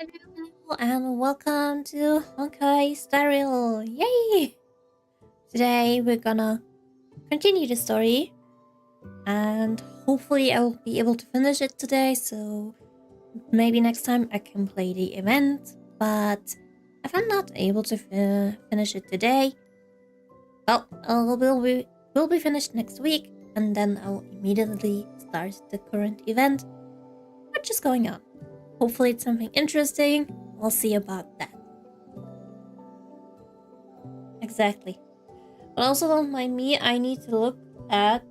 Hello and welcome to Honkai Stereo! Yay! Today we're gonna continue the story and hopefully I'll be able to finish it today, so maybe next time I can play the event, but if I'm not able to finish it today, well, we'll be finished next week and then I'll immediately start the current event, which is going on. Hopefully it's something interesting. We'll see about that. Exactly. But also don't mind me, I need to look at...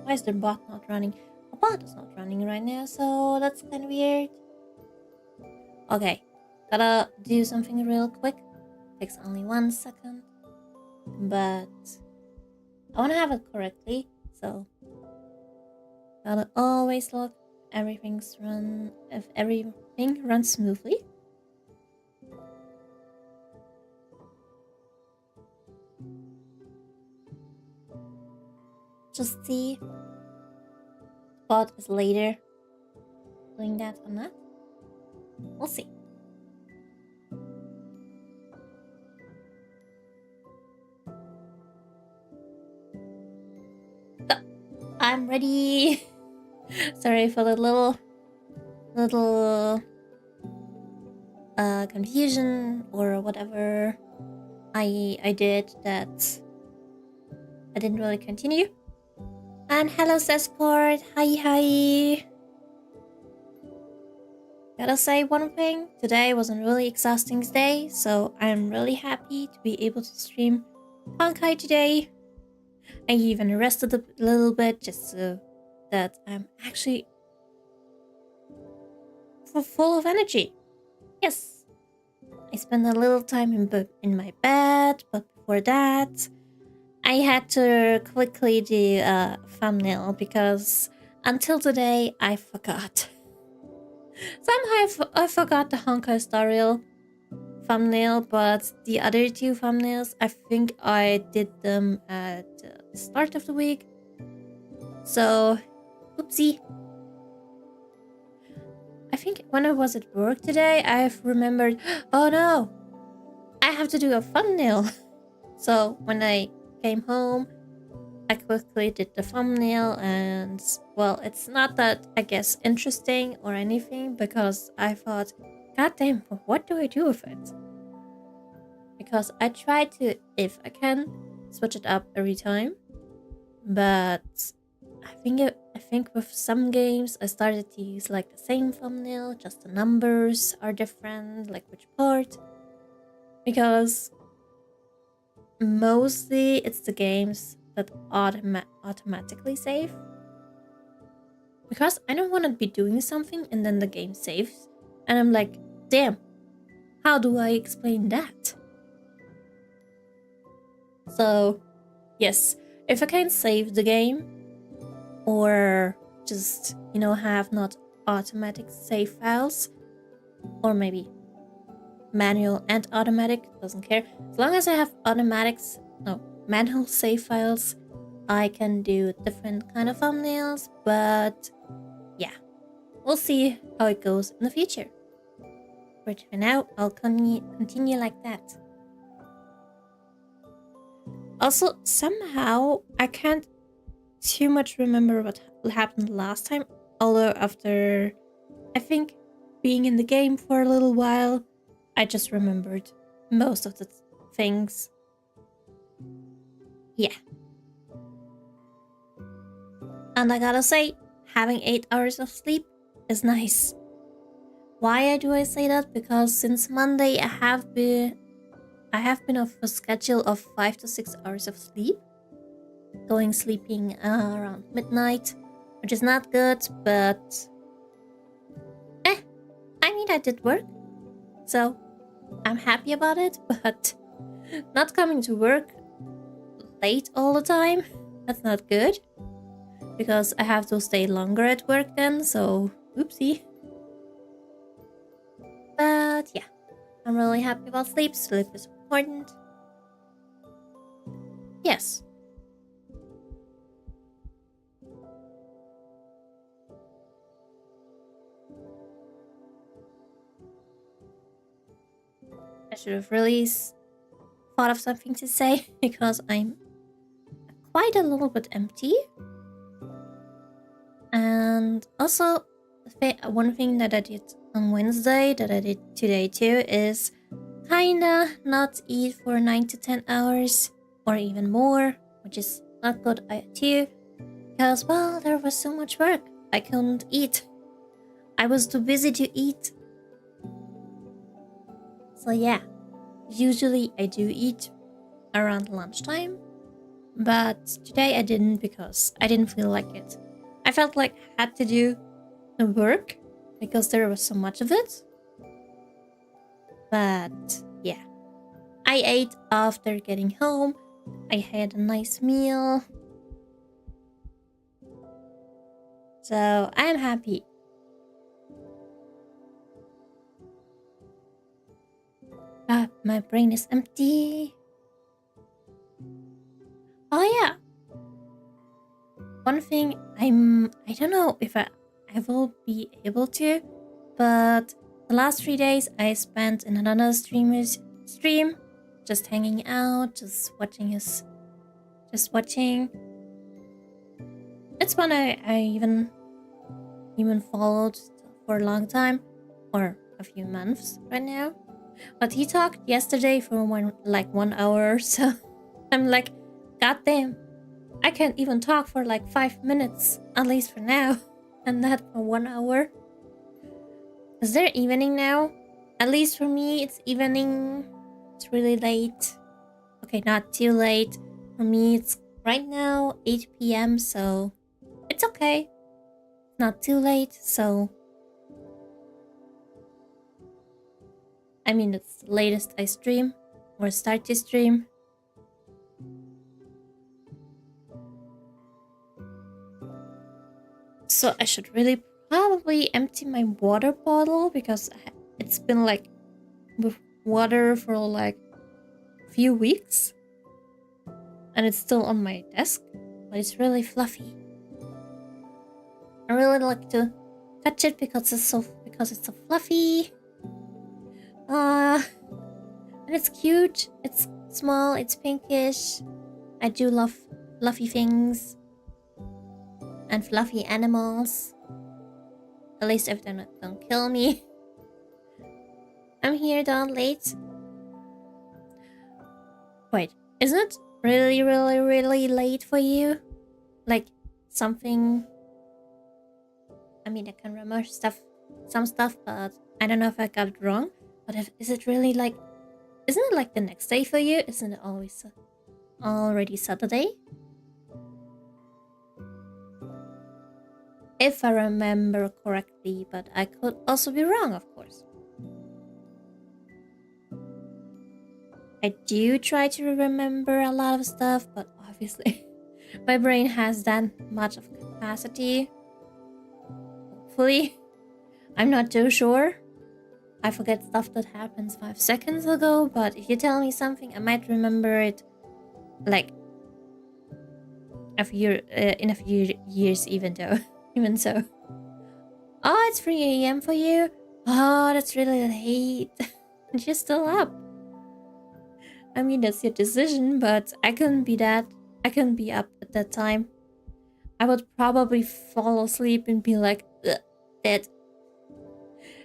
Why is the bot not running? The bot is not running right now, so that's kind of weird. Okay, gotta do something real quick. Takes only 1 second. But I wanna have it correctly, so gotta always look if everything runs smoothly. Just see bot is later doing that or not. We'll see. So, I'm ready. Sorry for the little confusion or whatever I did that I didn't really continue. And hello Sescord, hi. Gotta say one thing, today was a really exhausting day, so I'm really happy to be able to stream Honkai today. I even rested a little bit just so that I'm actually full of energy. Yes, I spent a little time in my bed, but before that, I had to quickly do a thumbnail because until today I forgot. Somehow I forgot the Honkai Star Rail thumbnail, but the other 2 thumbnails, I think I did them at the start of the week. So, oopsie. I think when I was at work today, I've remembered, oh no, I have to do a thumbnail. So when I came home, I quickly did the thumbnail and, well, it's not that, I guess, interesting or anything because I thought, god damn, what do I do with it? Because I try to, if I can, switch it up every time. But I think with some games I started to use like the same thumbnail, just the numbers are different, like which part. Because mostly it's the games that automatically save. Because I don't want to be doing something and then the game saves. And I'm like, damn, how do I explain that? So, yes, if I can save the game, or just, have not automatic save files, or maybe manual and automatic, doesn't care. As long as I have manual save files, I can do different kind of thumbnails, but yeah, we'll see how it goes in the future. But for now, I'll continue like that. Also, somehow, I can't too much remember what happened last time, although after, I think, being in the game for a little while, I just remembered most of the things. Yeah. And I gotta say, having 8 hours of sleep is nice. Why do I say that? Because since Monday I have been off a schedule of 5 to 6 hours of sleep. Sleeping around midnight, which is not good, but I did work, so I'm happy about it, but not coming to work late all the time, that's not good, because I have to stay longer at work then, so oopsie. But yeah, I'm really happy about sleep. Sleep is important. Yes. I should have really thought of something to say because I'm quite a little bit empty. And also, one thing that I did on Wednesday that I did today too is kinda not eat for 9 to 10 hours or even more, which is not good too, because, well, there was so much work. I couldn't eat. I was too busy to eat. So yeah, Usually I do eat around lunchtime, but today I didn't because I didn't feel like it. I felt like I had to do the work because there was so much of it. But yeah, I ate after getting home. I had a nice meal. So I'm happy. But my brain is empty. Oh yeah. One thing I don't know if I will be able to, but the last 3 days I spent in another streamer's stream, just hanging out, just watching. It's one I even followed for a long time, or a few months right now. But he talked yesterday for 1 hour or so. I'm like, God damn, I can't even talk for like 5 minutes, at least for now, and that for 1 hour. Is there evening now? At least for me, it's evening. It's really late. Okay, not too late. For me, it's right now 8 p.m., so it's okay. Not too late, so I mean, it's the latest I stream or start to stream. So I should really probably empty my water bottle because it's been like with water for like a few weeks. And it's still on my desk, but it's really fluffy. I really like to touch it because it's so fluffy. And it's cute. It's small. It's pinkish. I do love fluffy things and fluffy animals. At least if they don't kill me. I'm here down late. Wait, isn't it really, really, really late for you? Like something. I mean, I can remember some stuff, but I don't know if I got it wrong. But is it really like? Isn't it like the next day for you? Isn't it always already Saturday? If I remember correctly, but I could also be wrong, of course. I do try to remember a lot of stuff, but obviously my brain has that much of capacity. Hopefully. I'm not too sure. I forget stuff that happens 5 seconds ago, but if you tell me something, I might remember it like in a few years, even so. Oh, it's 3 a.m. for you? Oh, that's really late. And you're still up. I mean, that's your decision, but I couldn't be up at that time. I would probably fall asleep and be like, dead.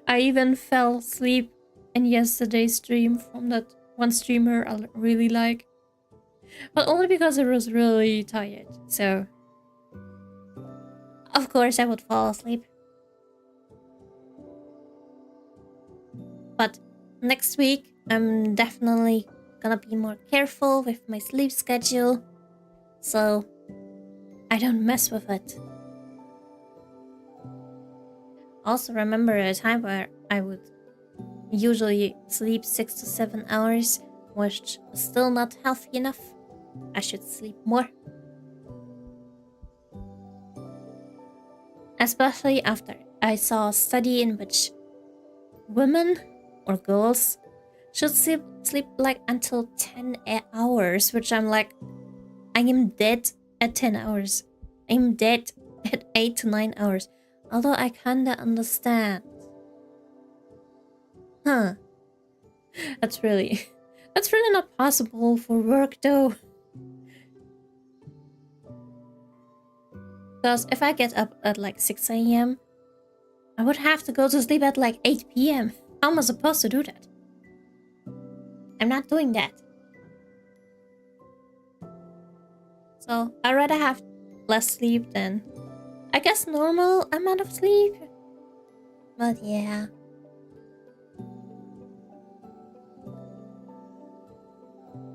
I even fell asleep in yesterday's stream from that one streamer I really like. But only because I was really tired, so... Of course I would fall asleep. But next week, I'm definitely gonna be more careful with my sleep schedule, so I don't mess with it. Also remember a time where I would usually sleep 6 to 7 hours, which was still not healthy enough. I should sleep more. Especially after I saw a study in which women or girls should sleep like until 10 hours, which I'm like, I am dead at 10 hours. I'm dead at 8 to 9 hours. Although I kinda understand. Huh. That's really not possible for work though. Because if I get up at like 6 a.m., I would have to go to sleep at like 8 p.m. How am I supposed to do that? I'm not doing that. So I'd rather have less sleep than, I guess, normal amount of sleep. But yeah.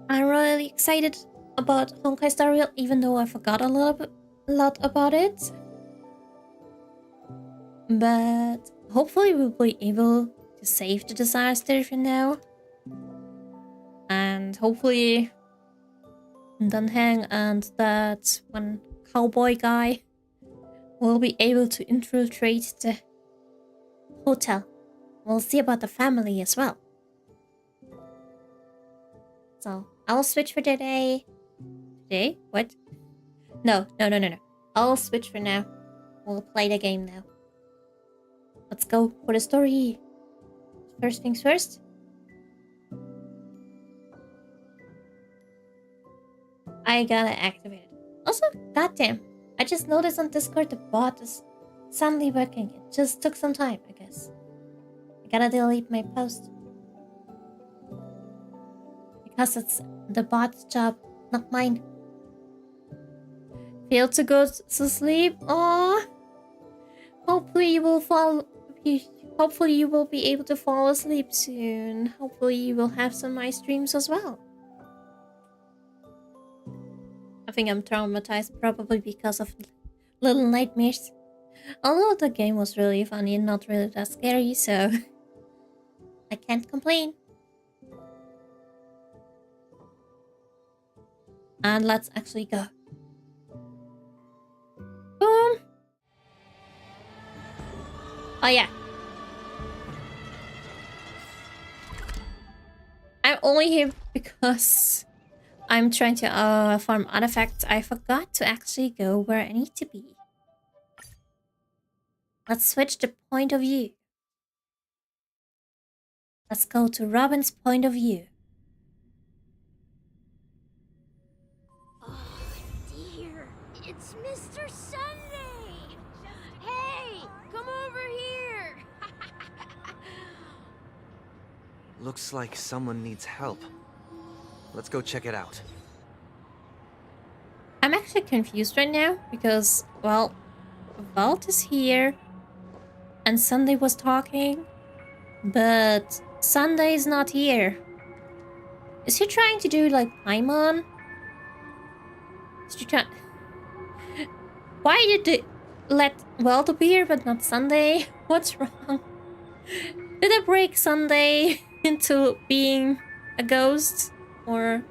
I'm really excited about Honkai Star Rail, even though I forgot a lot about it. But hopefully we'll be able to save the disaster for now. And hopefully Dunhang and that one cowboy guy will be able to infiltrate the hotel. We'll see about the family as well. So I'll switch for today. Today? What? No. I'll switch for now. We'll play the game now. Let's go for the story. First things first. I gotta activate it. Also, goddamn, I just noticed on Discord the bot is suddenly working. It just took some time, I guess. I gotta delete my post. Because it's the bot's job, not mine. Failed to go to sleep? Aww. Hopefully you will Hopefully you will be able to fall asleep soon. Hopefully you will have some nice dreams as well. I think I'm traumatized probably because of little nightmares. Although the game was really funny and not really that scary, so I can't complain. And let's actually go. Boom! Oh yeah. I'm only here because I'm trying to farm artifacts. I forgot to actually go where I need to be. Let's switch the point of view. Let's go to Robin's point of view. Oh dear, it's Mr. Sunday! Hey, come over here! Looks like someone needs help. Let's go check it out. I'm actually confused right now because, well, Vault is here and Sunday was talking, but Sunday is not here. Is he trying to do like Paimon? Is he trying... Why did they let Vault appear but not Sunday? What's wrong? Did I break Sunday into being a ghost? Or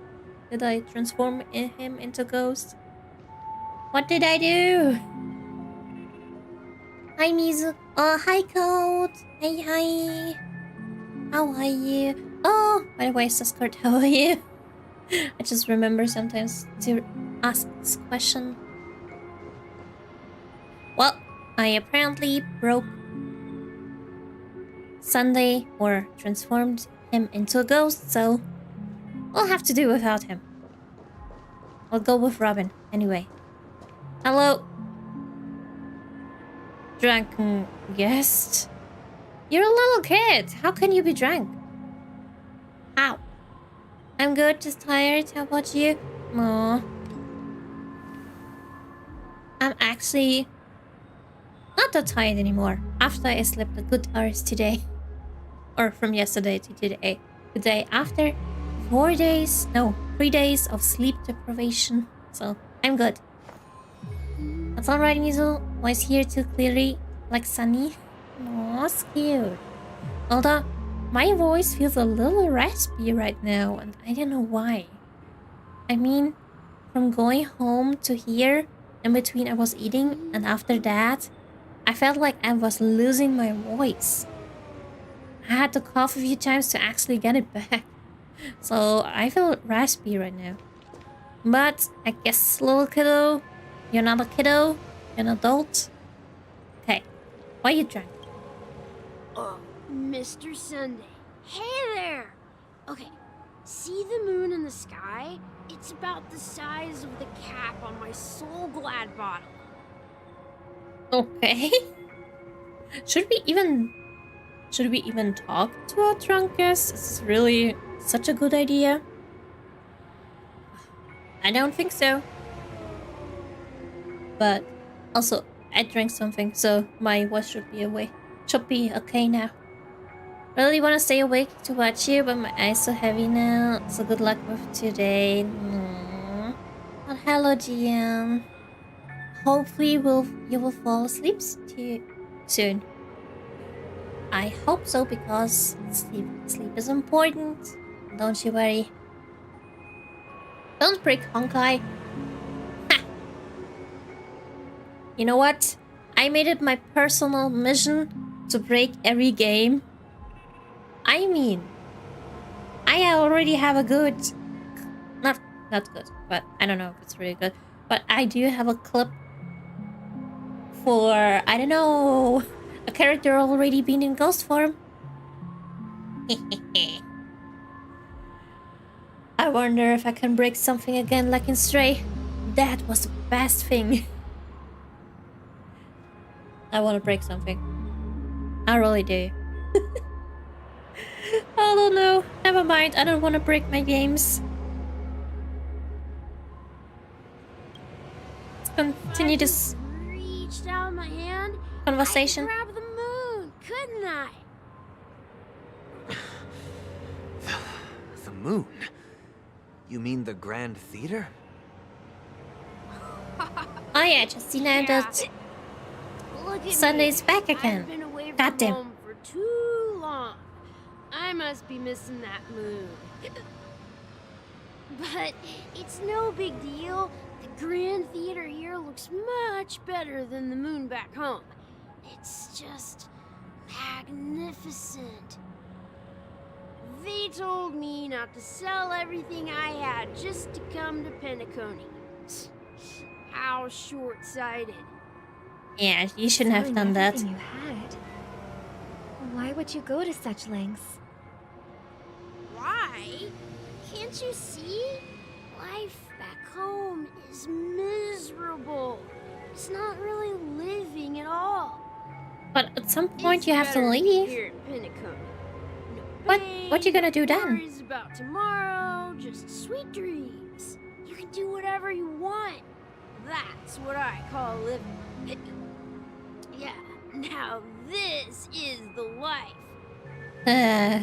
did I transform him into a ghost? What did I do? Hi, Mizu. Oh, hi, Code. Hey, hi. How are you? Oh, by the way, Saskart, how are you? I just remember sometimes to ask this question. Well, I apparently broke Sunday or transformed him into a ghost, so we'll have to do without him. I'll go with Robin anyway. Hello. Drunken guest? You're a little kid. How can you be drunk? How? I'm good, just tired. How about you? Aww. I'm actually not that tired anymore. After I slept a good hours today. Or from yesterday to today. The day after 3 days of sleep deprivation. So, I'm good. That's alright, Mizu. Voice here too clearly, like Sunny. Aw, it's cute. Although, my voice feels a little raspy right now, and I don't know why. I mean, from going home to here, in between I was eating, and after that, I felt like I was losing my voice. I had to cough a few times to actually get it back. So, I feel raspy right now. But, I guess, little kiddo, you're not a kiddo, you're an adult. Okay, why you drunk? Mr. Sunday. Hey there! Okay, see the moon in the sky? It's about the size of the cap on my Soul Glad bottle. Okay. Should we even talk to our drunk guest? Is this really such a good idea? I don't think so. But also, I drank something, so my voice should be okay now. Really want to stay awake to watch you, but my eyes so heavy now. So good luck with today. Aww. But hello, GM. Hopefully you will fall asleep soon. I hope so, because sleep is important. Don't you worry. Don't break Honkai. Ha! You know what? I made it my personal mission to break every game. I mean, I already have a good... Not good, but I don't know if it's really good. But I do have a clip for, I don't know, a character already being in ghost form. I wonder if I can break something again like in Stray. That was the best thing. I want to break something. I really do. I don't know. Never mind. I don't want to break my games. Let's continue this Reached out my hand. conversation. I could grab the moon, couldn't I? The moon? You mean the Grand Theater? Oh yeah, just landed. Look at Sunday's me. back again. I've been away from Goddamn. home for too long. I must be missing that moon. But it's no big deal. The Grand Theater here looks much better than the moon back home. It's just magnificent. They told me not to sell everything I had just to come to Penacony. How short-sighted. Yeah, you shouldn't have done that. Everything you had. Why would you go to such lengths? Why? Can't you see? Life back home is miserable. It's not really living at all. But at some point It's you have to better leave. Here at Penacony. No What you gonna do pain, no then? worries about tomorrow, just sweet dreams. You can do whatever you want. That's what I call living. Yeah, now this is the life.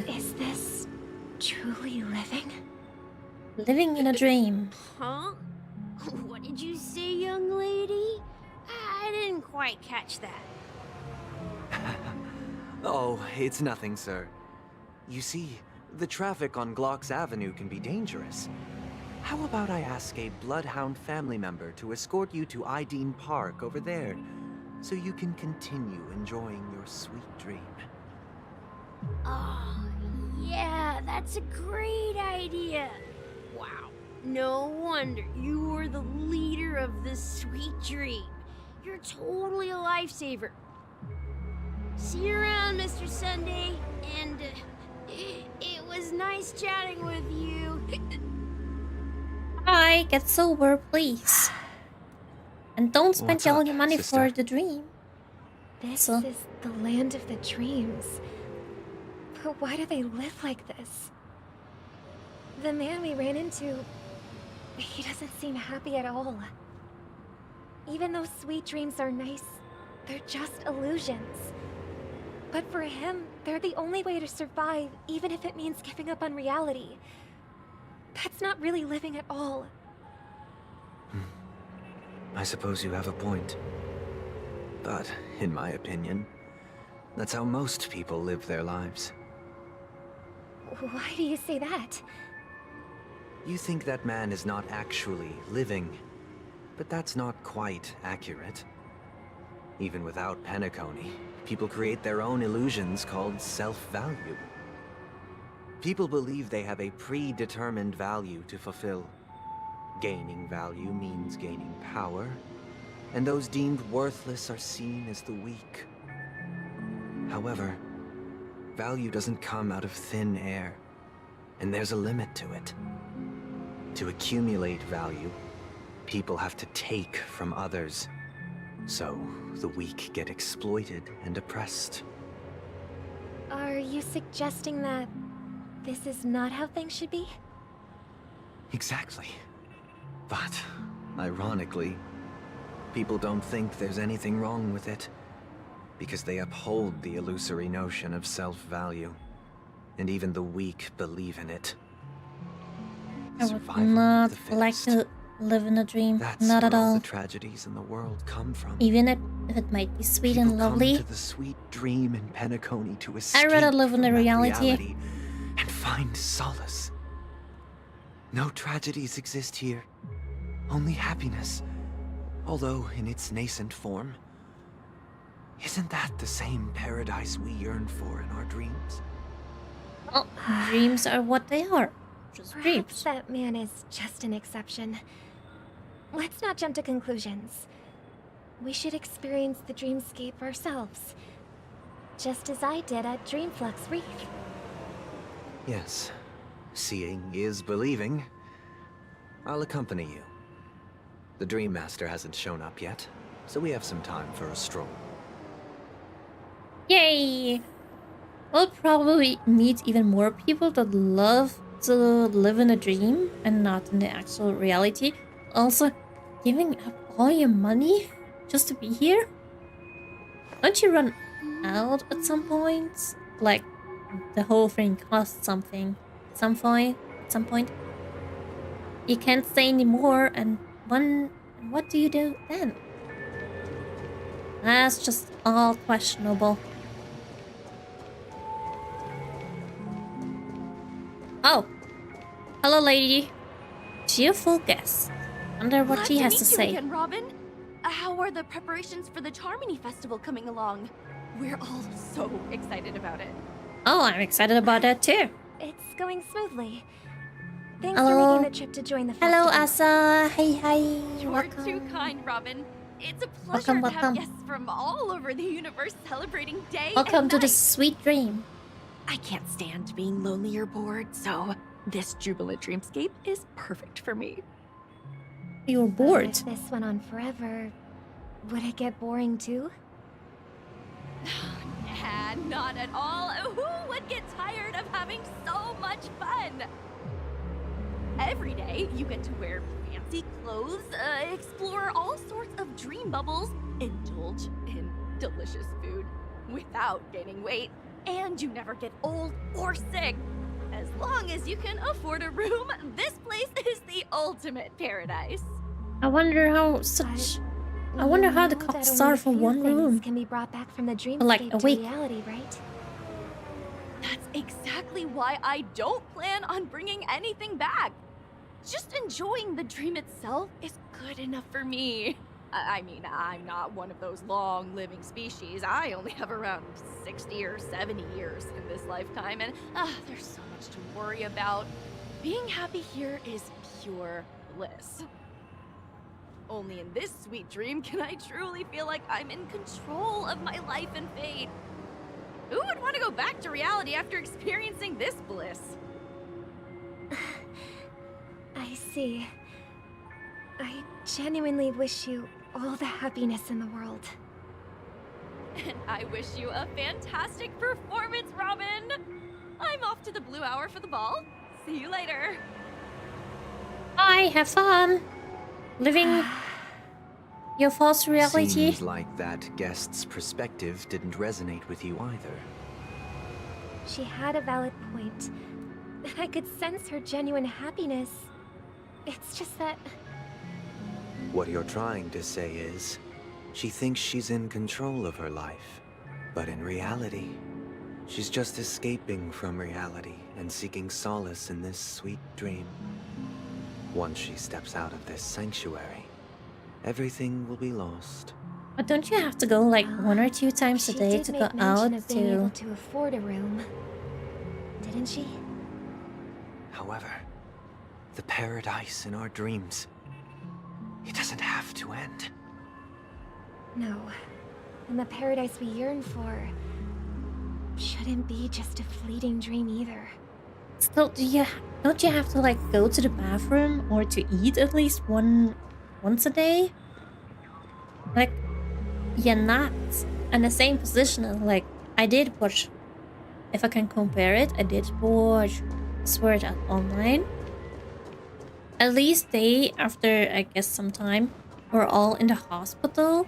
Is this truly living? Living in a dream. Huh? What did you say, young lady? I didn't quite catch that. Oh, it's nothing, sir. You see, the traffic on Glock's Avenue can be dangerous. How about I ask a Bloodhound family member to escort you to Ideen Park over there, so you can continue enjoying your sweet dream? Oh, yeah, that's a great idea. Wow, no wonder you were the leader of this sweet dream. You're totally a lifesaver. See you around, Mr. Sunday, and it was nice chatting with you. Hi, get sober, please. And don't spend What's all up, your money sister? for the dream. This So- is the land of the dreams. But why do they live like this? The man we ran into, he doesn't seem happy at all. Even though sweet dreams are nice, they're just illusions. But for him, they're the only way to survive, even if it means giving up on reality. That's not really living at all. I suppose you have a point. But, in my opinion, that's how most people live their lives. Why do you say that? You think that man is not actually living, but that's not quite accurate. Even without Penacony, people create their own illusions called self-value. People believe they have a predetermined value to fulfill. Gaining value means gaining power, and those deemed worthless are seen as the weak. However, value doesn't come out of thin air, and there's a limit to it. To accumulate value, people have to take from others. So, the weak get exploited and oppressed. Are you suggesting that this is not how things should be? Exactly. But, ironically, people don't think there's anything wrong with it, because they uphold the illusory notion of self-value. and even the weak believe in it. I would Survival of not the like fittest. to live in a dream. That's Not where at all all. the tragedies in the world come from. Even if it might be sweet People and come lovely. to the sweet dream in Penacony to escape I'd rather live in from the that reality. and find solace. No tragedies exist here, only happiness. Although in its nascent form, isn't that the same paradise we yearn for in our dreams? Well, dreams are what they are. Just Perhaps dreams. that man is just an exception. Let's not jump to conclusions. We should experience the dreamscape ourselves. Just as I did at Dreamflux Reef. Yes, seeing is believing. I'll accompany you. The Dream Master hasn't shown up yet, so we have some time for a stroll. Yay! We'll probably meet even more people that love to live in a dream and not in the actual reality. Also, giving up all your money just to be here? Don't you run out at some point? Like, the whole thing costs something. At some point. You can't stay anymore, and what do you do then? That's just all questionable. Oh, hello, lady. Cheerful guest. Wonder what Glad she has meet to you say. again, Robin. How are the preparations for the Charmony Festival coming along? We're all so excited about it. Oh, I'm excited about that too. It's going smoothly. Thanks Hello. for making the trip to join the festival. Hello, Asa. Hey, hi. You're Welcome. too kind, Robin. It's a pleasure Welcome, to have welcome. guests from all over the universe celebrating day Welcome and to night. the sweet dream. I can't stand being lonely or bored, so this jubilant dreamscape is perfect for me. You were But bored. if this went on forever, would it get boring too? Nah, not at all. Who would get tired of having so much fun? Every day, you get to wear fancy clothes, explore all sorts of dream bubbles, indulge in delicious food without gaining weight, and you never get old or sick. As long as you can afford a room, this place is the ultimate paradise. I wonder how such. I wonder how the You know that costs only are a for few one things room. can be brought back from the dreamscape like, a to week. reality, right? That's exactly why I don't plan on bringing anything back. Just enjoying the dream itself is good enough for me. I mean, I'm not one of those long-living species. I only have around 60 or 70 years in this lifetime, and there's so much to worry about. Being happy here is pure bliss. Only in this sweet dream can I truly feel like I'm in control of my life and fate. Who would want to go back to reality after experiencing this bliss? I see. I genuinely wish you all the happiness in the world. And I wish you a fantastic performance, Robin! I'm off to the Blue Hour for the ball. See you later. Bye, have fun. Living your false reality. Seems like that guest's perspective didn't resonate with you either. She had a valid point. I could sense her genuine happiness. It's just that... What you're trying to say is, she thinks she's in control of her life. But in reality, she's just escaping from reality and seeking solace in this sweet dream. Once she steps out of this sanctuary, everything will be lost. But don't you have to go like Well, 1 or 2 times a she day did to make go mention out of being able to... to afford a room. Didn't she? However, the paradise in our dreams, it doesn't have to end. No. And the paradise we yearn for shouldn't be just a fleeting dream either. Still, don't you have to like go to the bathroom or to eat at least once a day? Like, you're not in the same position as like I did watch. If I can compare it, I did watch Sword Art Online. At least they, after I guess some time, were all in the hospital,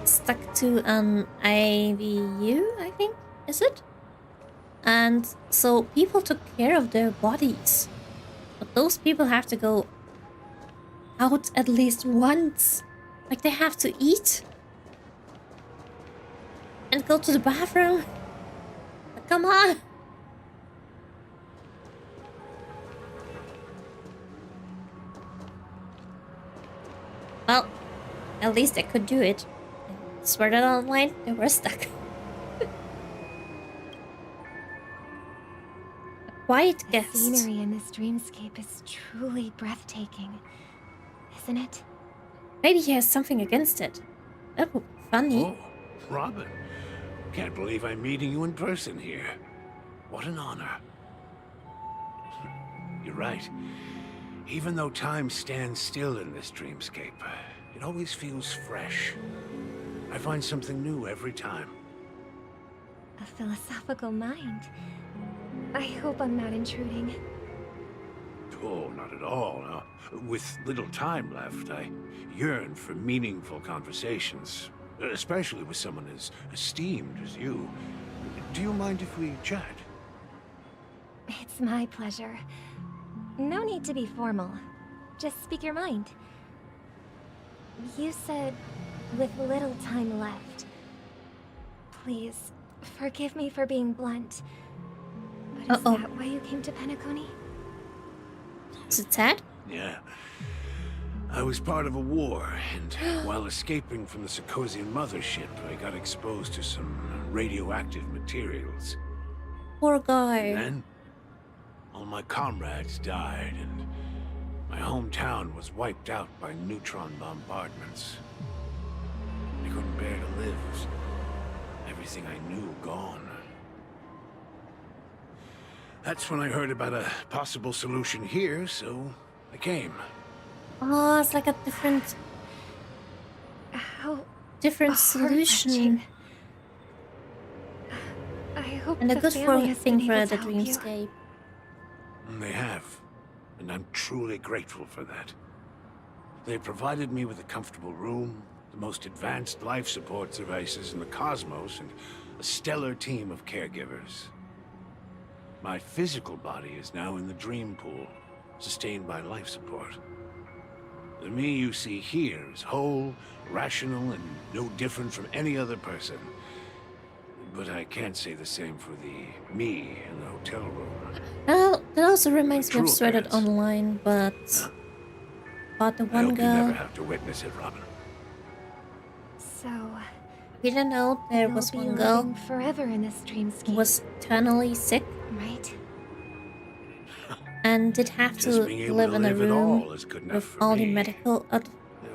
stuck to an IVU. I think is it? And so people took care of their bodies. But those people have to go out at least once. Like they have to eat. And go to the bathroom. Like, come on. Well, at least they could do it. Sword Art Online, they were stuck. A quiet The guest. scenery in this dreamscape is truly breathtaking, isn't it? Maybe he has something against it. That would be funny. Oh, Robin. Can't believe I'm meeting you in person here. What an honor. You're right. Even though time stands still in this dreamscape, it always feels fresh. I find something new every time. A philosophical mind. I hope I'm not intruding. Oh, not at all. No. With little time left, I yearn for meaningful conversations, especially with someone as esteemed as you. Do you mind if we chat? It's my pleasure. No need to be formal. Just speak your mind. You said, with little time left. Please, forgive me for being blunt. But is that why you came to Penacony? Is it sad? Yeah. I was part of a war, and while escaping from the Sarkosian mothership, I got exposed to some radioactive materials. Poor guy. Then, all my comrades died, and my hometown was wiped out by neutron bombardments. I couldn't bear to live. Everything I knew gone. That's when I heard about a possible solution here, so I came. Oh, it's like a different How solution. heart-wrenching. I hope And a the good family has thing been for able the to help you. dreamscape. They have, and I'm truly grateful for that. They provided me with a comfortable room, the most advanced life support devices in the cosmos, and a stellar team of caregivers. My physical body is now in the dream pool, sustained by life support. The me you see here is whole, rational, and no different from any other person. But I can't say the same for the me in the hotel room. Well, that also reminds me of True Sword Art appearance. Online, but about the I one hope you never girl. have to witness it, Robin. So, We didn't know there you'll was be one girl living forever in this dreamscape, who was eternally sick right? and did have Just to being able live to in a live at room all is good enough with for all me. the medical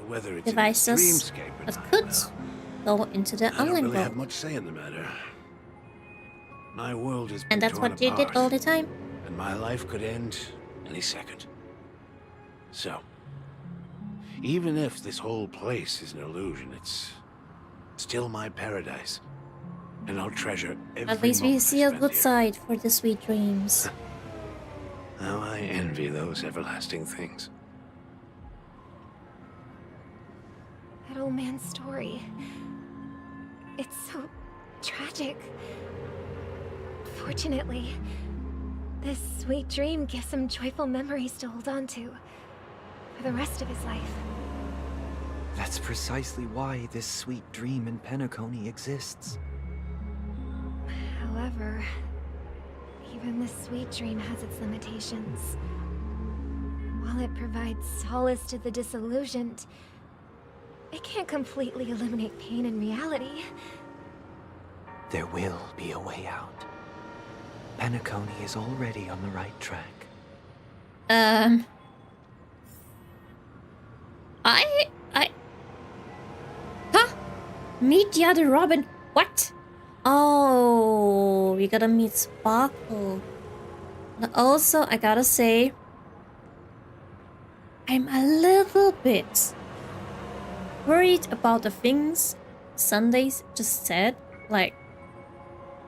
Whether it's devices in this dreamscape or that not, could well, go into the I don't online really have world. much say in the matter. My world has been And that's torn what you did apart, all the time. and my life could end any second. So, even if this whole place is an illusion, it's still my paradise, and I'll treasure every At least we moment I see a spend good here. side for the sweet dreams. How I envy those everlasting things. That old man's story. It's so tragic. Fortunately, this sweet dream gives him joyful memories to hold on to for the rest of his life. That's precisely why this sweet dream in Penacony exists. However, even this sweet dream has its limitations. While it provides solace to the disillusioned, it can't completely eliminate pain in reality. There will be a way out. Penacony is already on the right track. Huh? Meet the other Robin. What? Oh, we gotta meet Sparkle. And also, I gotta say, I'm a little bit worried about the things Sundays just said. Like,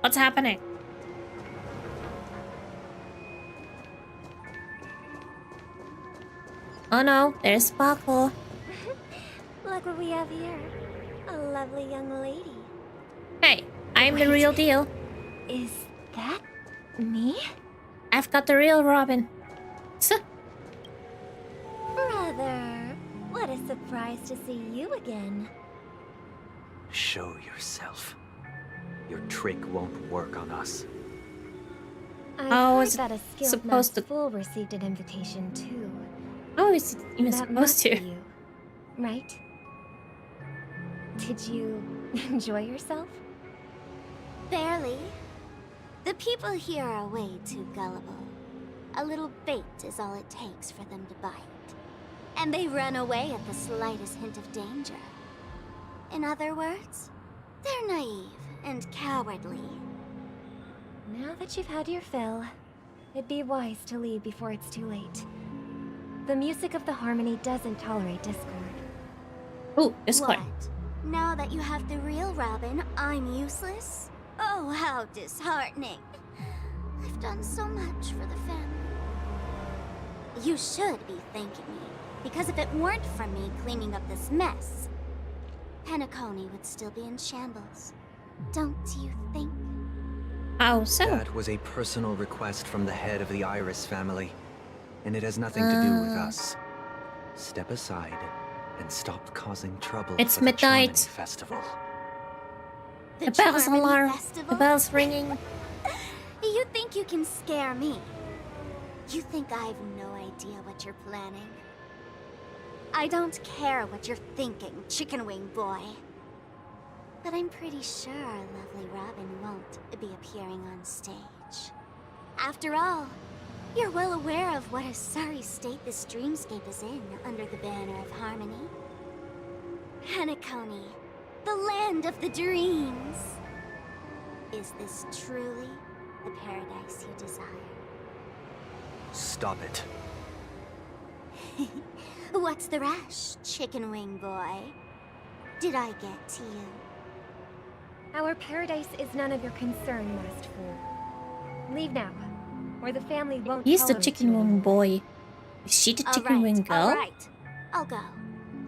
what's happening? Oh no, there's Sparkle. Look what we have here. A lovely young lady. Hey, I'm the real deal. Is that Me? I've got the real Robin. Brother, what a surprise to see you again. Show yourself. Your trick won't work on us. I How heard is it that a skilled supposed to- masked fool received an invitation too. How is it even That supposed must to? be you, right? Did you enjoy yourself? Barely. The people here are way too gullible. A little bait is all it takes for them to bite. And they run away at the slightest hint of danger. In other words, they're naive and cowardly. Now that you've had your fill, it'd be wise to leave before it's too late. The music of the harmony doesn't tolerate discord. Oh, Discord. What? Now that you have the real Robin, I'm useless? Oh, how disheartening. I've done so much for the family. You should be thanking me, because if it weren't for me cleaning up this mess, Penacony would still be in shambles. Don't you think? How so? That was a personal request from the head of the Iris family, and it has nothing to do with us. Step aside and stop causing trouble It's for the midnight. Charmony Festival. The bells Charmony alarm. Festival? The bells ringing. You think you can scare me? You think I've no idea what you're planning? I don't care what you're thinking, chicken wing boy. But I'm pretty sure our lovely Robin won't be appearing on stage. After all, you're well aware of what a sorry state this dreamscape is in under the banner of harmony. Penacony, the land of the dreams. Is this truly the paradise you desire? Stop it. What's the rush, chicken wing boy? Did I get to you? Our paradise is none of your concern, masked fool. Leave now, or the family won't He's the tolerate chicken you wing anymore. boy. Is she the chicken wing girl? Alright, I'll go.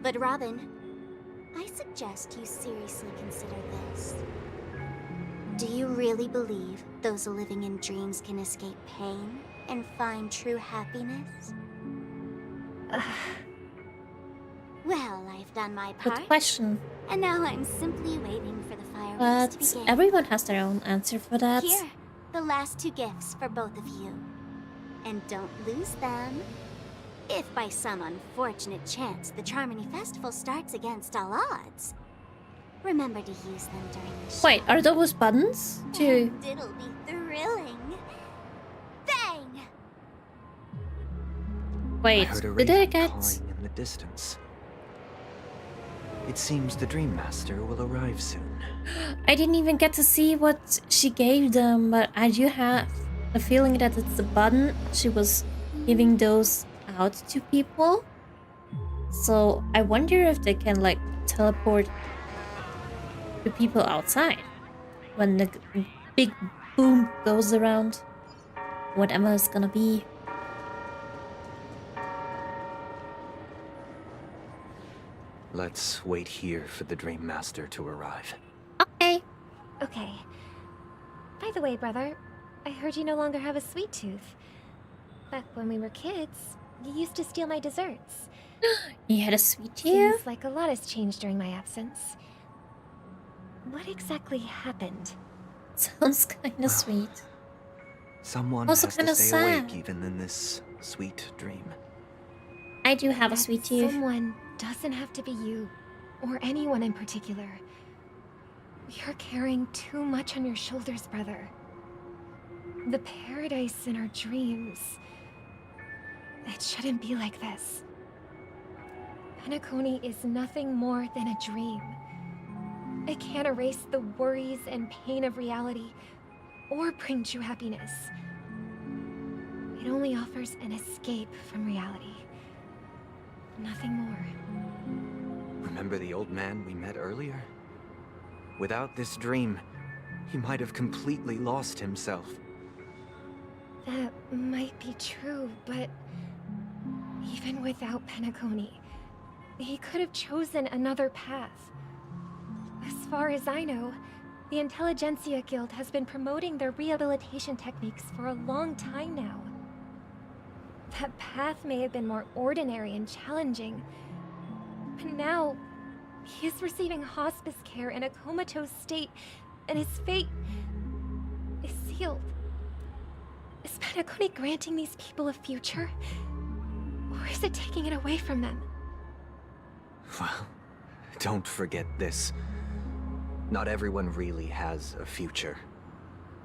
But Robin, I suggest you seriously consider this. Do you really believe those living in dreams can escape pain and find true happiness? Well, I've done my Good part, question. and now I'm simply waiting for the fireworks to But begin. everyone has their own answer for that. Here, the last two gifts for both of you. And don't lose them. If by some unfortunate chance the Charmony Festival starts against all odds, remember to use them during the show. Wait, are those buttons? To And it'll be thrilling. Bang! I wait, heard a did I raven get? cawing in the distance. It seems the Dream Master will arrive soon. I didn't even get to see what she gave them, but I do have a feeling that it's the button she was giving those out to people. So I wonder if they can like teleport the people outside when the big boom goes around. Whatever it's gonna be. Let's wait here for the Dream Master to arrive. Okay. Okay. By the way, brother, I heard you no longer have a sweet tooth. Back when we were kids, you used to steal my desserts. You had a sweet tooth? Seems like a lot has changed during my absence. What exactly happened? Sounds kinda sweet. Someone Also has to kinda stay sad. awake even in this sweet dream. I do have a That sweet tooth. Someone doesn't have to be you, or anyone in particular. You're carrying too much on your shoulders, brother. The paradise in our dreams. It shouldn't be like this. Penacony is nothing more than a dream. It can't erase the worries and pain of reality, or bring true happiness. It only offers an escape from reality. Nothing more. Remember the old man we met earlier? Without this dream, he might have completely lost himself. That might be true, but even without Penacony, he could have chosen another path. As far as I know, The Intelligentsia Guild has been promoting their rehabilitation techniques for a long time now. That path may have been more ordinary and challenging, but now he is receiving hospice care in a comatose state, and his fate is sealed. Is Penacony granting these people a future? Or is it taking it away from them? Well, don't forget this. Not everyone really has a future.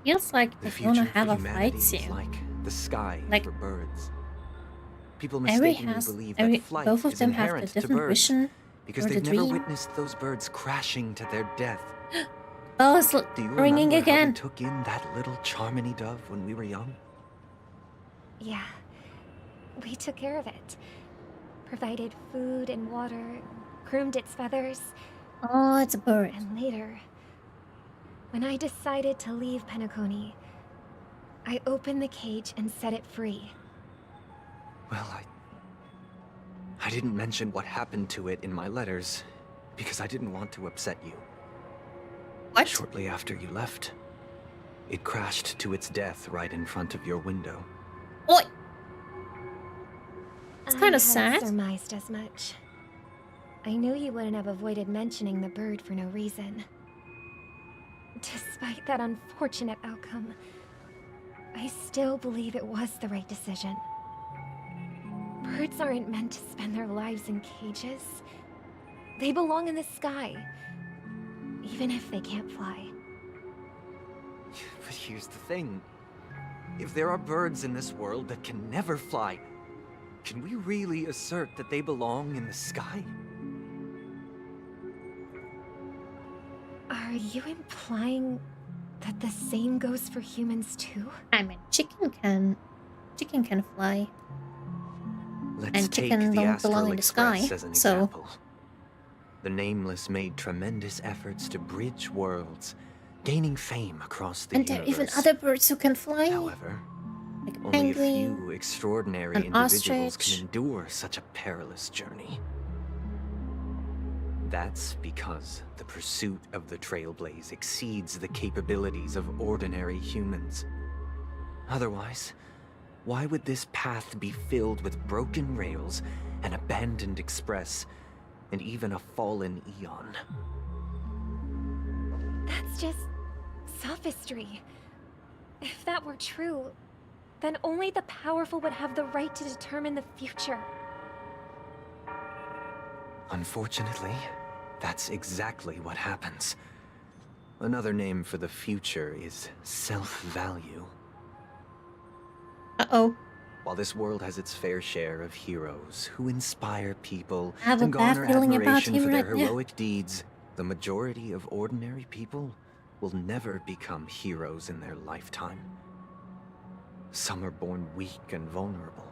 Feels like The they're gonna future have for a fight humanity is soon. like the sky Like, for birds. People Every mistakenly believe every that flight both of is them have the inherent to different birds vision because or the they've never dream. witnessed those birds crashing to their death. Oh, it's Do you ringing remember how we again. took in that little Charmony dove when we were young? Yeah, we took care of it. Provided food and water, groomed its feathers, Oh, it's a bird. and later, when I decided to leave Penacony, I opened the cage and set it free. Well, I didn't mention what happened to it in my letters because I didn't want to upset you. What? Shortly after you left, it crashed to its death right in front of your window. Oi! It's I kind of had sad. surmised as much. I knew you wouldn't have avoided mentioning the bird for no reason. Despite that unfortunate outcome, I still believe it was the right decision. Birds aren't meant to spend their lives in cages. They belong in the sky, even if they can't fly. But here's the thing. If there are birds in this world that can never fly, can we really assert that they belong in the sky? Are you implying that the same goes for humans too? I mean, chicken can fly. Let's And take chicken the don't Astral belong in the Express sky, as an so- example. The Nameless made tremendous efforts to bridge worlds, gaining fame across the And there are even universe. other birds who can fly. However, Like a only a penguin. few extraordinary an individuals ostrich. can endure such a perilous journey. That's because the pursuit of the Trailblaze exceeds the capabilities of ordinary humans. Otherwise, why would this path be filled with broken rails, an abandoned express, and even a fallen Eon? That's just sophistry. If that were true, then only the powerful would have the right to determine the future. Unfortunately, that's exactly what happens. Another name for the future is self-value. Uh-oh. While this world has its fair share of heroes who inspire people I have a and bad garner feeling about admiration him for their right now. heroic deeds, the majority of ordinary people will never become heroes in their lifetime. Some are born weak and vulnerable.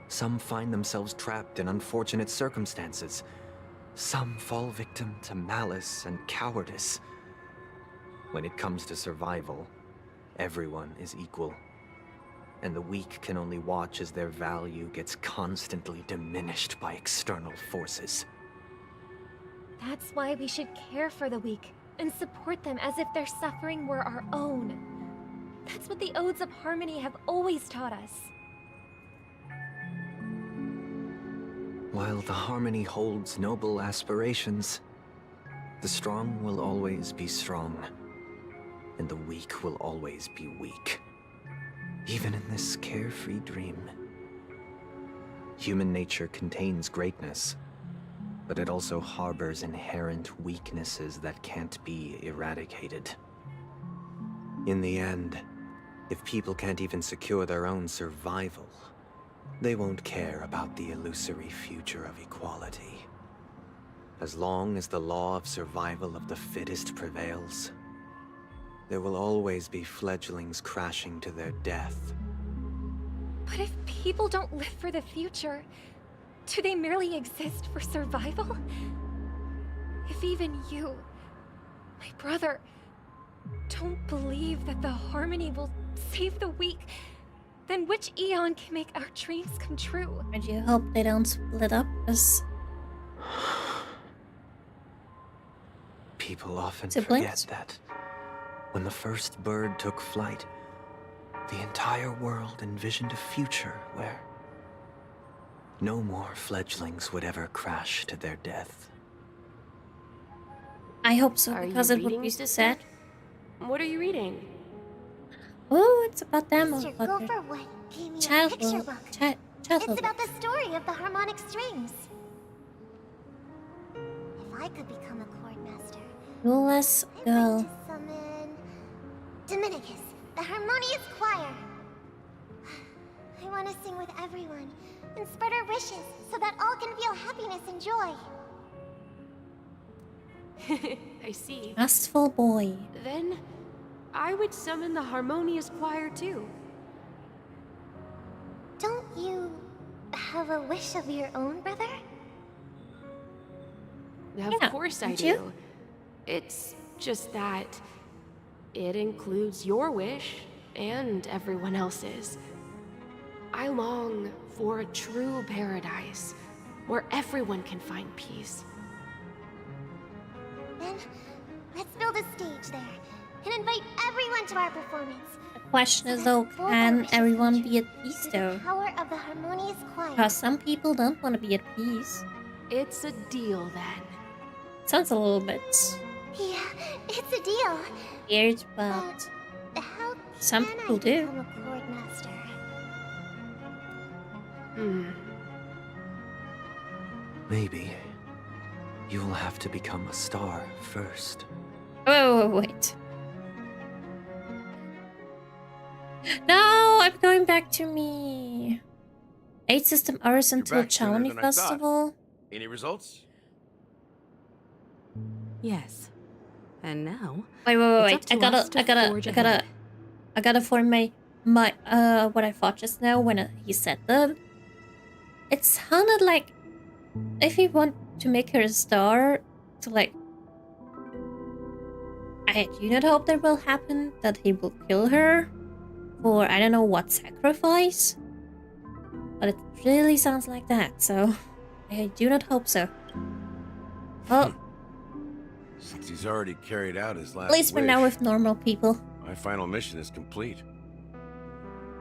Some find themselves trapped in unfortunate circumstances. Some fall victim to malice and cowardice. When it comes to survival, everyone is equal. And the weak can only watch as their value gets constantly diminished by external forces. That's why we should care for the weak and support them as if their suffering were our own. That's what the Odes of Harmony have always taught us. While the Harmony holds noble aspirations, the strong will always be strong, and the weak will always be weak. Even in this carefree dream. Human nature contains greatness, but it also harbors inherent weaknesses that can't be eradicated. In the end, if people can't even secure their own survival, they won't care about the illusory future of equality. As long as the law of survival of the fittest prevails, there will always be fledglings crashing to their death. But if people don't live for the future, do they merely exist for survival? If even you, my brother, don't believe that the Harmony will save the weak, then which Eon can make our dreams come true? I do hope they don't split up, because People often Siblings? forget that when the first bird took flight, the entire world envisioned a future where no more fledglings would ever crash to their death. I hope so, Are because you it would reading, be sister? sad. What are you reading? Oh, it's about them. Mr. About their Gopherwood gave me a picture childhood. book. Childhood. It's about the story of the harmonic strings. If I could become a chord master, Clueless I'd girl. like to summon Dominicus, the harmonious choir. I want to sing with everyone and spread our wishes so that all can feel happiness and joy. I see. Lustful boy. Then I would summon the harmonious choir too. Don't you have a wish of your own, brother? Of Yeah, course I don't do. you? It's just that it includes your wish and everyone else's. I long for a true paradise where everyone can find peace. Then, let's build a stage there and invite everyone to our performance. The question is though, Both our can wishes everyone come be true at peace through the though? power of the harmonious choir. Because some people don't want to be at peace. It's a deal then. Sounds a little bit Yeah, it's a deal. weird, but How some can people I do. become a chord master? Maybe you will have to become a star first. Oh, wait. No, I'm going back to me. 8 system hours until back sooner Chamonix than I thought. Festival. Any results? Yes. And now, Wait. It's up to us to forge ahead. I gotta form my what I thought just now when he said that. It sounded like if he want to make her a star, to like. I do not hope that will happen. That he will kill her, for I don't know what sacrifice. But it really sounds like that, so I do not hope so. Well, Since he's already carried out his last at least we're now wish, with normal people. my final mission is complete.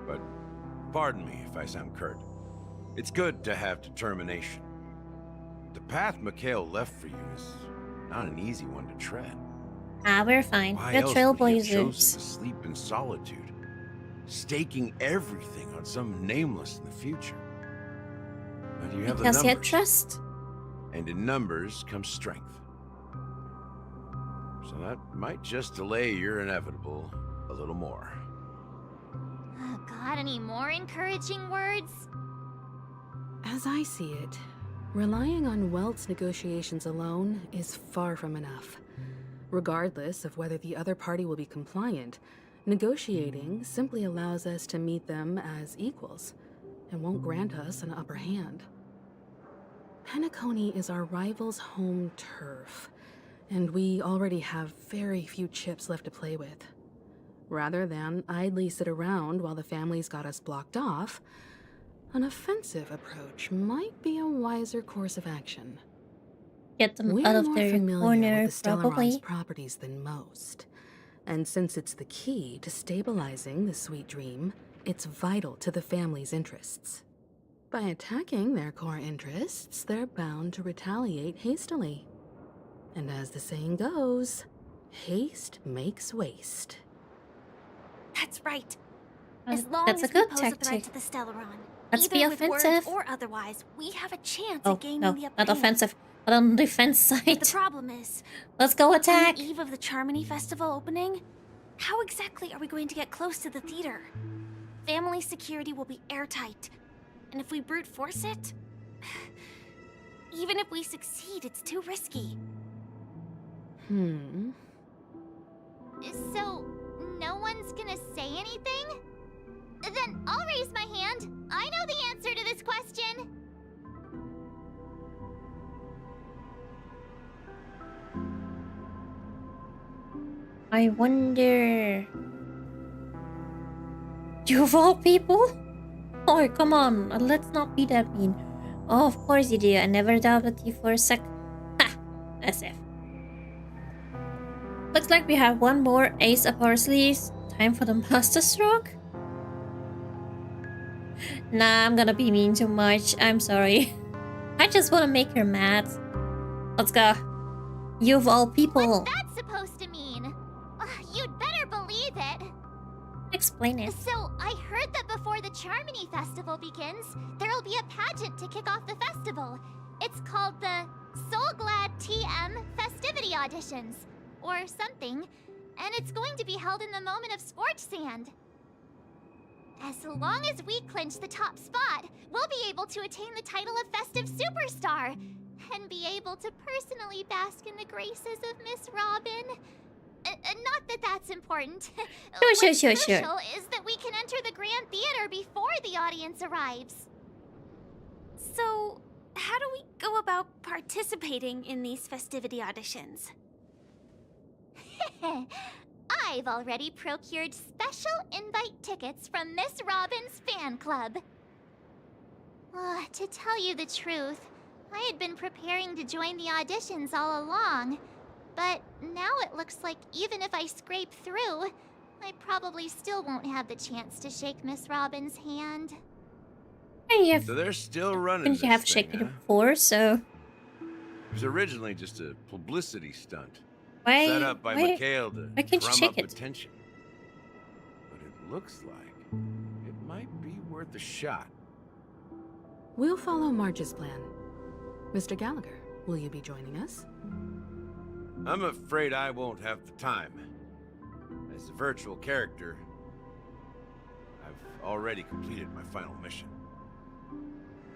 But pardon me if I sound curt. It's good to have determination. The path Mikhail left for you is not an easy one to tread. Ah, we're fine. Why We're else would he have chosen trailblazers. to sleep in solitude, staking everything on some nameless in the future? But you have Because the he had numbers, trust. and in numbers comes strength. So that might just delay your inevitable a little more. Got any more encouraging words? As I see it, relying on Welt's negotiations alone is far from enough. Regardless of whether the other party will be compliant, negotiating simply allows us to meet them as equals and won't grant us an upper hand. Penacony is our rival's home turf, and we already have very few chips left to play with. Rather than idly sit around while the family's got us blocked off, an offensive approach might be a wiser course of action. Get them We're out of more their familiar corner, with the Stellaron's probably. properties than most. And since it's the key to stabilizing the sweet dream, it's vital to the family's interests. By attacking their core interests, they're bound to retaliate hastily. And as the saying goes, haste makes waste. That's right. Well, As long that's as a good we pose a threat tactic. to the Stellaron, Let's either be with words offensive. or otherwise, we have a chance Oh, at gaining no, the upper not hand. offensive, but on the defense But the side. problem is, Let's go attack. on the eve of the Charmony Festival opening, how exactly are we going to get close to the theater? Family security will be airtight, and if we brute force it, even if we succeed, it's too risky. So, no one's gonna say anything? Then I'll raise my hand. I know the answer to this question. I wonder. You of all people? Oh, come on. Let's not be that mean. Oh, of course you do. I never doubted you for a sec. Ha! SF. Looks like we have one more ace up our sleeves. Time for the master stroke? Nah, I'm gonna be mean too much. I'm sorry. I just wanna make her mad. Let's go. You of all people. What's that supposed to mean? You'd better believe it. Explain it. So, I heard that before the Charmony Festival begins, there'll be a pageant to kick off the festival. It's called the Soul Glad TM Festivity Auditions, or something, and it's going to be held in the moment of Scorch Sand. As long as we clinch the top spot, we'll be able to attain the title of Festive Superstar, and be able to personally bask in the graces of Miss Robin. Not that that's important. What's crucial is that we can enter the Grand Theater before the audience arrives. So, how do we go about participating in these festivity auditions? I've already procured special invite tickets from Miss Robin's fan club. To tell you the truth, I had been preparing to join the auditions all along. But now it looks like even if I scrape through, I probably still won't have the chance to shake Miss Robin's hand. So they're still running Didn't you have this shaken thing, it huh? before, so... It was originally just a publicity stunt. Why, Set up by Mikhail to why can't you drum shake up it? attention. But it looks like it might be worth a shot. We'll follow Marge's plan. Mr. Gallagher, will you be joining us? I'm afraid I won't have the time. As a virtual character, I've already completed my final mission.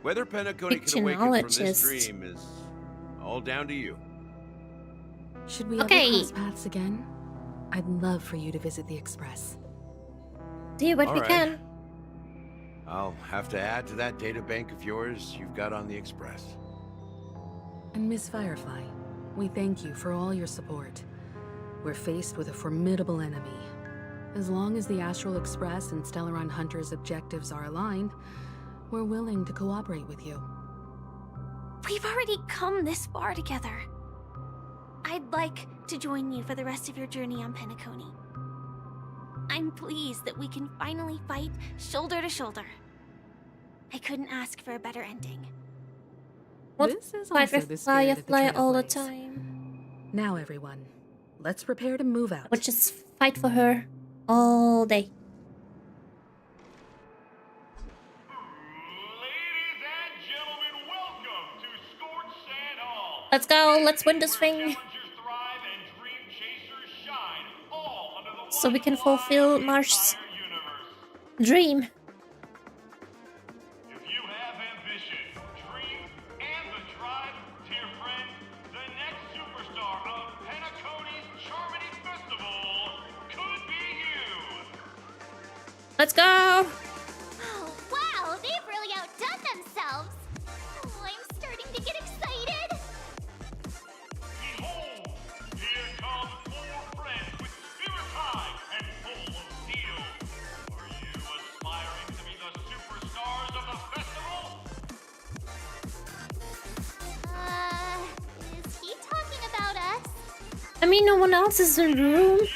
Whether Penacony can awaken from this dream is all down to you. Should we ever cross paths again? I'd love for you to visit the Express. Do what we All right. can. I'll have to add to that data bank of yours you've got on the Express. And Miss Firefly, we thank you for all your support. We're faced with a formidable enemy. As long as the Astral Express and Stellaron Hunter's objectives are aligned, we're willing to cooperate with you. We've already come this far together. I'd like to join you for the rest of your journey on Penacony. I'm pleased that we can finally fight shoulder to shoulder. I couldn't ask for a better ending. What? This is Fight also with the spirit of the Firefly all the Trailblaze. time. Now, everyone, let's prepare to move out. We'll just fight for her all day. Ladies and gentlemen, welcome to Scorch Sand Hall. Let's go, let's win this thing. Challengers thrive and dream chasers shine, all under the So we can one fulfill wide Marsh's entire universe. dream. If you have ambition, dream, and the drive, dear friend, the next superstar of Penacony's Charmony Festival could be you. Let's go. Oh, wow, they've really outdone themselves. Oh, I'm starting to get excited. Behold, here come four friends with spirit high and full of steel. Are you aspiring to be the superstars of the festival? Is he talking about us? I mean, no one else is in the room. There's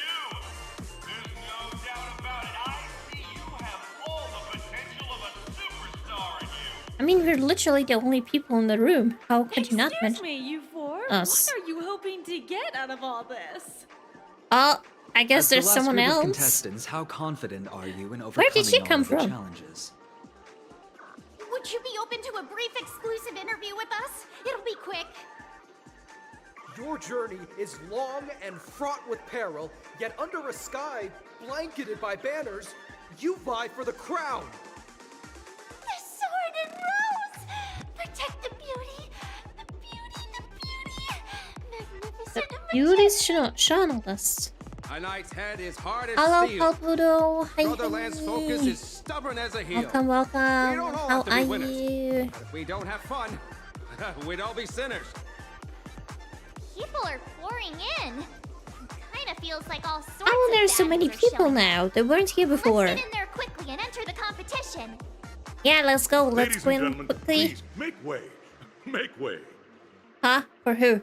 no doubt about it. I see you have all the potential of a superstar in you. I mean, we're literally the only people in the room. How could you not Excuse mention me, you four. us? What are you hoping to get out of all this? Oh, I guess As the there's last someone group of else. contestants, how confident are you in overcoming Where did she all come of the from? challenges? Would you be open to a brief exclusive interview with us? It'll be quick. Your journey is long and fraught with peril, yet under a sky blanketed by banners, you vie for the crown. The sword and rose! Protect the beauty! The beauty, the beauty! Magnificent and Beauty's journalist. A knight's head is hard as Hello, steel. Paul Pluto. Hi, Brother Lance Focus hi. is stubborn as a heel. Welcome, We welcome. don't all How have to be are winners. you? But if we don't have fun, we'd all be sinners. people are pouring in. Kinda feels like all sorts Oh, of there's so many baddies are people showing now. They weren't here before. Let's get in there quickly and enter the competition. Yeah, let's go. Let's Ladies and win gentlemen, quickly. please make way. Make way. Huh? For who?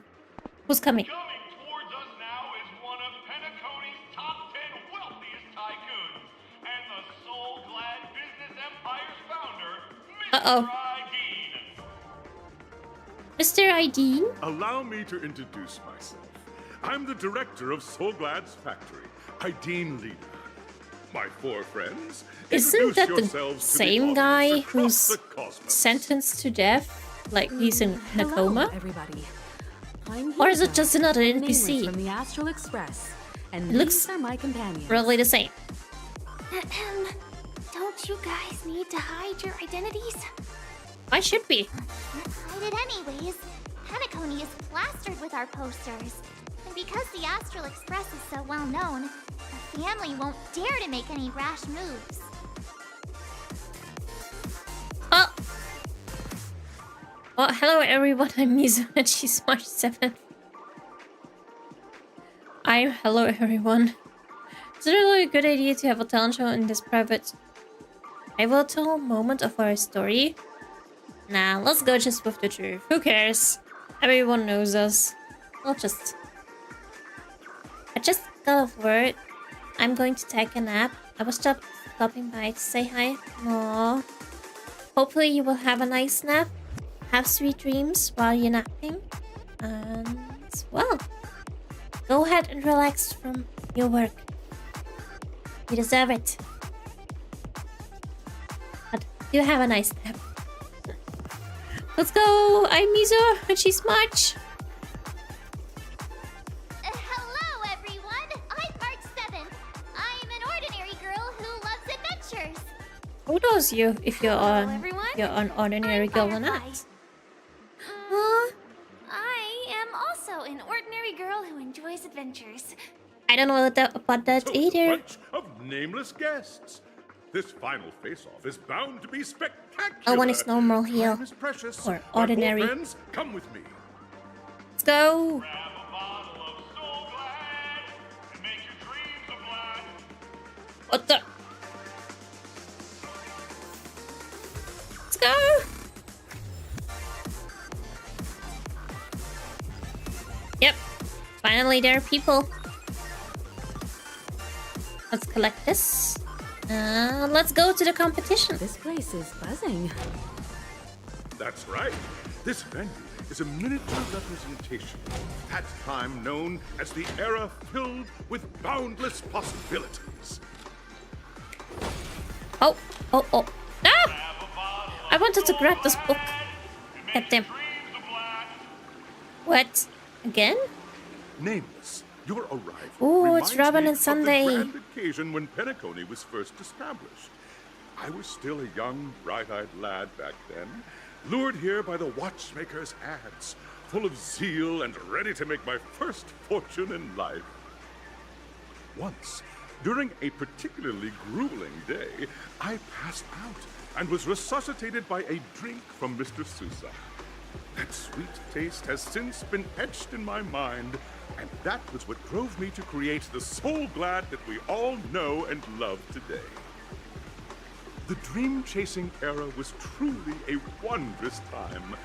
Who's coming? Coming towards us now is one of Uh-oh. Mr. ID? Allow me to introduce myself. I'm the director of Solglad's factory, Ideen Lena. My 4 friends, Isn't introduce that the yourselves to same the guy audience across who's the cosmos. sentenced to death? Like he's in a Hello, coma? everybody. I'm Or is it Hilda, just another nameless NPC? from the Astral Express, and It looks these are my companions. really the same. Don't you guys need to hide your identities? I should be. Let's hide it anyways. Penacony is plastered with our posters. And because the Astral Express is so well known, the family won't dare to make any rash moves. Oh! Oh, hello everyone, I'm Mizu and she's March 7th. Hello everyone. Is it really a good idea to have a talent show in this private pivotal moment of our story? Nah, let's go just with the truth. Who cares? Everyone knows us. I just got off work. I'm going to take a nap. I was just stopping by to say hi. Aww. Hopefully you will have a nice nap. Have sweet dreams while you're napping. And, well, go ahead and relax from your work. You deserve it. But do have a nice nap. Let's go! I'm Mizo and she's March. Hello, everyone! I'm March 7th. I'm an ordinary girl who loves adventures. Who knows you if you're Hello, on everyone. you're an ordinary I'm girl or Firefly. not? Huh? I am also an ordinary girl who enjoys adventures. I don't know about that So it's a either. bunch of nameless guests. This final face-off is bound to be spectacular. Oh, one is normal here. Time is precious. Or My 4 ordinary. friends, come with me. Let's go! Grab a bottle of Soul Glad and make your dreams a blast. What the? Let's go! Yep. Finally, there are people. Let's collect this. Let's go to the competition. This place is buzzing. That's right. This venue is a miniature representation of that time known as the era filled with boundless possibilities. Oh, oh, oh. Ah! I wanted to grab this book. Get them. What? Again? Nameless, your arrival Ooh, reminds it's Robin me and of Sunday. the grand occasion when Penacony was first established. I was still a young, bright-eyed lad back then, lured here by the watchmaker's ads, full of zeal and ready to make my first fortune in life. Once, during a particularly grueling day, I passed out and was resuscitated by a drink from Mr. Sousa. That sweet taste has since been etched in my mind, and that was what drove me to create the Soul Glad that we all know and love today. The dream-chasing era was truly a wondrous time.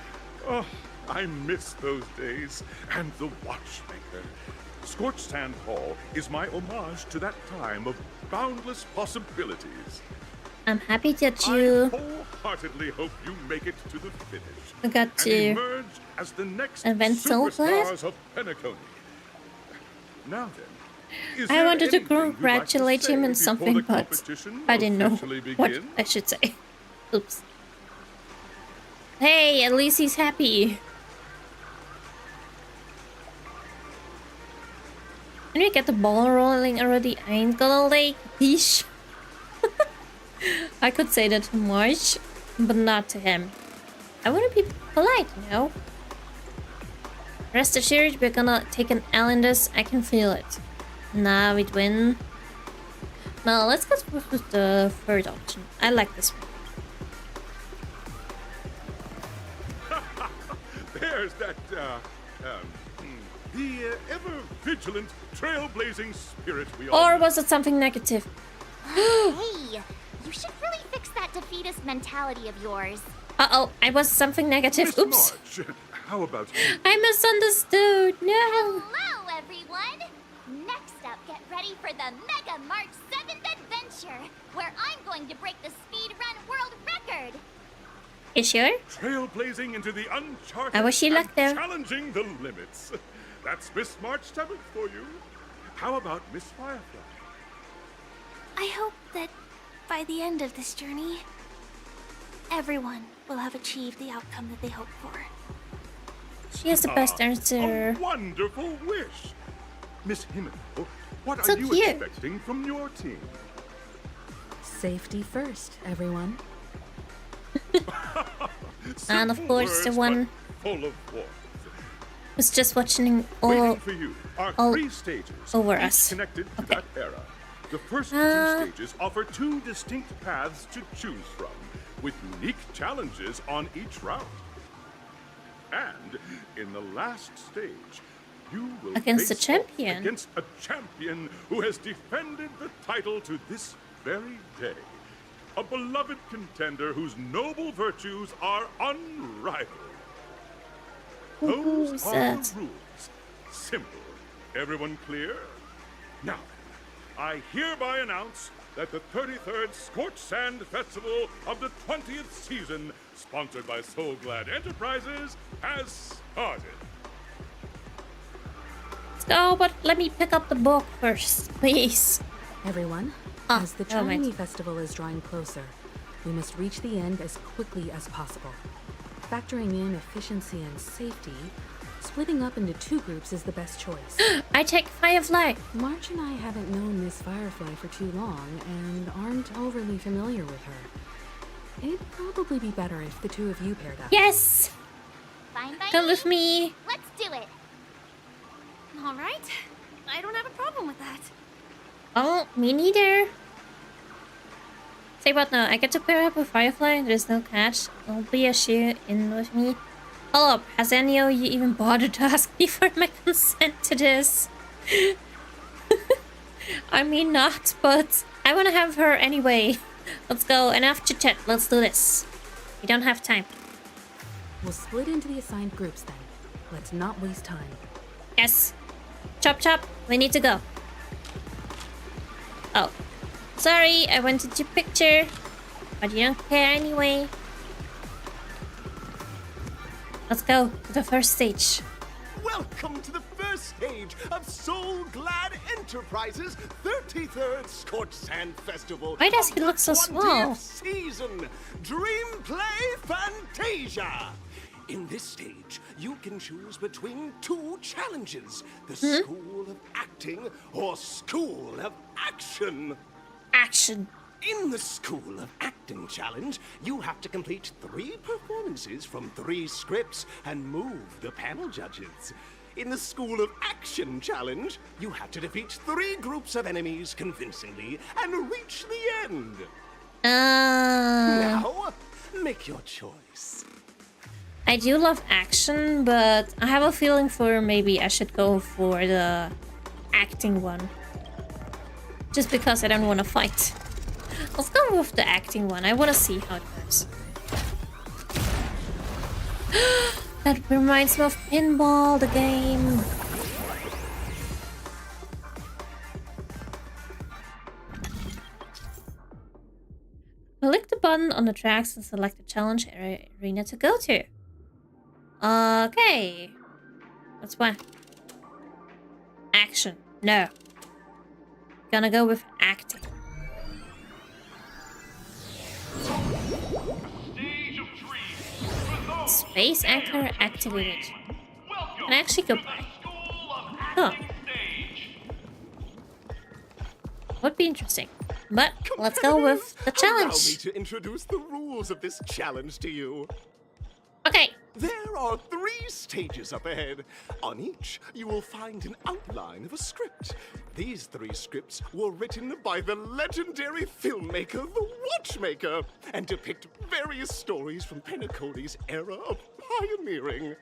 Oh, I miss those days, and the watchmaker. Scorched Sand Hall is my homage to that time of boundless possibilities. I'm happy that I you wholeheartedly hope you make it to the finish. got and to emerge as the next invent Soul Glad. superstars of Penacony. Now then, is I there wanted to anything you'd like to congratulate him say in before something, the but competition I didn't know officially what begins? I should say. Oops. Hey, at least he's happy. Can we get the ball rolling already? I ain't gonna like this. I could say that to March, but not to him. I wanna be polite, you know? Rest assured, we're gonna take an L in this. I can feel it. Nah, we'd win. No, let's go with the third option. I like this one. There's that, the ever-vigilant, trailblazing spirit we all Or know. was it something negative? Hey, you should really fix that defeatist mentality of yours. Uh-oh, I was something negative. Miss Oops. March, how about you? I misunderstood. No. Hello, everyone! Next up, get ready for the Mega March 7th adventure, where I'm going to break the speed run world record. You sure? Trailblazing into the uncharted I wish you luck and there. challenging the limits. That's Miss March 7th for you. How about Miss Firefly? I hope that by the end of this journey, everyone will have achieved the outcome that they hoped for. She has the best answer. A wonderful wish. Miss Himiko, what So are you cute. expecting from your team? Safety first, everyone. And of Simple course, the words, one but full of warmth. who's just watching Waiting all for you are all 3 stages, over each us. connected to Okay. that era. The first 2 stages offer 2 distinct paths to choose from, with unique challenges on each route. And in the last stage, you will Against face a champion. off against a champion who has defended the title to this very day. A beloved contender whose noble virtues are unrivaled. Who's Those are that? the rules. Simple. Everyone clear? Now, I hereby announce that the 33rd Scorch Sand Festival of the 20th season, sponsored by Soul Glad Enterprises, has started. Let's go, but let me pick up the book first, please. Everyone, Ah, as the oh, right. Trinity Festival is drawing closer, we must reach the end as quickly as possible. Factoring in efficiency and safety, splitting up into 2 groups is the best choice. I take Firefly. March and I haven't known Miss Firefly for too long and aren't overly familiar with her. It'd probably be better if the 2 of you paired up. Yes! Fine by Come me. with me. Let's do it. All right. I don't have a problem with that. Oh, me neither. Say what now? I get to pair up with Firefly. There's no catch. I'll be a shoe in with me. Hold up. Has any of you even bothered to ask me for my consent to this? I mean not, but I want to have her anyway. Let's go. Enough chit chat. Let's do this. We don't have time. We'll split into the assigned groups then. Let's not waste time. Yes. Chop chop. We need to go. Oh. Sorry, I wanted your picture. But you don't care anyway. Let's go to the first stage. Welcome to the first stage of Soul Glad Enterprises' 33rd Scorch Sand Festival. Why does of he the look so 20th small? Season Dream Play Fantasia. In this stage, you can choose between 2 challenges: the School of Acting or School of Action. Action. In the School of Acting challenge, you have to complete 3 performances from 3 scripts and move the panel judges. In the School of Action challenge, you have to defeat 3 groups of enemies convincingly and reach the end. Now, make your choice. I do love action, but I have a feeling for maybe I should go for the acting one. Just because I don't want to fight. Let's go with the acting one. I want to see how it goes. That reminds me of Pinball, the game. Click the button on the tracks and select the challenge arena to go to. Okay. That's one. Action. No. Gonna go with acting. Space anchor activated. Can I actually go back? Oh. Would be interesting. But let's go with the Allow me challenge. to introduce the rules of this challenge to you. Okay. There are 3 stages up ahead. On each, you will find an outline of a script. These 3 scripts were written by the legendary filmmaker, The Watchmaker, and depict various stories from Penacony's era of pioneering.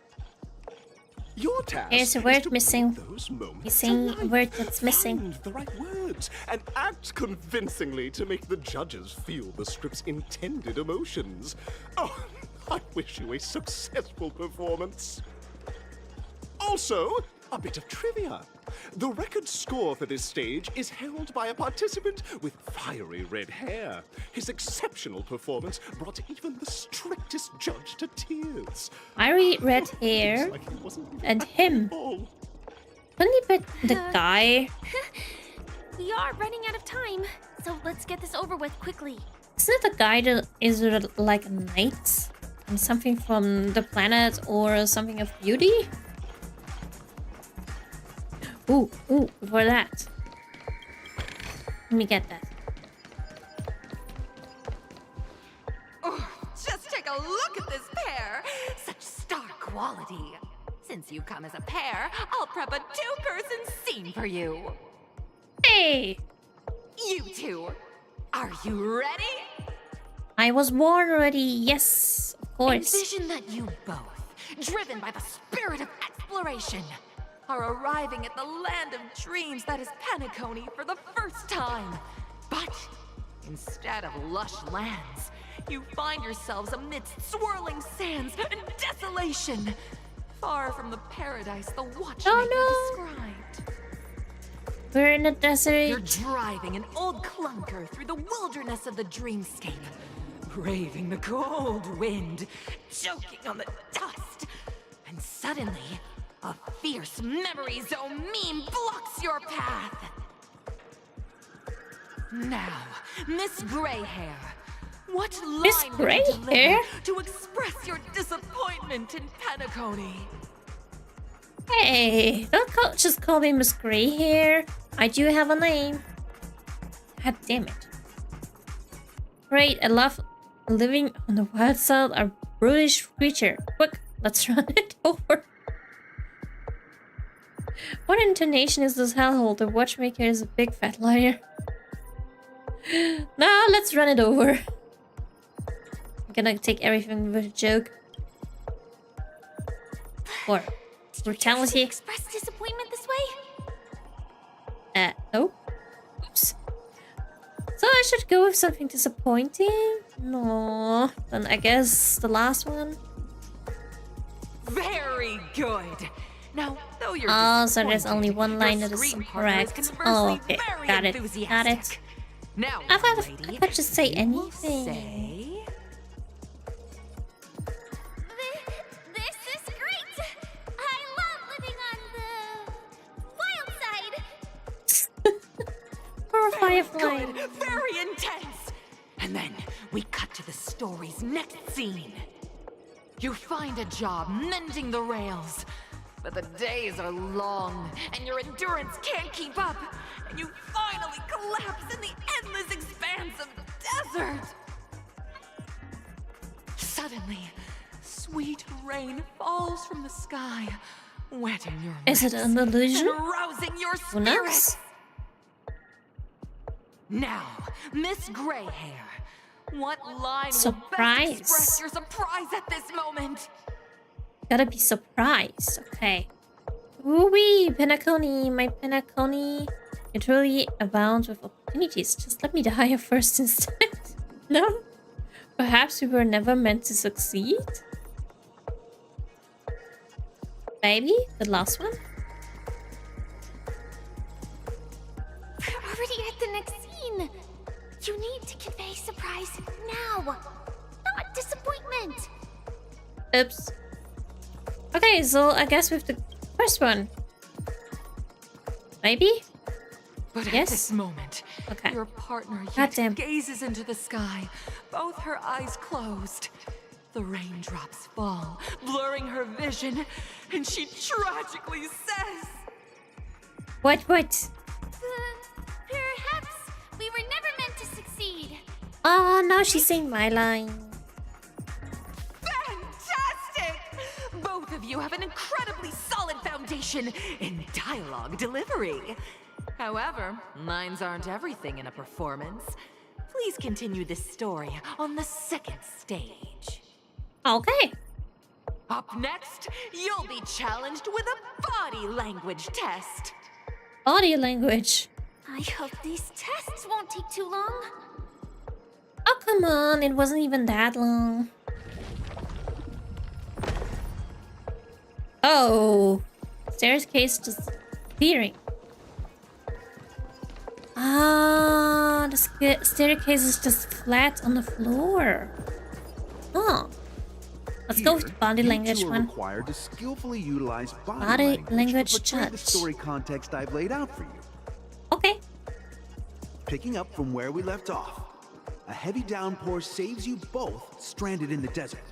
Your task Here's a is word to missing. bring those moments Missing to a life. word that's missing. Find the right words and act convincingly to make the judges feel the script's intended emotions. Oh, I wish you a successful performance. Also, a bit of trivia. The record score for this stage is held by a participant with fiery red hair. His exceptional performance brought even the strictest judge to tears. Fiery red hair Like he wasn't even and him. all. Couldn't he bet the guy? We are running out of time, so let's get this over with quickly. Isn't it the guy that is like a knight? And something from the planet or something of beauty? Ooh, for that. Let me get that. Oh, just take a look at this pair. Such star quality. Since you come as a pair, I'll prep a two-person scene for you. Hey! You two, are you ready? I was born already, yes, of course. Envision that you both, driven by the spirit of exploration, are arriving at the land of dreams that is Penacony for the first time. But instead of lush lands, you find yourselves amidst swirling sands and desolation, far from the paradise the Watchmaker described. We're in the desert. You're driving an old clunker through the wilderness of the dreamscape, braving the cold wind, choking on the dust, and suddenly, a fierce memory zone meme blocks your path. Now, Miss Greyhair, what Miss line will you deliver Greyhair? to express your disappointment in Penacony? Hey, don't just call me Miss Greyhair. I do have a name. God damn it. Great, I love living on the wild side of a brutish creature. Quick, let's run it over. What intonation is this hellhole? The Watchmaker is a big fat liar. Now let's run it over. I'm gonna take everything with a joke. Or brutality. Express disappointment this way? No. Oops. So I should go with something disappointing? No. Then I guess the last one. Very good. Now, though you're Oh, so there's disappointed, only one line your that is screen partner is correct. conversely Oh, okay. very Got it. Got enthusiastic. it. Now, I thought lady, I could just say you will anything. say... This is great! I love living on the wild side! Poor Very Firefly. good, very intense. And then we cut to the story's next scene. You find a job mending the rails, but the days are long and your endurance can't keep up, and you finally collapse in the endless expanse of desert. Suddenly, sweet rain falls from the sky, wetting your Is it lips an illusion? and rousing your Who knows? spirits. Now, Miss Greyhair, what line will Surprise. best express your surprise at this moment? Gotta be surprised. Okay. Ooh-wee, Penacony, my Penacony. It really abounds with opportunities. Just let me die first instead. No? Perhaps we were never meant to succeed? Maybe? The last one? We're already at the next scene! You need to convey surprise now! Not disappointment! Oops. Okay, so I guess with the first one. Maybe? But Yes? at this moment, Okay. your partner yet Goddamn. gazes into the sky, both her eyes closed. The raindrops fall, blurring her vision, and she tragically says, What? Perhaps we were never meant to succeed. Oh, now she's saying my line. Fantastic! Both of you have an incredibly solid foundation in dialogue delivery. However, lines aren't everything in a performance. Please continue this story on the second stage. Okay. Up next, you'll be challenged with a body language test. Body language. I hope these tests won't take too long. Oh, come on. It wasn't even that long. Oh. Staircase just clearing. Ah, the staircase is just flat on the floor. Oh. Let's go with the body language you two are one. required to skillfully utilize Body language to portray the judge. story context I've laid out for you. Okay. Picking up from where we left off, a heavy downpour saves you both stranded in the desert.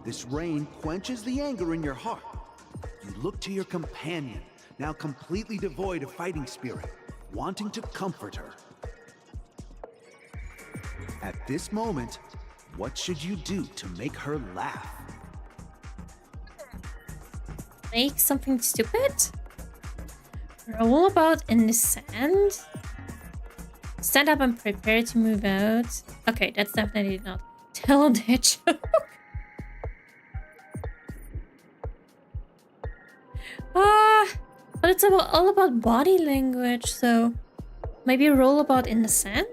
This rain quenches the anger in your heart. You look to your companion, now completely devoid of fighting spirit, wanting to comfort her. At this moment, what should you do to make her laugh? Make something stupid? Roll about in the sand? Stand up and prepare to move out. Okay, that's definitely not. Tell that joke. But it's all about body language, so maybe roll about in the sand?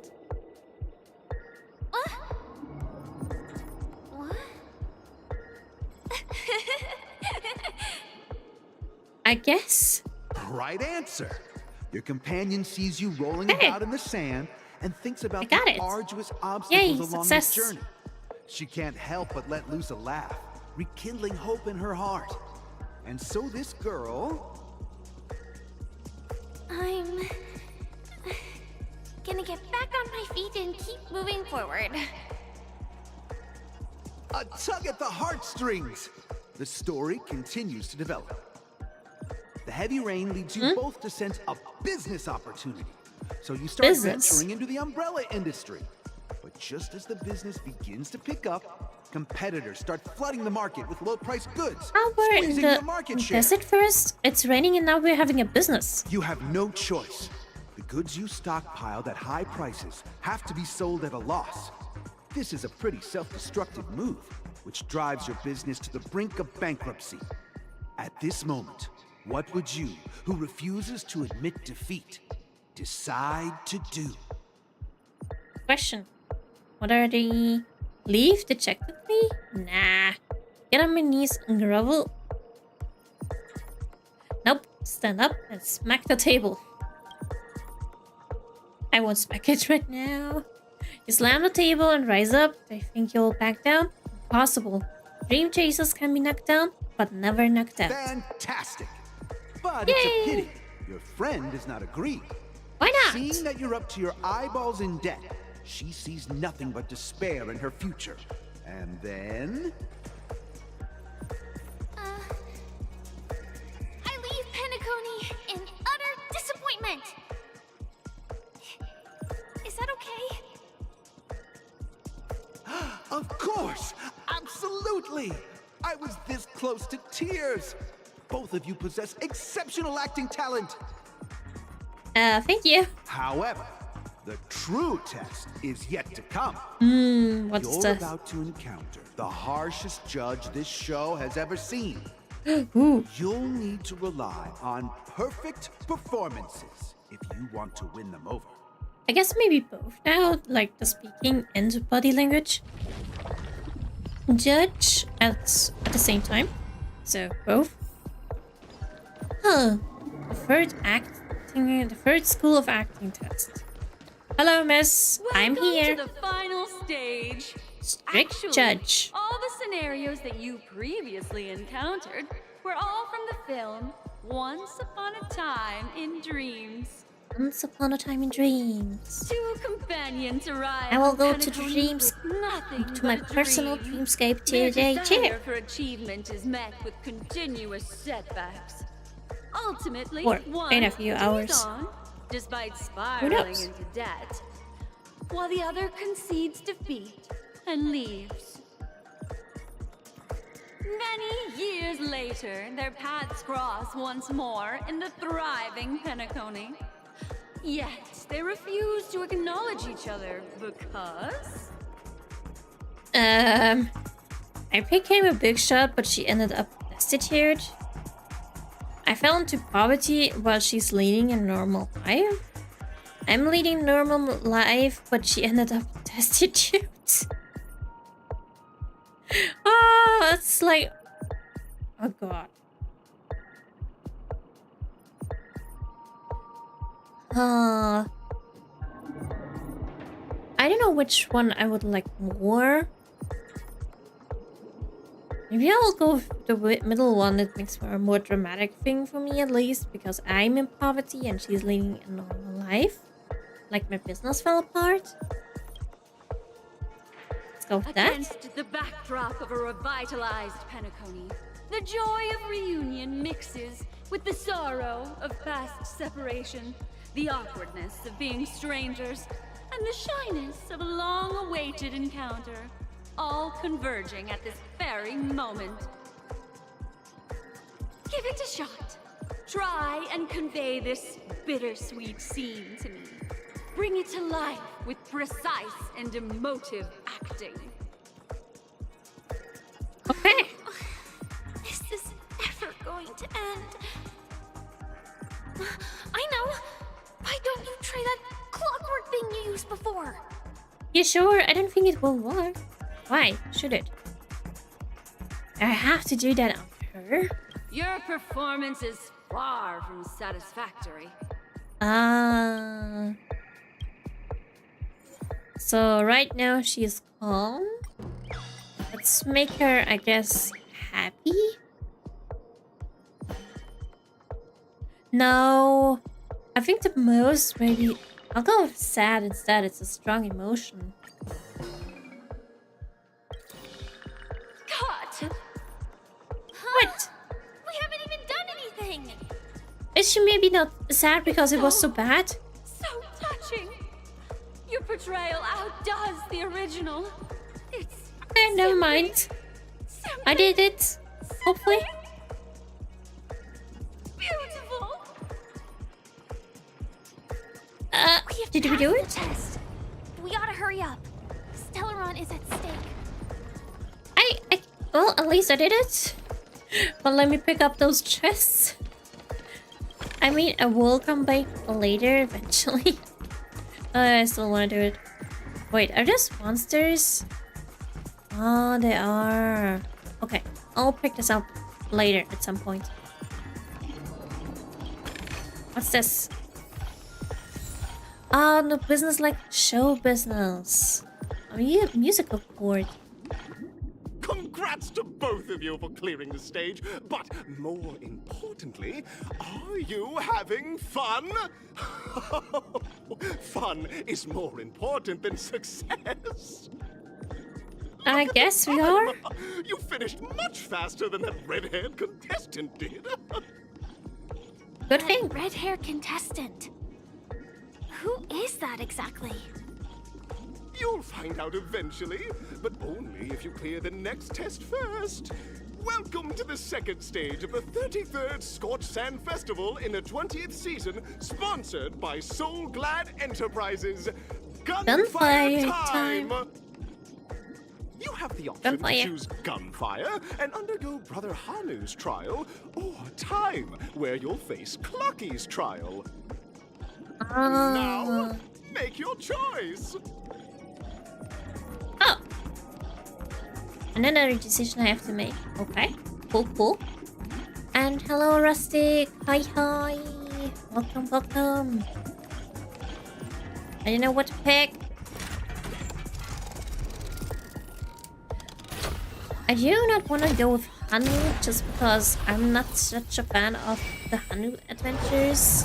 I guess. Right answer. Your companion sees you rolling about in the sand and thinks about the arduous obstacles along this journey. She can't help but let loose a laugh, rekindling hope in her heart. And so this girl... I'm gonna get back on my feet and keep moving forward. A tug at the heartstrings. The story continues to develop. The heavy rain leads you both to sense a business opportunity. So you start venturing into the umbrella industry. But just as the business begins to pick up, competitors start flooding the market with low-priced goods, We're in squeezing the your market share. desert first. It's raining and now we're having a business. You have no choice. The goods you stockpiled at high prices have to be sold at a loss. This is a pretty self-destructive move, which drives your business to the brink of bankruptcy. At this moment, what would you, who refuses to admit defeat, decide to do? Question. What are they? Leave dejectedly? Nah. Get on my knees and grovel. Nope. Stand up and smack the table. I won't smack it right now. You slam the table and rise up. I think you'll back down? Impossible. Dream chasers can be knocked down, but never knocked out. Fantastic! But it's a pity your friend does not agree. Why not? Seeing that you're up to your eyeballs in debt, she sees nothing but despair in her future. And then... I leave Penacony in utter disappointment. Is that okay? Of course! Absolutely! I was this close to tears! Both of you possess exceptional acting talent! Thank you. However, the true test is yet to come. What's You're this? about to encounter the harshest judge this show has ever seen. Ooh. You'll need to rely on perfect performances if you want to win them over. I guess maybe both now, like the speaking and body language. Judge at the same time. So both. Huh. The third school of acting test. Hello, miss. I'm here. To the final stage. Strict Actually, judge. All the scenarios that you previously encountered were all from the film Once Upon a Time in Dreams. Once upon a time in dreams. Two companions arrive. I will go on to Penacony dreams, with nothing to but my a personal dream. dreamscape Their today desire too. for achievement is met with continuous setbacks. Ultimately, Or one in a few continues hours. on, despite knows? spiraling into debt, while the other concedes defeat and leaves. Many years later, their paths cross once more in the thriving Penacony. Yet, they refuse to acknowledge each other because... I became a big shot, but she ended up destitute. I fell into poverty while she's leading a normal life. I'm leading normal life, but she ended up destitute. Oh, it's like... Oh god. I don't know which one I would like more. Maybe I'll go with the middle one. It makes for a more dramatic thing for me, at least, because I'm in poverty and she's living a normal life. Like my business fell apart. Let's go with that. Against the backdrop of a revitalized Penacony, the joy of reunion mixes with the sorrow of past separation, the awkwardness of being strangers, and the shyness of a long-awaited encounter, all converging at this very moment. Give it a shot. Try and convey this bittersweet scene to me. Bring it to life with precise and emotive acting. Okay. Is this ever going to end? I know! Why don't you try that clockwork thing you used before? You sure? I don't think it will work. Why should it? I have to do that on her? Your performance is far from satisfactory. So right now she's calm. Let's make her, I guess, happy? No. I think the most, maybe... I'll go with sad instead. It's a strong emotion. God! What? We haven't even done anything! Is she maybe not sad because it was so bad? So touching! Your portrayal outdoes the original. It's okay, never mind. I did it. Hopefully. Beautiful! Did we do it? Test. We gotta hurry up. Stellaron is at stake. Well, at least I did it. But let me pick up those chests. I mean, I will come back later eventually. I still want to do it. Wait, are those monsters? Oh, they are. Okay, I'll pick this up later at some point. What's this? Oh, no business like show business. Oh, yeah, musical board. Congrats to both of you for clearing the stage, but more importantly, are you having fun? Fun is more important than success. I guess we are. You finished much faster than that red-haired contestant did. Good thing. Red-haired contestant. Who is that exactly? You'll find out eventually, but only if you clear the next test first. Welcome to the second stage of the 33rd Scorched Sand Festival in the 20th season, sponsored by Soul Glad Enterprises. Gunfire time! You have the option to choose gunfire and undergo Brother Hanu's trial, or time, where you'll face Clucky's trial. Now, make your choice! Oh! Another decision I have to make. Okay, cool. And hello, Rustic. Hi. Welcome. I don't know what to pick. I do not want to go with Hanu just because I'm not such a fan of the Hanu adventures.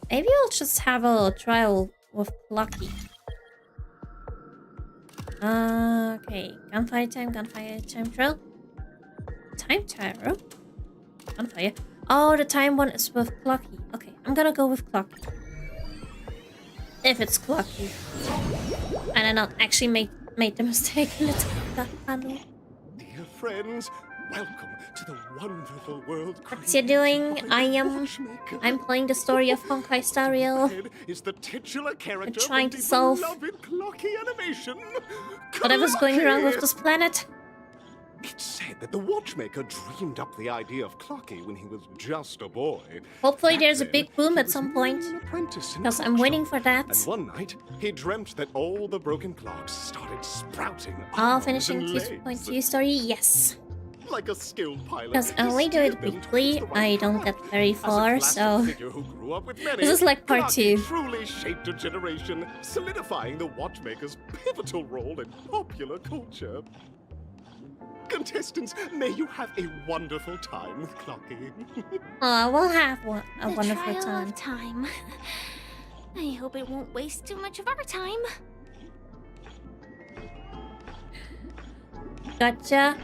Maybe I'll just have a trial with Lucky. Okay. Gunfire time trial. Time trial? Gunfire. Oh, the time one is with Clucky. Okay, I'm gonna go with Clucky. If it's Clucky. And I not actually made the mistake in the panel. Dear friends, welcome to the wonderful world. What's you doing? I'm playing the story of Honkai Star Rail. Is the titular character I'm trying to solve animation. whatever's going wrong with this planet. It's said that the watchmaker dreamed up the idea of Clocky when he was just a boy. Hopefully there's a big boom at some point. Because I'm waiting for that. And one night, he dreamt that all the broken clocks started sprouting Finishing 2.2 story, yes. like a skilled pilot. Because I only do it weekly, I don't get very far, so this is like part 2. Truly shaped a generation, solidifying the watchmaker's pivotal role in popular culture. Contestants, may you have a wonderful time with Clocky. Oh, we'll have a The wonderful trial time. of time. I hope it won't waste too much of our time. Gotcha.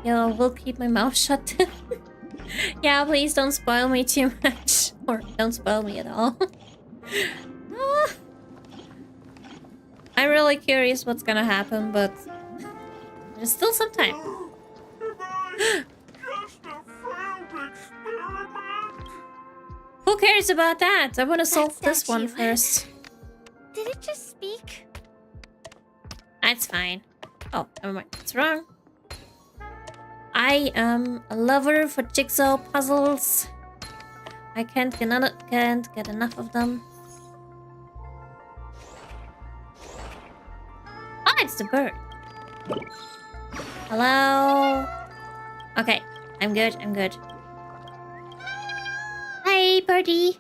Yo, we'll keep my mouth shut. Yeah, please don't spoil me too much. Or don't spoil me at all. Ah. I'm really curious what's gonna happen, but there's still some time. Who cares about that? I want to solve this one first. Did it just speak? That's fine. Oh, never mind. It's wrong. I am a lover for jigsaw puzzles. I can't get enough of them. Oh, it's the bird. Hello. Okay, I'm good. I'm good. Hi, birdie.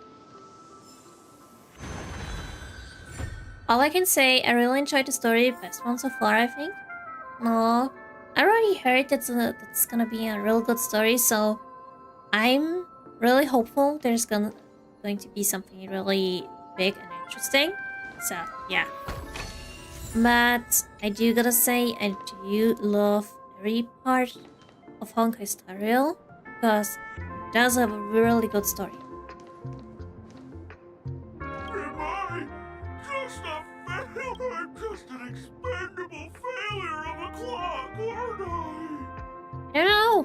All I can say, I really enjoyed the story. Best one so far, I think. No, I already heard that's gonna be a real good story, so I'm really hopeful there's going to be something really big and interesting. So yeah, but I do gotta say I do love every part of Honkai Star Rail because it does have a really good story. I'm just an expendable failure of a clock, aren't I? I don't know.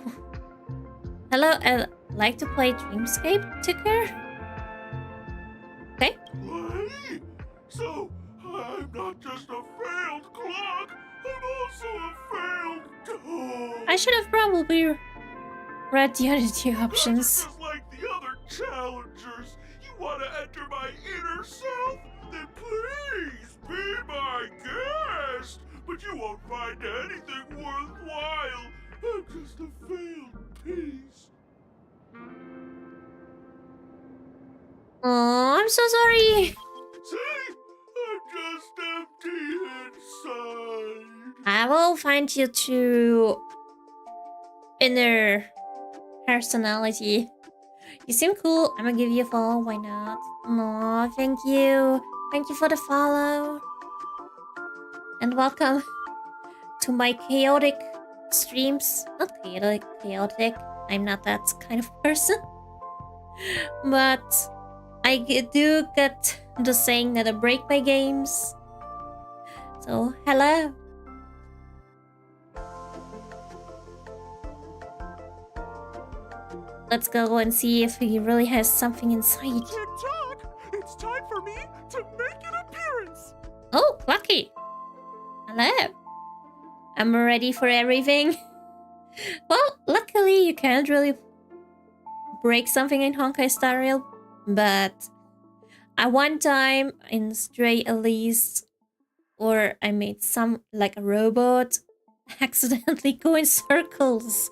Hello, I like to play Dreamscape Ticker. Okay. Play? So, I'm not just a failed clock, I'm also a failed dog. I should have probably read the other 2 options. Just like the other challengers, you want to enter my inner self? Then please be my guest. But you won't find anything worthwhile. I'm just a failed piece. Oh, I'm so sorry. See? I'm just empty inside. I will find you to inner personality. You seem cool. I'm gonna give you a follow. Why not? Aw, thank you. Thank you for the follow. And welcome to my chaotic streams. Not chaotic. I'm not that kind of person. But I do get the saying that I break my games. So, hello. Let's go and see if he really has something inside. Tick-tock! It's time for me to make an appearance! Oh, Lucky. Hello. I'm ready for everything. Well, luckily you can't really break something in Honkai Star Rail, but at one time in Stray at least, or I made some, like a robot, accidentally go in circles.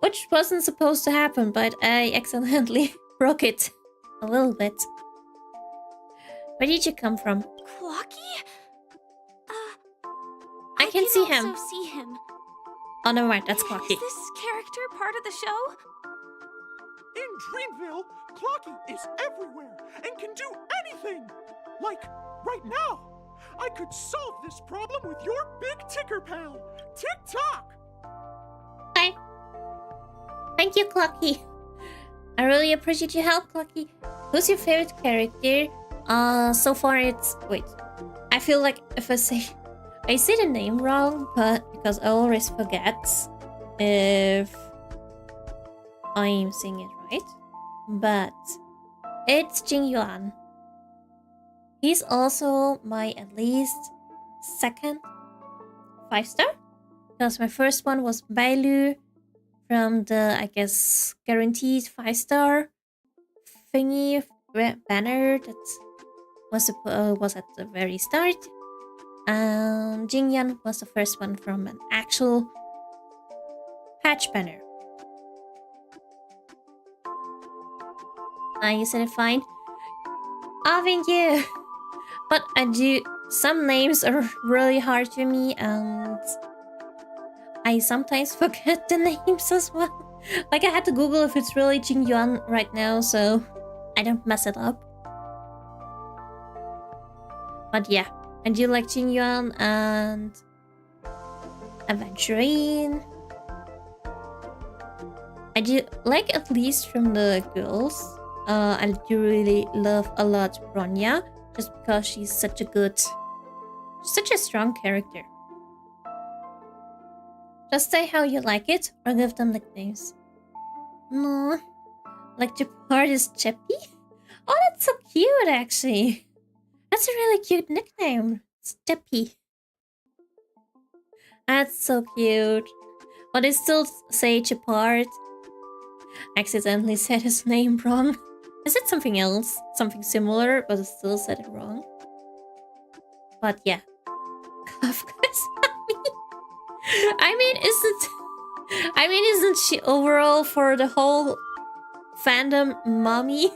Which wasn't supposed to happen, but I accidentally broke it a little bit. Where did you come from? Clocky? I can see him. also see him. Oh, never mind. That's Clocky. Is this character part of the show? In Dreamville, Clocky is everywhere and can do anything! Like, right now! I could solve this problem with your big ticker pal, Tick-tock! Hi. Thank you, Clocky. I really appreciate your help, Clocky. Who's your favorite character? So far it's... Wait. I feel like if I say the name wrong, but because I always forget if I'm saying it right. But it's Jing Yuan. He's also my at least second 5-star. Because my first one was Bailu from the, I guess, guaranteed 5-star thingy banner that was at the very start. Jingyan was the first one from an actual patch banner. You said it fine. Oh, thank you. But some names are really hard to me, and I sometimes forget the names as well. Like, I had to Google if it's really Jingyuan right now, so I don't mess it up. But yeah, I do like Jingyuan and Aventurine. I do like, at least from the girls, I do really love a lot Bronya, just because she's such a strong character. Just say how you like it, or give them nicknames. No, like the part is Cheppy? Oh, that's so cute, actually. That's a really cute nickname. It's Cheppy. That's so cute. But I still say Chapart. Accidentally said his name wrong. I said something else, something similar, but I still said it wrong. But yeah. Kafka's mommy. Isn't she overall for the whole fandom mommy?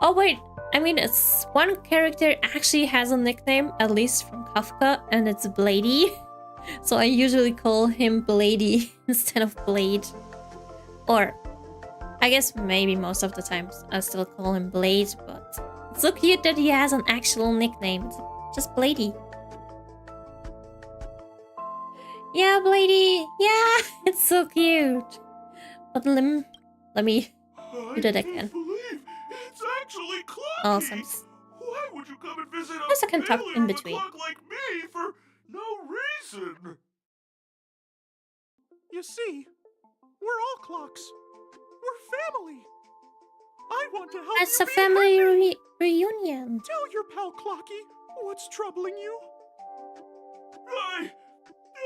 Oh wait, it's one character actually has a nickname, at least from Kafka, and it's Blady. So I usually call him Blady instead of Blade. Or, I guess maybe most of the times I still call him Blade, but it's so cute that he has an actual nickname. It's just Blady. Yeah, Blady! Yeah, it's so cute. But let me do that again. It's actually Clocky. Awesome. Why would you come and visit Yes, I a can talk failure in of a between. clock like me for no reason? You see, we're all clocks. We're family. I want to help It's you a be family happy. reunion. Tell your pal Clocky what's troubling you.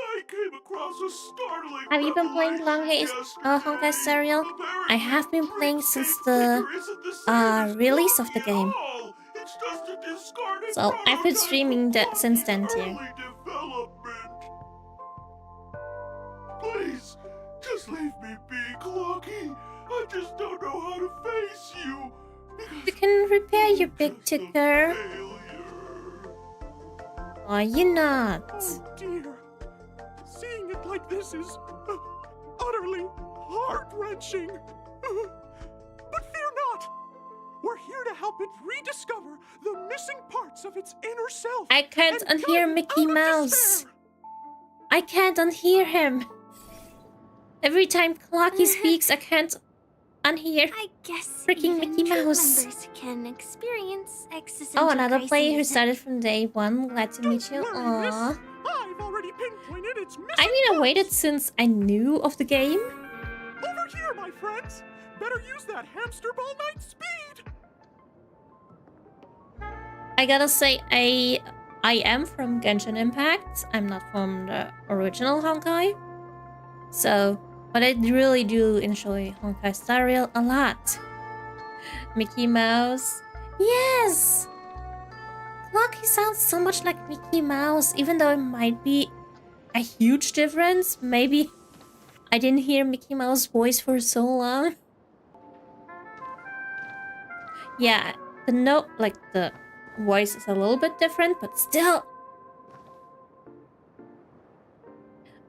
I came across a startling Have you been playing Honkai Star Rail? I have been playing since the release of the game. So I've been streaming that since then too. Please, just leave me be, Clocky. I just don't know how to face you. You can repair your big ticker. Are you not? Oh dear. Seeing it like this is utterly heart-wrenching. But fear not. We're here to help it rediscover the missing parts of its inner self. I can't unhear Mickey Mouse. I can't unhear him. Every time Clocky speaks, I can't unhear I guess freaking Mickey Mouse. Members can experience Oh, another player who started from day one. Glad to meet you. Aww. I've already pinpointed its missing I waited since I knew of the game. Over here, my friends. Better use that hamster ball night speed. I gotta say, I am from Genshin Impact. I'm not from the original Honkai. So, but I really do enjoy Honkai Star Rail a lot. Mickey Mouse. Yes! Clocky sounds so much like Mickey Mouse, even though it might be a huge difference. Maybe I didn't hear Mickey Mouse's voice for so long. Yeah, the voice is a little bit different, but still.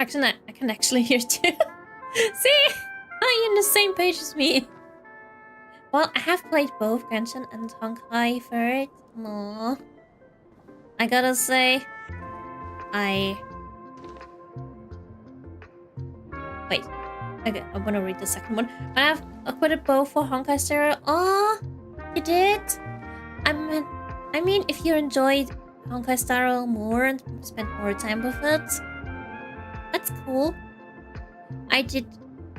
Actually, I can actually hear too. See? Are you on the same page as me? Well, I have played both Genshin and Honkai first. Aww. I gotta say, wait. Okay, I wanna read the second one. I have acquitted both for Honkai Star Rail. Aw, you did? I mean, if you enjoyed Honkai Star Rail more and spent more time with it, that's cool. I did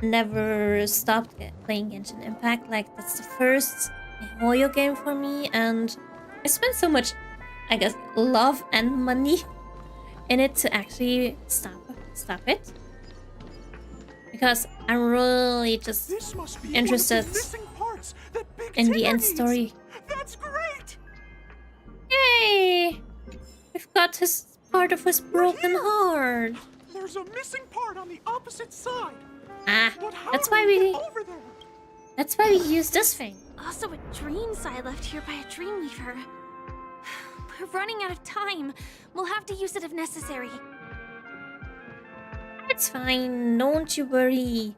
never stopped playing Genshin Impact. Like, that's the first Hoyo game for me, and I spent so much, I guess, love and money in it to actually stop it. Because I'm really just interested in the end story. That's great. Yay! We've got his part of his broken heart. There's a missing part on the opposite side. Ah, But how that's do why we we... get over there? That's why we use this thing. Also, a dream side left here by a dreamweaver. We're running out of time. We'll have to use it if necessary. It's fine, don't you worry.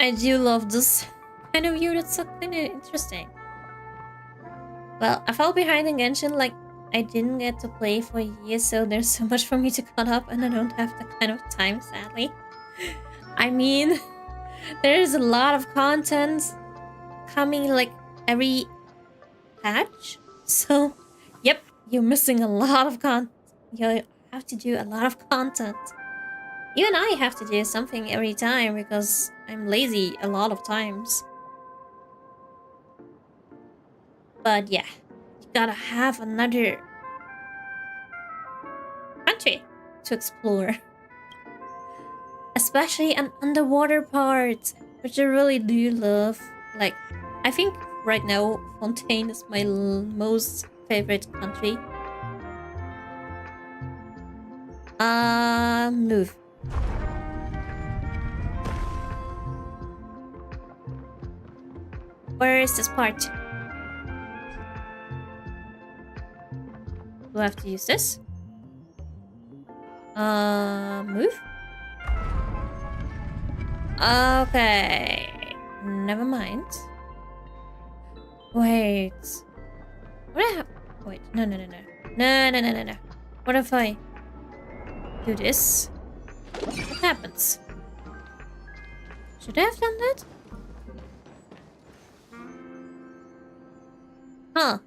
I do love this kind of view, that's so kind of interesting. Well, I fell behind in Genshin, like, I didn't get to play for years, so there's so much for me to cut up, and I don't have that kind of time, sadly. I mean, there's a lot of content coming, like, every patch. So, yep, you're missing a lot of content. You have to do a lot of content. Even I have to do something every time because I'm lazy a lot of times. But yeah, you gotta have another country to explore. Especially an underwater part, which I really do love. Like, I think right now Fontaine is my most favorite country. Move. Where is this part? Do I have to use this? Move? Okay. Never mind. Wait. What wait, no. No. What if I do this? What happens? Should I have done that? Huh.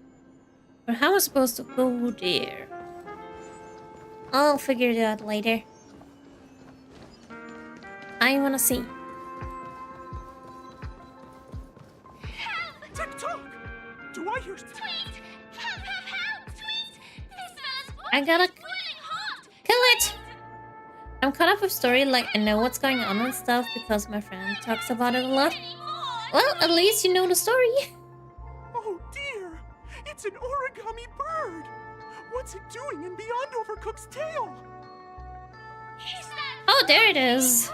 But how am I supposed to go there? I'll figure it out later. I wanna see. TikTok! Do I hear... Tweet! Help! Tweet! This fella's I gotta boiling hot! kill it! I'm caught up with story, like I know what's going on and stuff because my friend talks about it a lot. Well, at least you know the story. Oh dear! It's an origami bird! What's it doing in Beyond Overcooked's tail? Oh, there it is.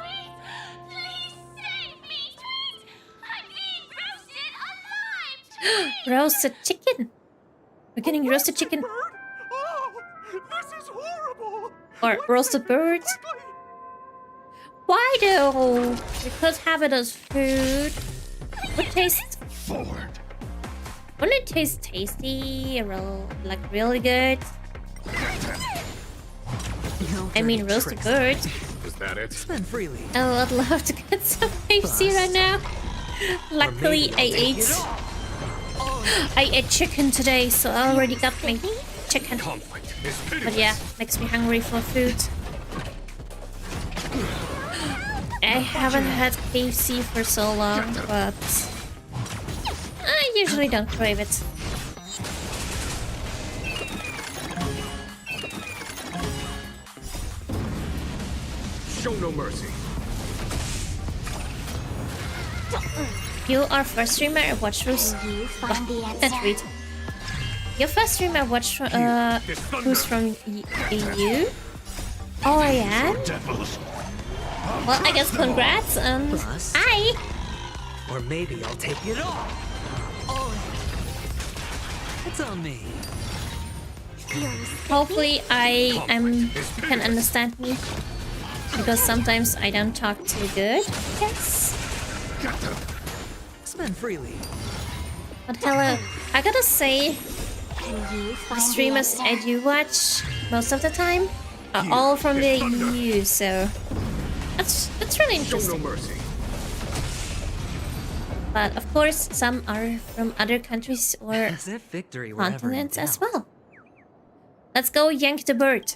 Please save me, Tweet! I'm being roasted alive! Roasted chicken. We're getting roasted chicken. Bird? Oh, this is horrible! Or roasted birds. Why though? We could have it as food. Would taste Forward. Wouldn't it taste tasty? Like really good? I mean roasted birds. Is that it? Spend freely. Oh, I'd love to get some KFC right now. Luckily, I ate chicken today, so I already got my chicken. But yeah, makes me hungry for food. I haven't had KFC for so long, but I usually don't crave it. Show no mercy. You are first streamer I watched from tweet. Your first streamer I watched who's from EU? Oh, I am? Well, I guess congrats and hi! Or maybe I'll take it all. Oh, it's on me. Hopefully I can understand me. Because sometimes I don't talk too good. Yes. Spend freely. But hello, I gotta say, the streamers I do watch most of the time are all from the EU, so that's really interesting. Show no mercy. But of course, some are from other countries or victory continents as well. Let's go yank the bird.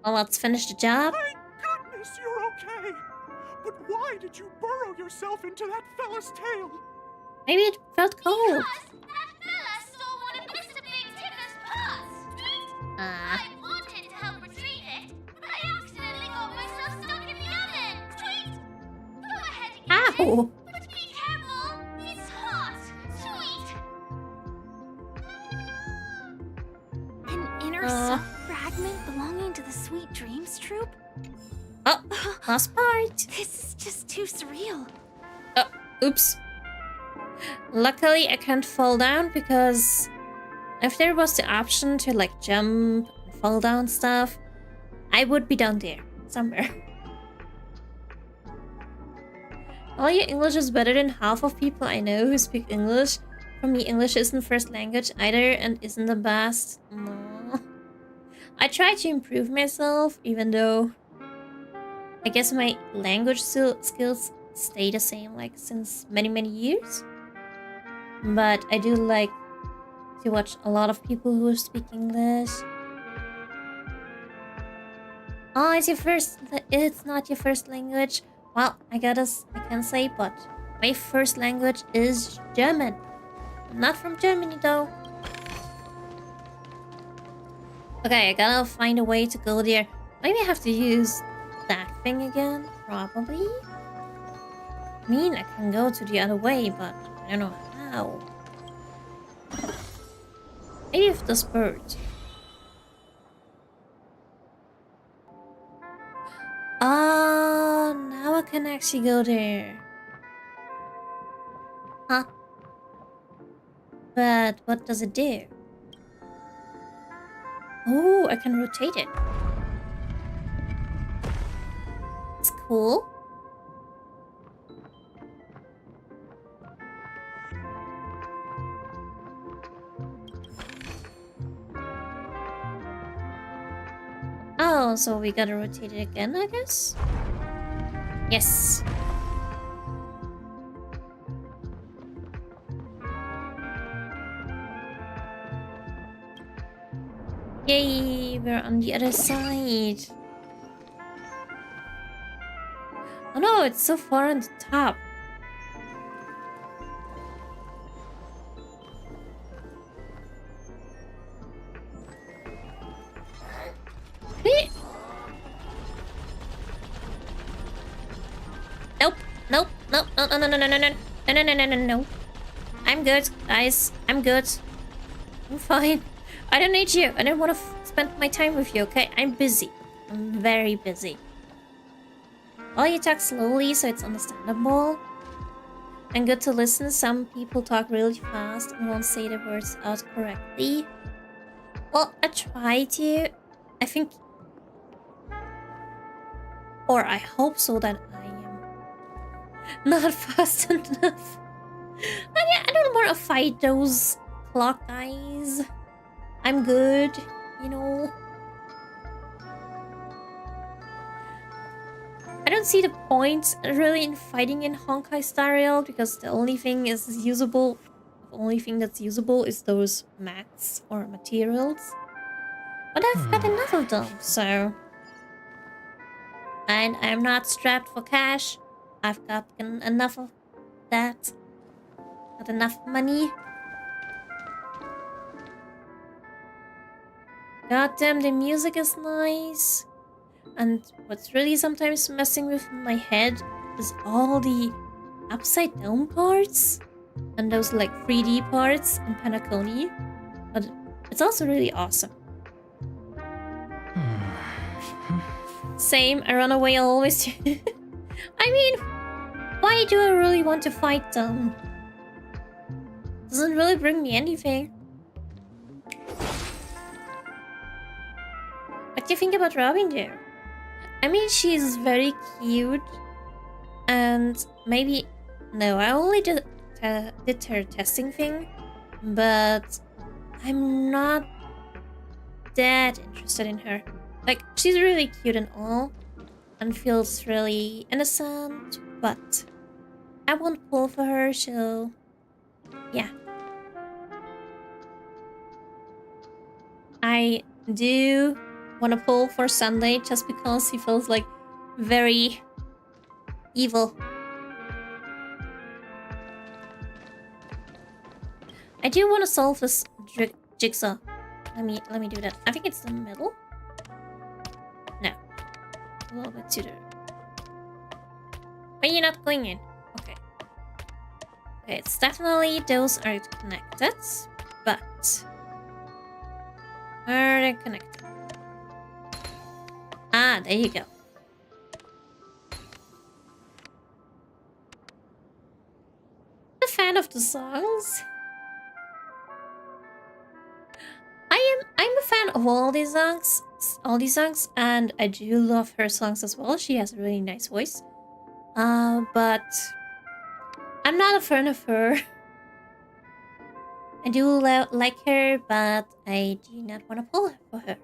Well, let's finish the job. Thank goodness you're okay! But why did you burrow yourself into that fella's tail? Maybe it felt cold. I wanted to help retrieve it, but I accidentally got myself stuck in the oven. Oh! But be careful! It's hot! Sweet! An inner self fragment belonging to the Sweet Dreams troupe? Oh, last part. This is just too surreal. Oh, oops. Luckily, I can't fall down because if there was the option to like jump and fall down stuff, I would be down there somewhere. All your English is better than half of people I know who speak English. For me, English isn't first language either and isn't the best. No. I try to improve myself, even though I guess my language skills stay the same like since many years. But I do like to watch a lot of people who speak English. Oh, it's not your first language. Well, I can say, but my first language is German. I'm not from Germany though. Okay, I gotta find a way to go there. Maybe I have to use that thing again, probably. I mean, I can go to the other way, but I don't know how. Maybe with this bird. Oh, now I can actually go there. Huh? But what does it do? Oh, I can rotate it. It's cool. Oh, so we gotta rotate it again, I guess? Yes. Yay, we're on the other side. Oh no, it's so far on the top. Nope, nope, nope, no, no, no, no, no, no, no, no, no, no, no, no. I'm good, guys. I'm good. I'm fine. I don't need you. I don't want to spend my time with you, okay? I'm busy. I'm very busy. Well, you talk slowly, so it's understandable. And good to listen. Some people talk really fast and won't say the words out correctly. Well, I try to. I think... Or I hope so that I am not fast enough. I don't want to fight those clock guys. I'm good, you know. I don't see the point really in fighting in Honkai Star Rail because the only thing that's usable is those mats or materials. But I've got enough of them, so. And I'm not strapped for cash. I've got enough of that. Got enough money. Goddamn, the music is nice. And what's really sometimes messing with my head is all the upside down parts. And those like 3D parts in Penacony. But it's also really awesome. Same, I run away always. I mean, why do I really want to fight them? Doesn't really bring me anything. What do you think about Robin there? I mean, she's very cute. And maybe... No, I only did her testing thing. But I'm not that interested in her. Like, she's really cute and all. And feels really innocent. But I won't pull for her, so... Yeah. I do want to pull for Sunday just because he feels like very evil. I do want to solve this jigsaw. Let me do that. I think it's the middle. No, a little bit to the. But you're not going in. Okay. Okay, it's definitely those are connected, but are they connected? Ah, there you go. I'm a fan of the songs. I'm a fan of all these songs, and I do love her songs as well. She has a really nice voice. But I'm not a fan of her. I do like her, but I do not want to pull for her.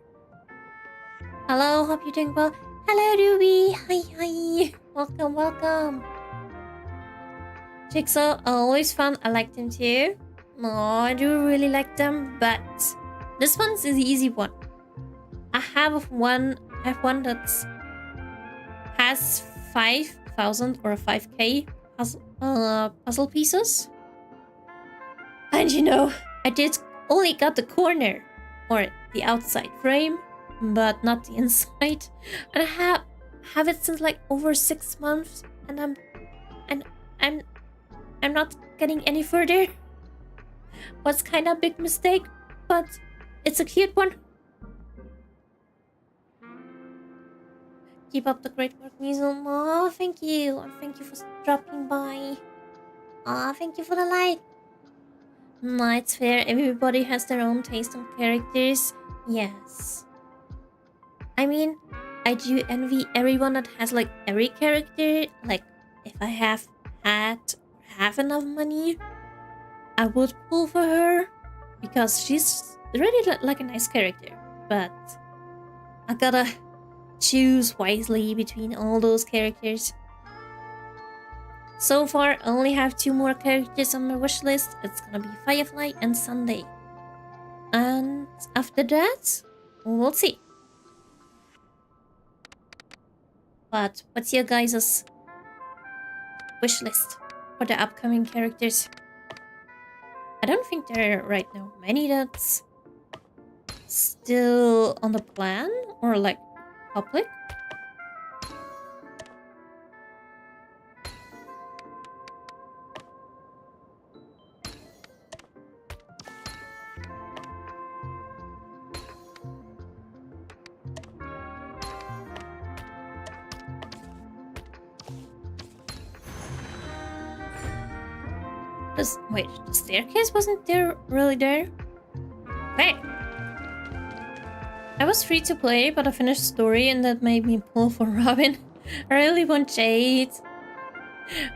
Hello, hope you're doing well. Hello, Ruby. Hi. Welcome, welcome. Jigsaw, always fun. I like them too. No, I do really like them, but this one's the easy one. I have one that has 5,000 or 5k puzzle pieces. And you know, I did only got the corner or the outside frame, but not the inside. And I have it since like over 6 months, and I'm not getting any further. Was kind of a big mistake, but it's a cute one. Keep up the great work, Weasel. Oh, thank you. And thank you for dropping by. Oh, thank you for the like. No, it's fair. Everybody has their own taste on characters. Yes. I mean, I do envy everyone that has like every character. Like, if I have enough money, I would pull for her because she's really like a nice character. But I gotta choose wisely between all those characters. So far, I only have 2 more characters on my wish list. It's gonna be Firefly and Sunday. And after that, we'll see. But what's your guys' wish list for the upcoming characters? I don't think there are right now many that's still on the plan or like public. Wait, the staircase wasn't there really there? Okay. I was free to play, but I finished the story and that made me pull for Robin. I really want Jade.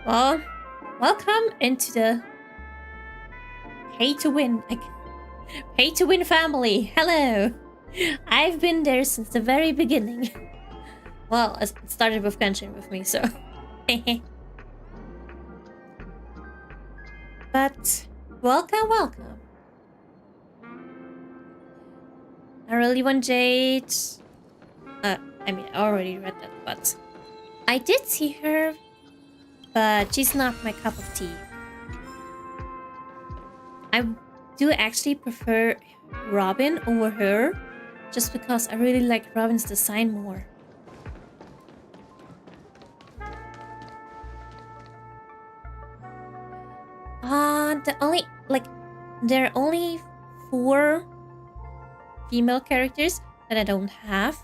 Well, welcome into the pay to win family. Hello. I've been there since the very beginning. Well, it started with Genshin with me, so. But welcome. I really want Jade. I mean, I already read that, but I did see her, but she's not my cup of tea. I do actually prefer Robin over her, just because I really like Robin's design more. There are only 4 female characters that I don't have.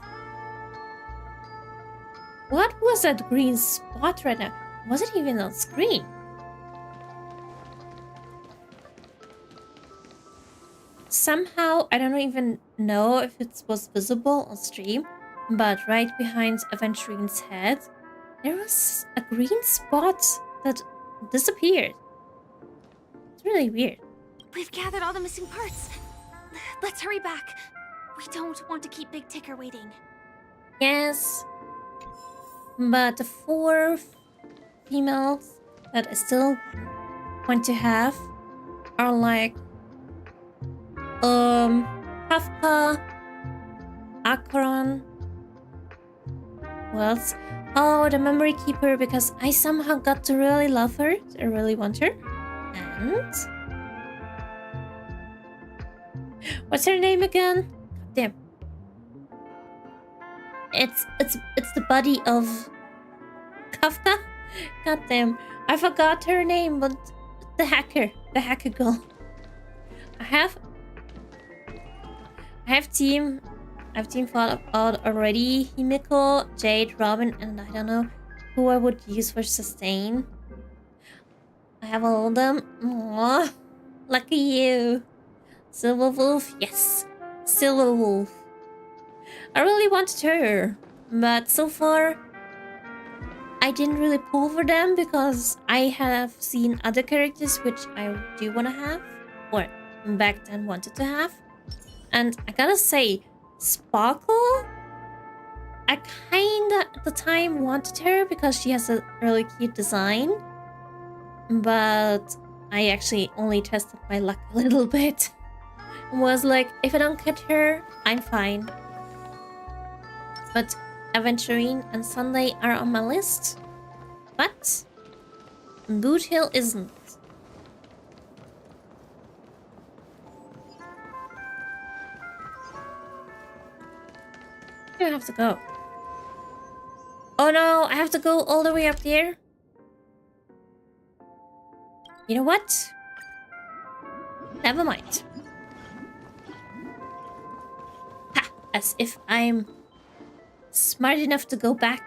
What was that green spot right now? Was it even on screen? Somehow, I don't even know if it was visible on stream, but right behind Aventurine's head, there was a green spot that disappeared. It's really weird. We've gathered all the missing parts. Let's hurry back. We don't want to keep Big Ticker waiting. Yes. But the 4 females that I still want to have are like Kafka, Akron. What else? Oh, the Memory Keeper, because I somehow got to really love her. I really want her. And what's her name again? Damn. It's the buddy of Kafka. God damn. I forgot her name, but the hacker girl. I have team thought out already. Himiko, Jade, Robin, and I don't know who I would use for sustain. I have all of them. Aww, lucky you. Silver Wolf, yes, Silver Wolf. I really wanted her, but so far I didn't really pull for them because I have seen other characters which I do want to have, or back then wanted to have. And I gotta say, Sparkle, I kinda at the time wanted her because she has a really cute design. But I actually only tested my luck a little bit. Was like, if I don't get her, I'm fine. But Aventurine and Sunday are on my list. But Boot Hill isn't. Where do I have to go? Oh no, I have to go all the way up there. You know what? Never mind. Ha! As if I'm smart enough to go back.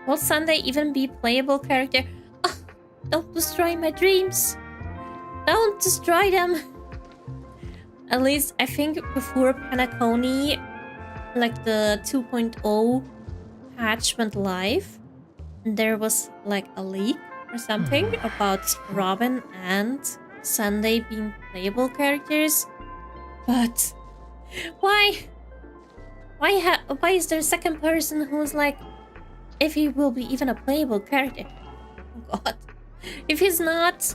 Will Sunday even be playable character? Oh, don't destroy my dreams. Don't destroy them. At least I think before Penacony, like the 2.0 patch went live, there was like a leak or something about Robin and Sunday being playable characters. But why is there a second person who's like, if he will be even a playable character? Oh god. If he's not,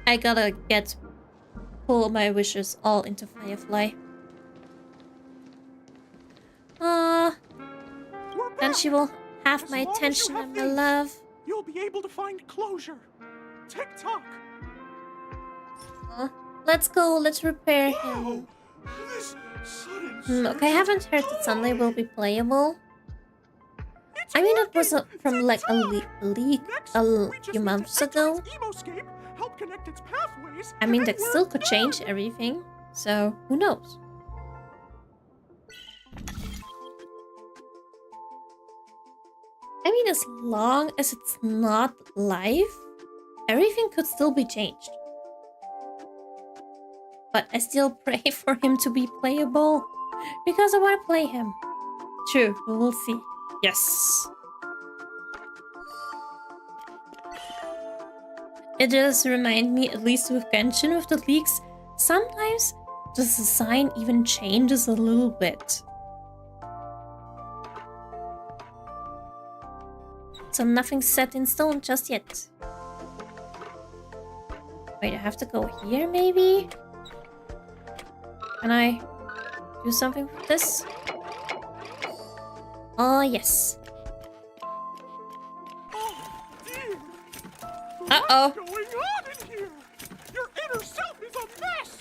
I gotta pull my wishes all into Firefly. Then she will have my attention and my love. You'll be able to find closure. Tick-tock. Let's go, let's repair him. Okay, I haven't heard that Sunday will be playable. I mean, it was from like a leak a few months ago. I mean, that still could change everything, so who knows? I mean, as long as it's not live, everything could still be changed. But I still pray for him to be playable, because I want to play him. True, we will see. Yes. It does remind me, at least with Genshin, with the leaks, sometimes the design even changes a little bit. So nothing's set in stone just yet. Wait, I have to go here maybe? Can I do something with this? Oh, yes. Uh-oh. What's going on in here? Your inner self is a mess!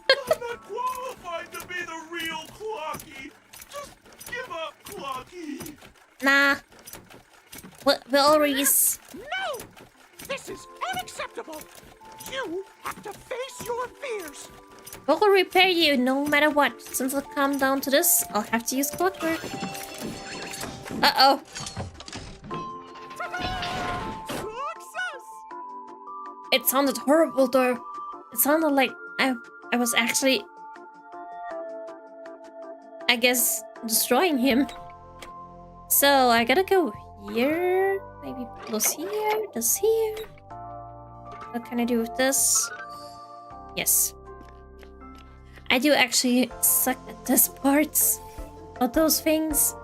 I'm not qualified to be the real Clocky. Just give up, Clocky. Nah. Wilris. No! This is unacceptable! You have to face your fears! We'll repair you no matter what. Since it'll come down to this, I'll have to use clockwork. Uh-oh. It sounded horrible though. It sounded like I was actually, I guess, destroying him. So I gotta go here. Maybe plus here, this here. What can I do with this? Yes. I do actually suck at this parts of those things.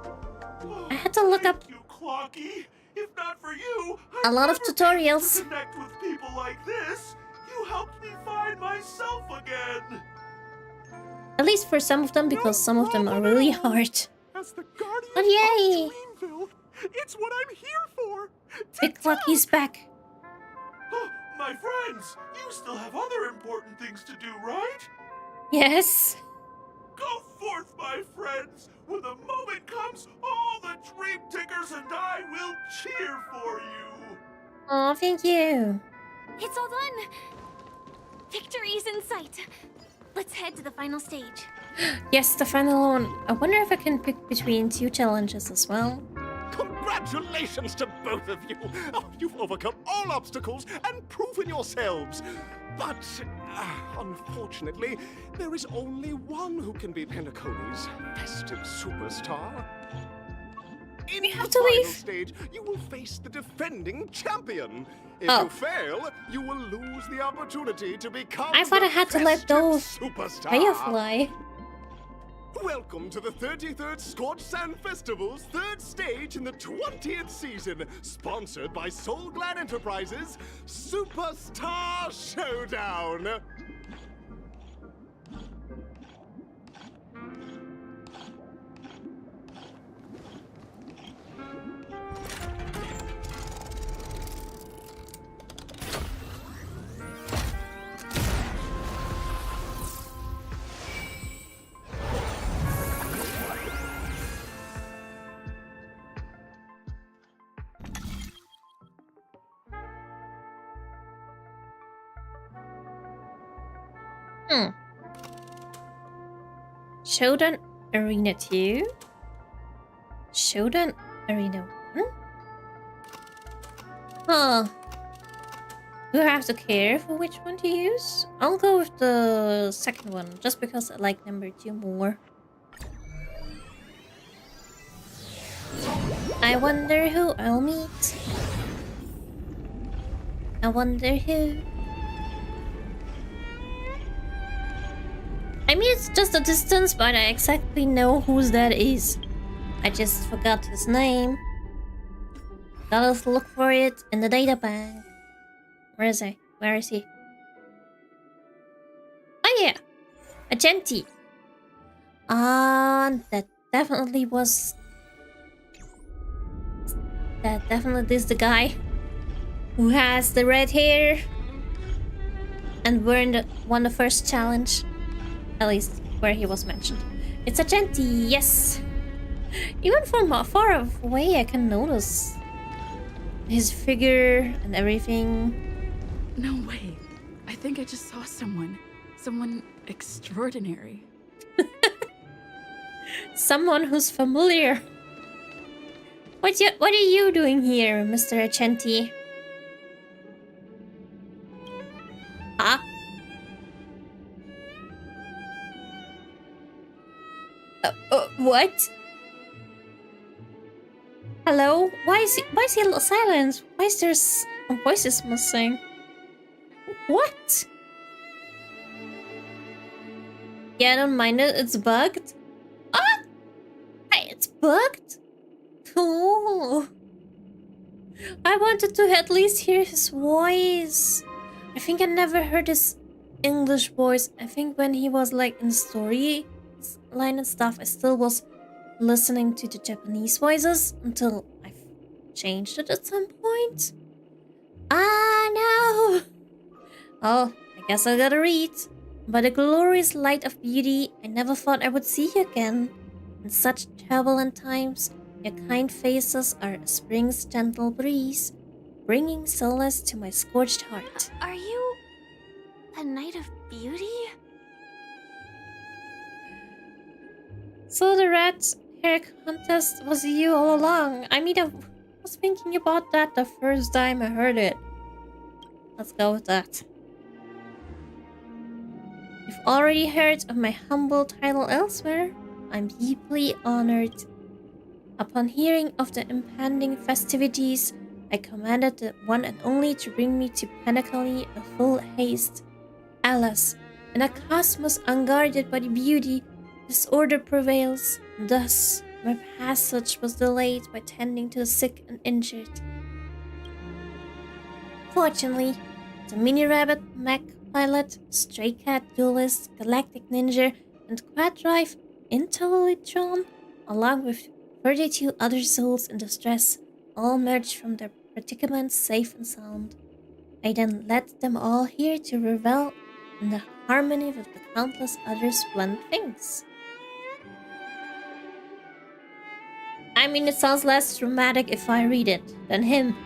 I had to look up Clocky. If not for you, a lot of tutorials. Connect with people like this. You helped me find myself again. At least for some of them, because some of them are really hard. As the guardian But yay! of Dreamville, it's what I'm here for. Big Clocky's back. My friends, you still have other important things to do, right? Yes. Go forth, My friends, when the moment comes, all the Dream Tickers and I will cheer for you. Oh, thank you. It's all done. Victory's in sight. Let's head to the final stage. Yes, the final one. I wonder if I can pick between 2 challenges as well. Congratulations to both of you! Oh, you've overcome all obstacles and proven yourselves. But, unfortunately, there is only one who can be Penacony's festive superstar. In the final stage, you will face the defending champion. If you fail, you will lose the opportunity to become I thought I had to let go of Firefly. Welcome to the 33rd Scorched Sand Festival's 3rd stage in the 20th season, sponsored by Soul Glad Enterprises, Superstar Showdown! Showdown Arena 2? Showdown Arena 1? Huh. Do I have to care for which one to use? I'll go with the second one, just because I like number 2 more. I wonder who I'll meet. I wonder who. I mean, it's just a distance, but I exactly know whose that is. I just forgot his name. Gotta look for it in the data bank. Where is he? Where is he? Oh yeah! A Genti. That definitely was... That definitely is the guy who has the red hair and won the first challenge. At least where he was mentioned. It's a Genti, yes! Even from far away I can notice his figure and everything. No way. I think I just saw someone. Someone extraordinary. Someone who's familiar. What are you doing here, Mr. Achenti? Huh? What? Hello? Why is he silent? Why is there voices missing? What? Yeah, don't mind it. It's bugged. Ah! Hey, it's bugged? Oh. I wanted to at least hear his voice. I think I never heard his English voice. I think when he was like in the story line and stuff, I still was listening to the Japanese voices until I changed it at some point. Ah, no! Oh, I guess I gotta read. By the glorious light of beauty, I never thought I would see you again. In such turbulent times, your kind faces are a spring's gentle breeze, bringing solace to my scorched heart. Are you a Knight of Beauty? So the red hair contest was you all along. I mean, I was thinking about that the first time I heard it. Let's go with that. You've already heard of my humble title elsewhere. I'm deeply honored. Upon hearing of the impending festivities, I commanded the one and only to bring me to Penacony in full haste. Alas, in a cosmos unguarded by the beauty, disorder prevails. Thus, my passage was delayed by tending to the sick and injured. Fortunately, the mini-rabbit, mech pilot, stray cat duelist, galactic ninja, and quad-drive Intellitron, along with 32 other souls in distress, all emerged from their predicament safe and sound. I then led them all here to revel in the harmony with the countless other splendid things. I mean, it sounds less dramatic if I read it than him.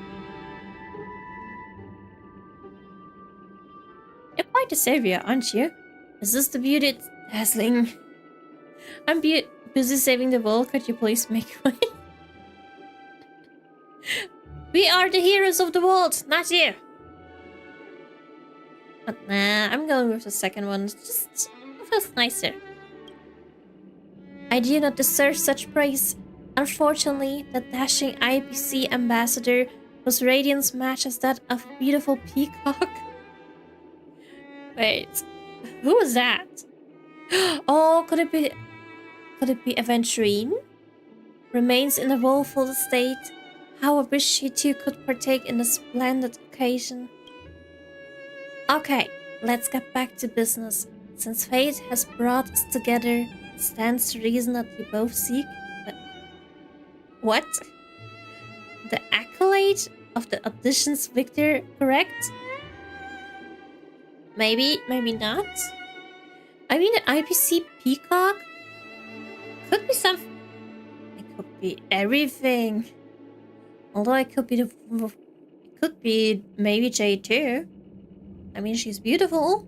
You're quite a savior, aren't you? Is this the beauty? It's dazzling. I'm busy saving the world. Could you please make way? We are the heroes of the world, not you. But nah, I'm going with the second one. It just feels nicer. I do not deserve such praise. Unfortunately, the dashing IPC ambassador whose radiance matches that of a beautiful peacock. Wait, who was that? Oh, could it be Aventurine? Remains in a woeful state. How I wish she too could partake in the splendid occasion. Okay, let's get back to business. Since fate has brought us together, it stands to reason that we both seek what? The accolade of the audition's victor, correct? Maybe, maybe not. I mean, the IPC peacock could be something. It could be everything. Although it could be maybe Jade too. I mean, she's beautiful.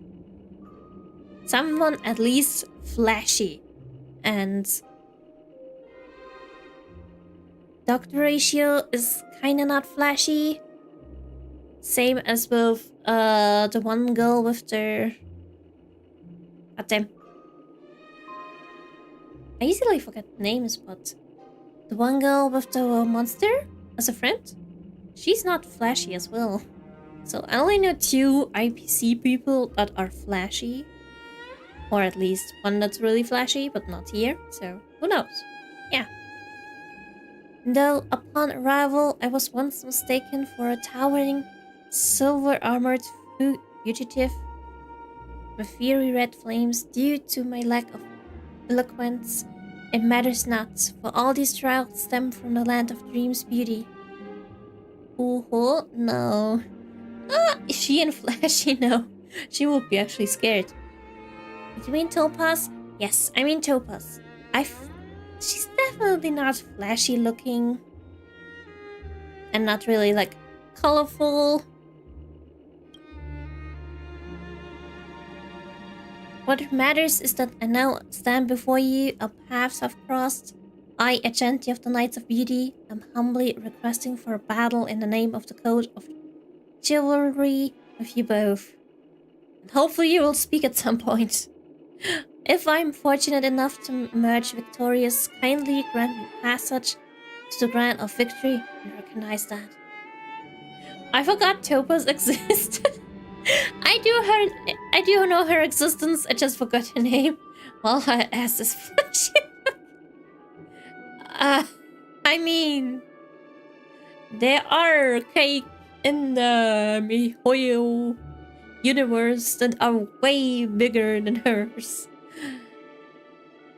Someone at least flashy. And Dr. Ratio is kinda not flashy. Same as with the one girl with the... Goddamn. I easily forget names, but the one girl with the monster as a friend, she's not flashy as well. So I only know 2 IPC people that are flashy. Or at least one that's really flashy, but not here. So who knows? Yeah. Though upon arrival, I was once mistaken for a towering, silver-armored fugitive with fiery red flames due to my lack of eloquence. It matters not, for all these trials stem from the land of dreams' beauty. Ooh, no. Ah, is she in flashy? No. She would be actually scared. You mean Topaz? Yes, I mean Topaz. She's definitely not flashy looking. And not really, like, colorful. What matters is that I now stand before you, our paths have crossed. I, a Genti of the Knights of Beauty, am humbly requesting for a battle in the name of the code of chivalry with you both. And hopefully you will speak at some point. If I'm fortunate enough to emerge victorious, kindly grant me passage to the grant of victory and recognize that. I forgot Topaz existed. I do know her existence, I just forgot her name. Well, her ass is flashing. I mean, there are cake in the MiHoYo universe that are way bigger than hers.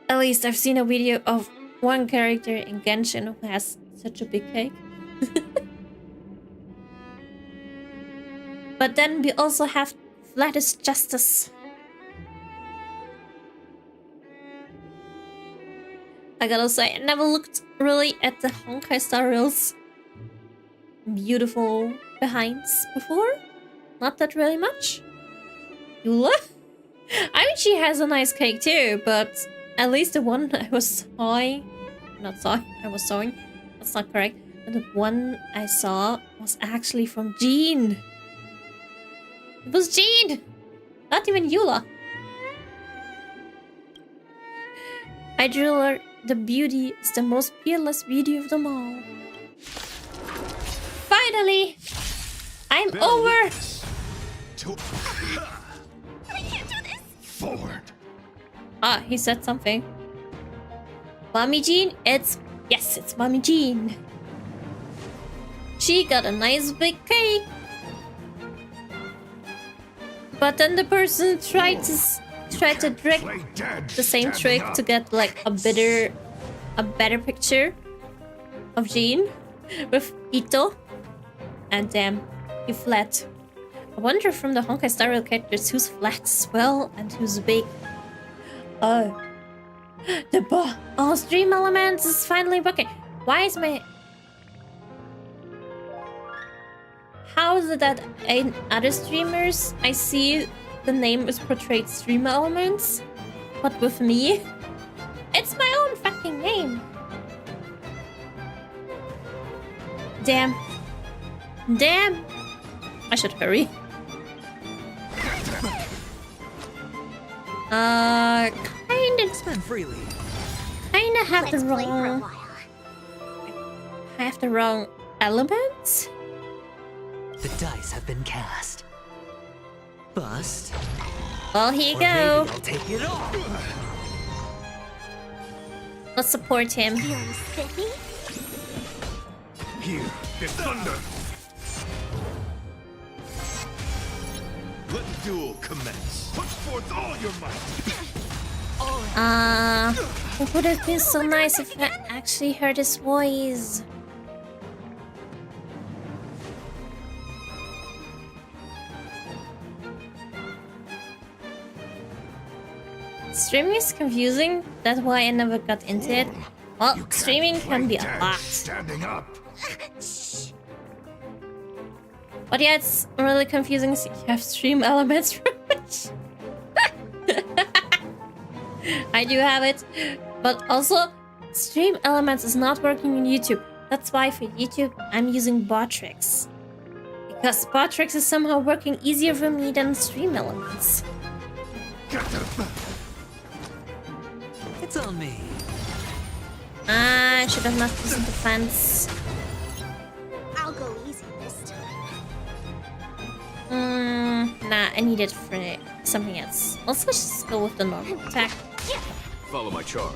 At least I've seen a video of one character in Genshin who has such a big cake. But then we also have Flatus Justice. I gotta say, I never looked really at the Honkai Star Rail's beautiful behinds before. Not that really much. Eula? I mean, she has a nice cake too, but at least the one I was sawing... I was sewing. That's not correct. But the one I saw was actually from Jean. It was Jean! Not even Eula. I drew her. The beauty is the most peerless beauty of them all. Finally! I'm over! I can't do this! Forward! Ah, he said something. Mommy Jean? It's Mommy Jean. She got a nice big cake. But then the person tried to trick the same trick to get like a better picture of Jean with Ito. And damn, he fled. I wonder from the Honkai Star Rail characters who's flat as well and who's big. Oh. The boss stream elements is finally working. Why is my... How is it that in other streamers I see the name is portrayed Stream Elements, but with me, it's my own fucking name. Damn. Damn. I should hurry. Kinda spend freely. Kinda have Let's the play for a wrong. while. I have the wrong elements. The dice have been cast. Bust. Well, here you Or go. maybe I'll take it all. Let's support him. Feeling spiffy? Here, get thunder. Let the duel commence. Put forth all your might. It would have been so nice if I actually heard his voice. Streaming is confusing, that's why I never got into it. Well, streaming can be a lot. Standing up. But yeah, it's really confusing. So you have stream elements for which I do have it. But also, stream elements is not working on YouTube. That's why for YouTube, I'm using Botrix. Because Botrix is somehow working easier for me than stream elements. It's on me. I should have not used defense. I'll go easy this time. Nah, I need it for something else. Let's just go with the normal attack. Follow my charge.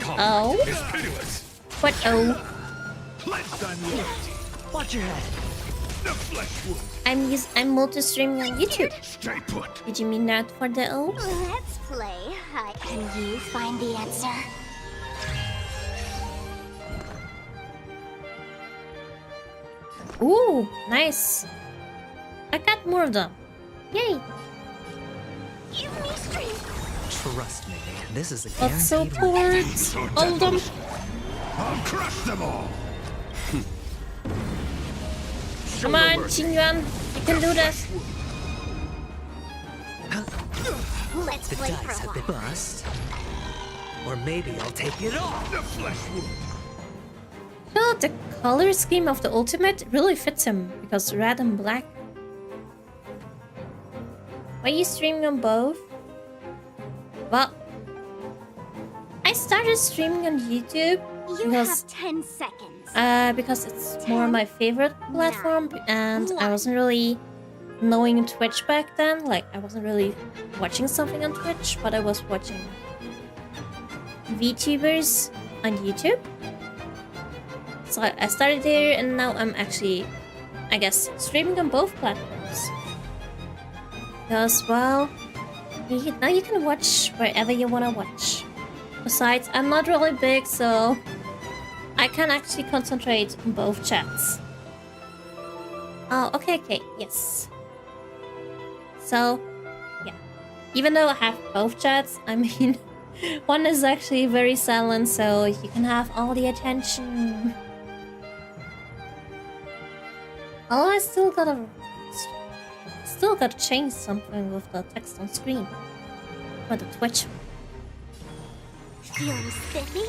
Oh? It's pitiless. What oh? Pledge thy loyalty. Watch your head. The flesh wound. I'm multi-streaming on YouTube. Stay put. Did you mean that for the O? Let's play. Can you find the answer? Ooh, nice. I got more of them. Yay. Give me strength. Trust me, this is a Let's guaranteed support all of them. I'll crush them all. Come on, Qingyuan. You can do this. Let's The play dice for a have while. been bust. Or maybe I'll take it all. The flesh wound. Well, the color scheme of the ultimate really fits him because red and black. Why are you streaming on both? Well, I started streaming on YouTube You because have 10 seconds. because it's more my favorite platform, and I wasn't really knowing Twitch back then. Like, I wasn't really watching something on Twitch, but I was watching VTubers on YouTube. So I started there, and now I'm actually, I guess, streaming on both platforms. Because, well, now you can watch wherever you want to watch. Besides, I'm not really big, so I can actually concentrate on both chats. Oh, okay, yes. So, yeah. Even though I have both chats, I mean, one is actually very silent, so you can have all the attention. Oh, I still gotta change something with the text on screen for the Twitch. Feeling spiffy?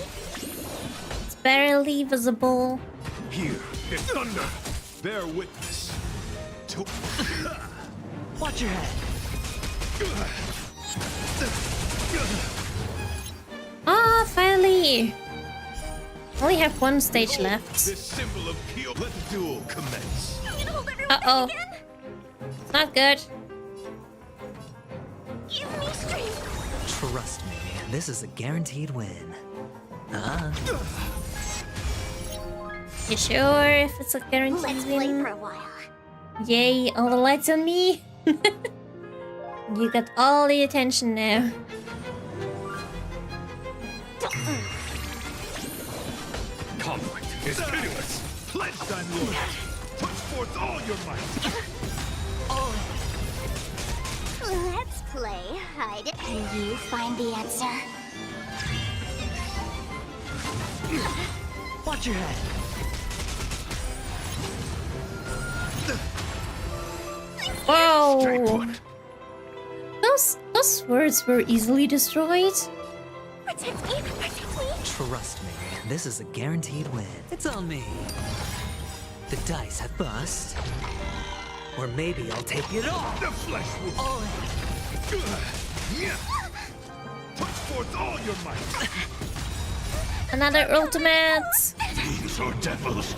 It's barely visible. Here, get thunder. Bear witness. To Watch your head. Ah, finally! Only have one stage left. this symbol of pure. Let the duel commence. Uh-oh. It's not good. Give me strength. Trust me, this is a guaranteed win. You sure if it's a guaranteed Let's play win? for a while. Yay, all the lights on me! You got all the attention now. Conflict is pitiless. Pledge thy loyalty. Put forth all your might. Let's play hide it. Can you find the answer? Watch your head. Whoa! Those words were easily destroyed. Protect me! Protect me! Trust me, this is a guaranteed win. It's on me. The dice have bust. Or maybe I'll take it all. The flesh will... All in. Put forth all your might. Another ultimate. These are devils.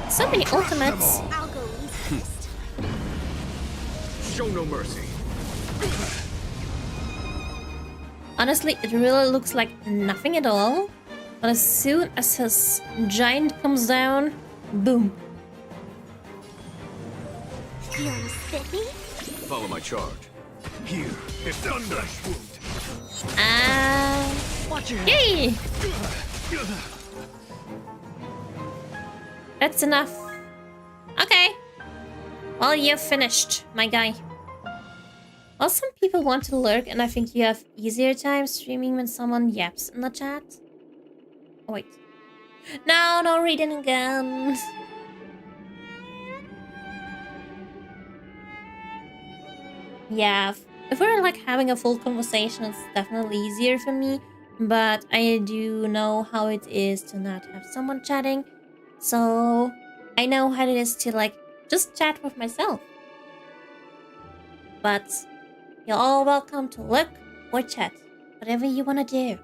So many ultimates. I'll go east. Show no mercy. Honestly, it really looks like nothing at all. But as soon as his giant comes down, boom. Feeling spiffy? Follow my charge. Here, the flesh wound. Watch your head. Yay! That's enough. Okay. Well, you're finished, my guy. Well, some people want to lurk, and I think you have easier time streaming when someone yaps in the chat. Oh, wait. No, no reading again. Yeah, if we're like having a full conversation, it's definitely easier for me. But I do know how it is to not have someone chatting. So I know how it is to like just chat with myself. But you're all welcome to look or chat. Whatever you want to do.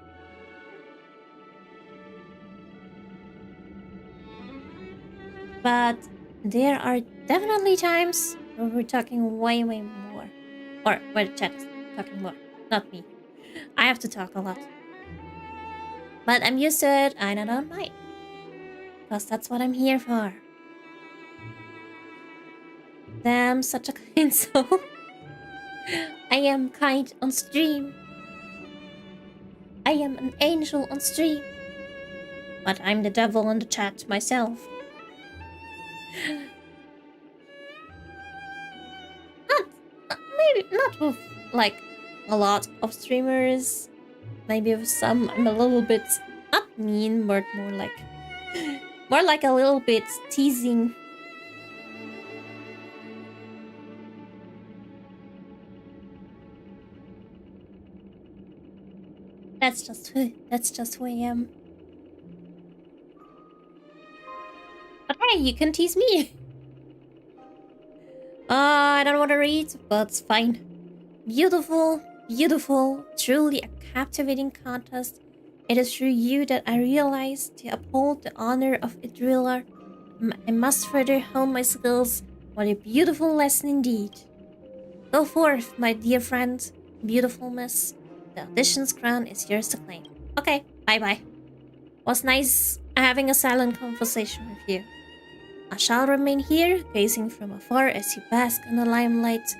But there are definitely times where we're talking way more. Or where the chat is talking more. Not me. I have to talk a lot. But I'm used to it and I don't mind. Because that's what I'm here for. Damn, such a kind soul. I am kind on stream. I am an angel on stream. But I'm the devil in the chat myself. Maybe not with like a lot of streamers. Maybe with some I'm a little bit not mean, but more like a little bit teasing. That's just who I am. But hey, you can tease me. I don't want to read, but it's fine. Beautiful, beautiful, truly a captivating contest. It is through you that I realize to uphold the honor of a driller, I must further hone my skills. What a beautiful lesson indeed. Go forth, my dear friend, beautiful miss. The audition's crown is yours to claim. Okay, bye-bye. Was nice having a silent conversation with you. I shall remain here, gazing from afar as you bask in the limelight,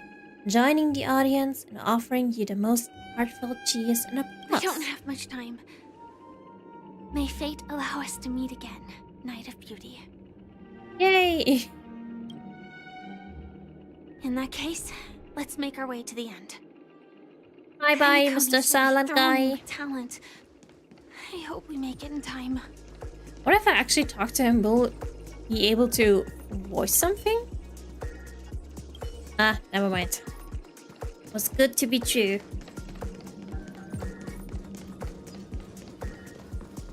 joining the audience and offering you the most heartfelt cheers and applause. We don't have much time. May fate allow us to meet again, Knight of Beauty. Yay! In that case, let's make our way to the end. Bye-bye, Mr. Silent Guy. Talent. I hope we make it in time. What if I actually talk to him? Will he able to voice something? Ah, never mind. Was good to be true.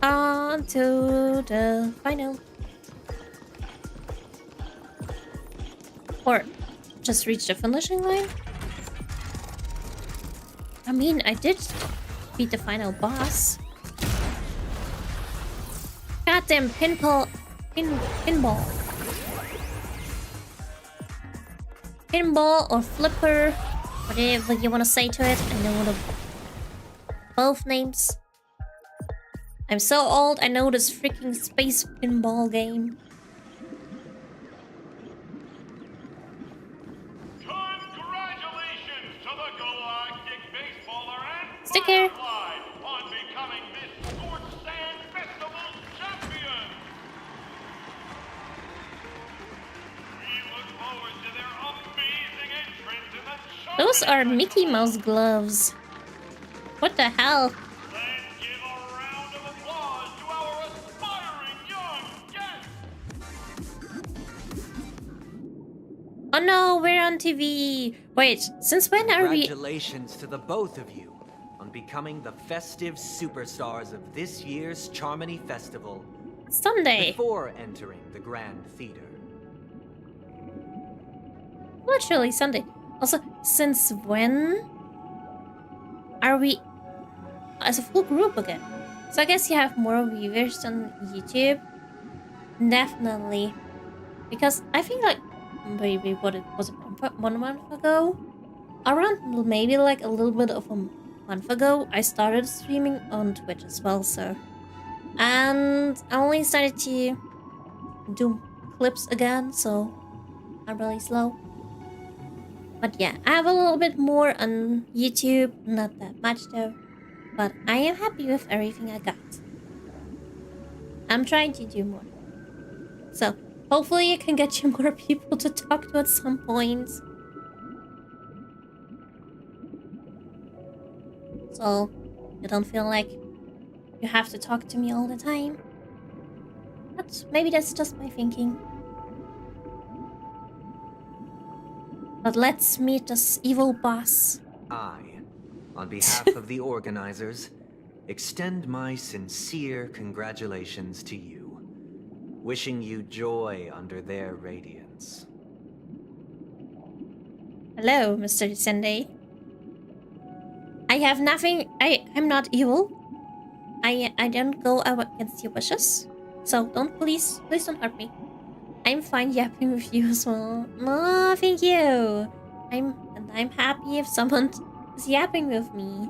On to the final. Or just reach the finishing line? I mean, I did beat the final boss. Goddamn pinball. Pinball or flipper. Whatever you want to say to it. I know both names. I'm so old, I know this freaking space pinball game. Congratulations to the Galactic Baseballer and Sticker. Firefly on becoming Miss Sword Sand Festival champion. We look forward to their amazing entrance in the Those are Mickey Mouse gloves. What the hell? Let's give a round of applause to our aspiring young Oh no, we're on TV. Wait, since when are we? Congratulations to the both of you on becoming the festive superstars of this year's Charmony Festival. Sunday. Before entering the Grand Theater. Literally Sunday. Also, since when are we as a full group again? So I guess you have more viewers on YouTube. Definitely. Because I think like maybe what it was 1 month ago? Around maybe like a little bit of a month ago, I started streaming on Twitch as well, so. And I only started to do clips again, so I'm really slow. But yeah, I have a little bit more on YouTube, not that much though. But I am happy with everything I got. I'm trying to do more. So, hopefully I can get you more people to talk to at some point. So, you don't feel like you have to talk to me all the time. But maybe that's just my thinking. But let's meet this evil boss. I, on behalf of the organizers, extend my sincere congratulations to you, wishing you joy under their radiance. Hello, Mr. Descende. I have nothing. I'm not evil. I don't go against your wishes. So please don't hurt me. I'm fine yapping with you as well. No, thank you. I'm happy if someone is yapping with me.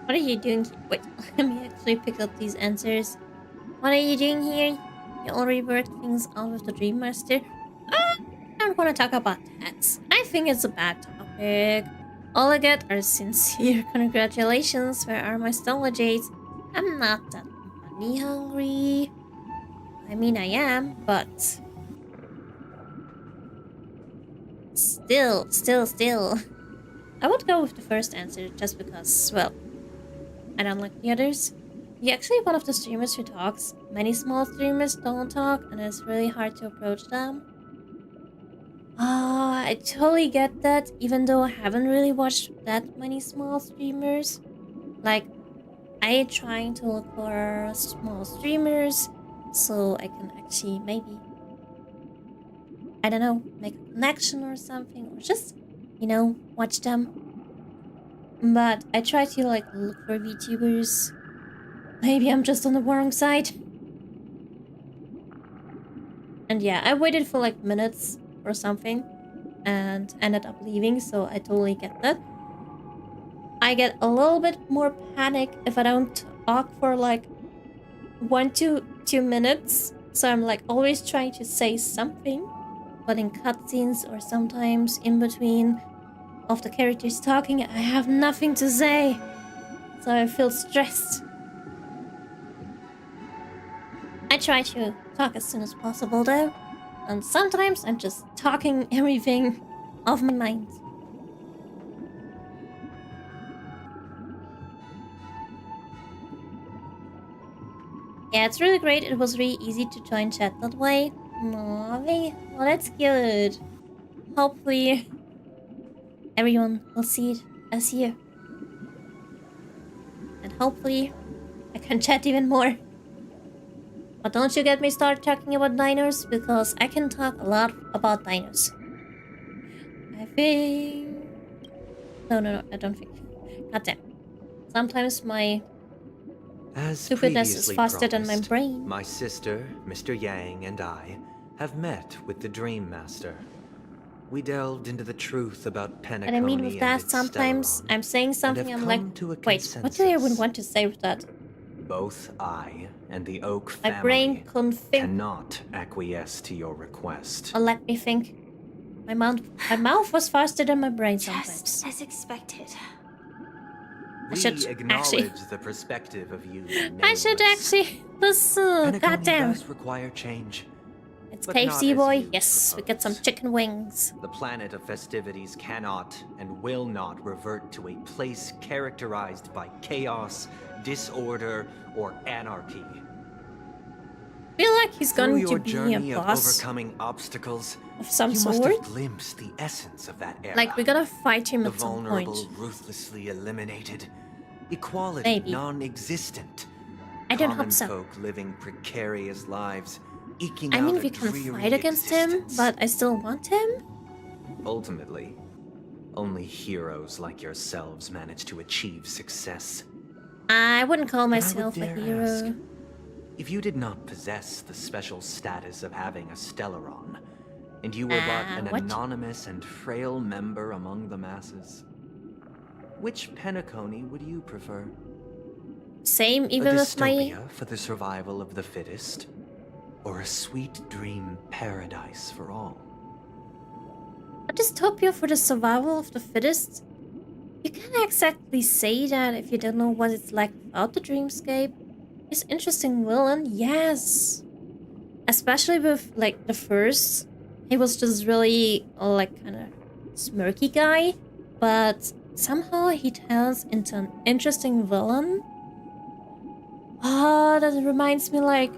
What are you doing here? Wait, let me actually pick up these answers. What are you doing here? You already worked things out with the Dream Master? I don't want to talk about that. I think it's a bad topic. All I get are sincere congratulations. Where are my stomachates? I'm not that money hungry. I mean, I am, but still. I would go with the first answer just because, well, I don't like the others. You're actually one of the streamers who talks. Many small streamers don't talk, and it's really hard to approach them. I totally get that, even though I haven't really watched that many small streamers. Like, I'm trying to look for small streamers so I can actually maybe, I don't know, make a connection or something, or just, you know, watch them. But I try to like look for VTubers. Maybe I'm just on the wrong side. And yeah, I waited for like minutes or something and ended up leaving, so I totally get that. I get a little bit more panic if I don't talk for like 1 to 2 minutes, so I'm like always trying to say something, but in cutscenes or sometimes in between of the characters talking, I have nothing to say, so I feel stressed. I try to talk as soon as possible though, and sometimes I'm just talking everything off my mind. Yeah, it's really great. It was really easy to join chat that way. Well, that's good. Hopefully, everyone will see it as you. And hopefully, I can chat even more. But don't you get me started talking about dinos, because I can talk a lot about dinos. I think... No, I don't think. Goddamn. Sometimes my stupidness is faster than my brain. My sister, Mr. Yang, and I have met with the Dream Master. We delved into the truth about Penacony and I mean with that, sometimes I'm saying something, I'm like, wait, what do I even want to say with that? Both I and the Oak my family brain couldn't think. Cannot acquiesce to your request. Or let me think. My mouth was faster than my brain sometimes. Just as expected. We acknowledge the perspective of you. I should actually listen. Penacony Goddamn. does require change, It's But not KFC as boy. you Yes, we get some proposed. chicken wings. The planet of festivities cannot and will not revert to a place characterized by chaos, disorder, or anarchy. I feel like he's Through going your to be a journey of boss overcoming obstacles, of some you must sort. have glimpsed the essence of that era. Like, we gotta fight him The at some vulnerable point. ruthlessly eliminated, equality Maybe. non-existent. I don't Common hope so. folk living precarious lives, eking I out mean, a we can dreary fight against him, existence. but I still want him. Ultimately, only heroes like yourselves manage to achieve success. I wouldn't call But I would myself a dare hero. ask, if you did not possess the special status of having a Stellaron, and you were but an what? anonymous and frail member among the masses, which Penacony would you prefer? Same, A even with my... dystopia for the survival of the fittest, or a sweet dream paradise for all? A dystopia for the survival of the fittest? You can't exactly say that if you don't know what it's like without the dreamscape. He's interesting villain, yes. Especially with, like, the first. He was just really, like, kind of smirky guy. But somehow he turns into an interesting villain. Oh, that reminds me, like,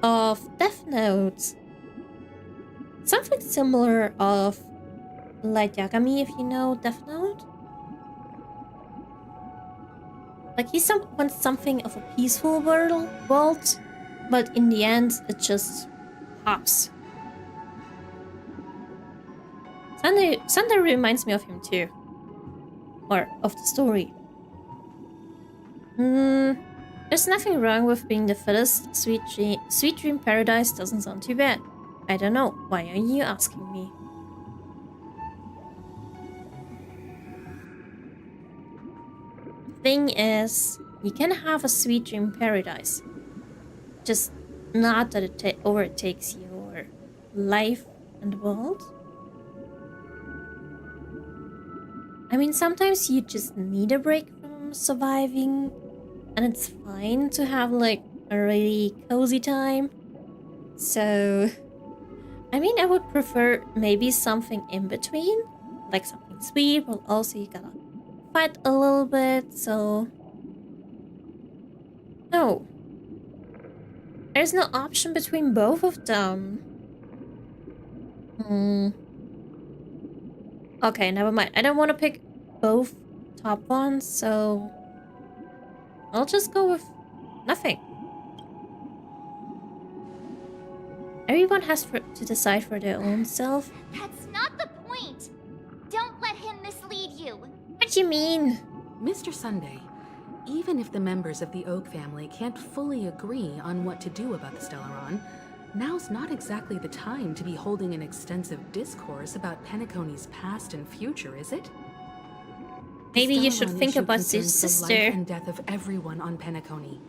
of Death Note. Something similar of Light Yagami, if you know Death Note. Like, he wants something of a peaceful world, but in the end, it just pops. Sunday reminds me of him too. Or of the story. There's nothing wrong with being the fittest. Sweet Dream Paradise doesn't sound too bad. I don't know. Why are you asking me? Thing is, you can have a sweet dream paradise, just not that it overtakes your life and world. I mean, sometimes you just need a break from surviving, and it's fine to have like a really cozy time. So, I mean, I would prefer maybe something in between, like something sweet, but also you gotta fight a little bit, so... No. There's no option between both of them. Okay, never mind. I don't want to pick both top ones, so... I'll just go with nothing. Everyone has to decide for their own self. That's not the point. Don't let him mislead you. What do you mean? Mr. Sunday, even if the members of the Oak family can't fully agree on what to do about the Stellaron, now's not exactly the time to be holding an extensive discourse about Penacony's past and future, is it? Maybe you should Stellaron think issue about your concerns the sister. life and death of everyone on Penacony.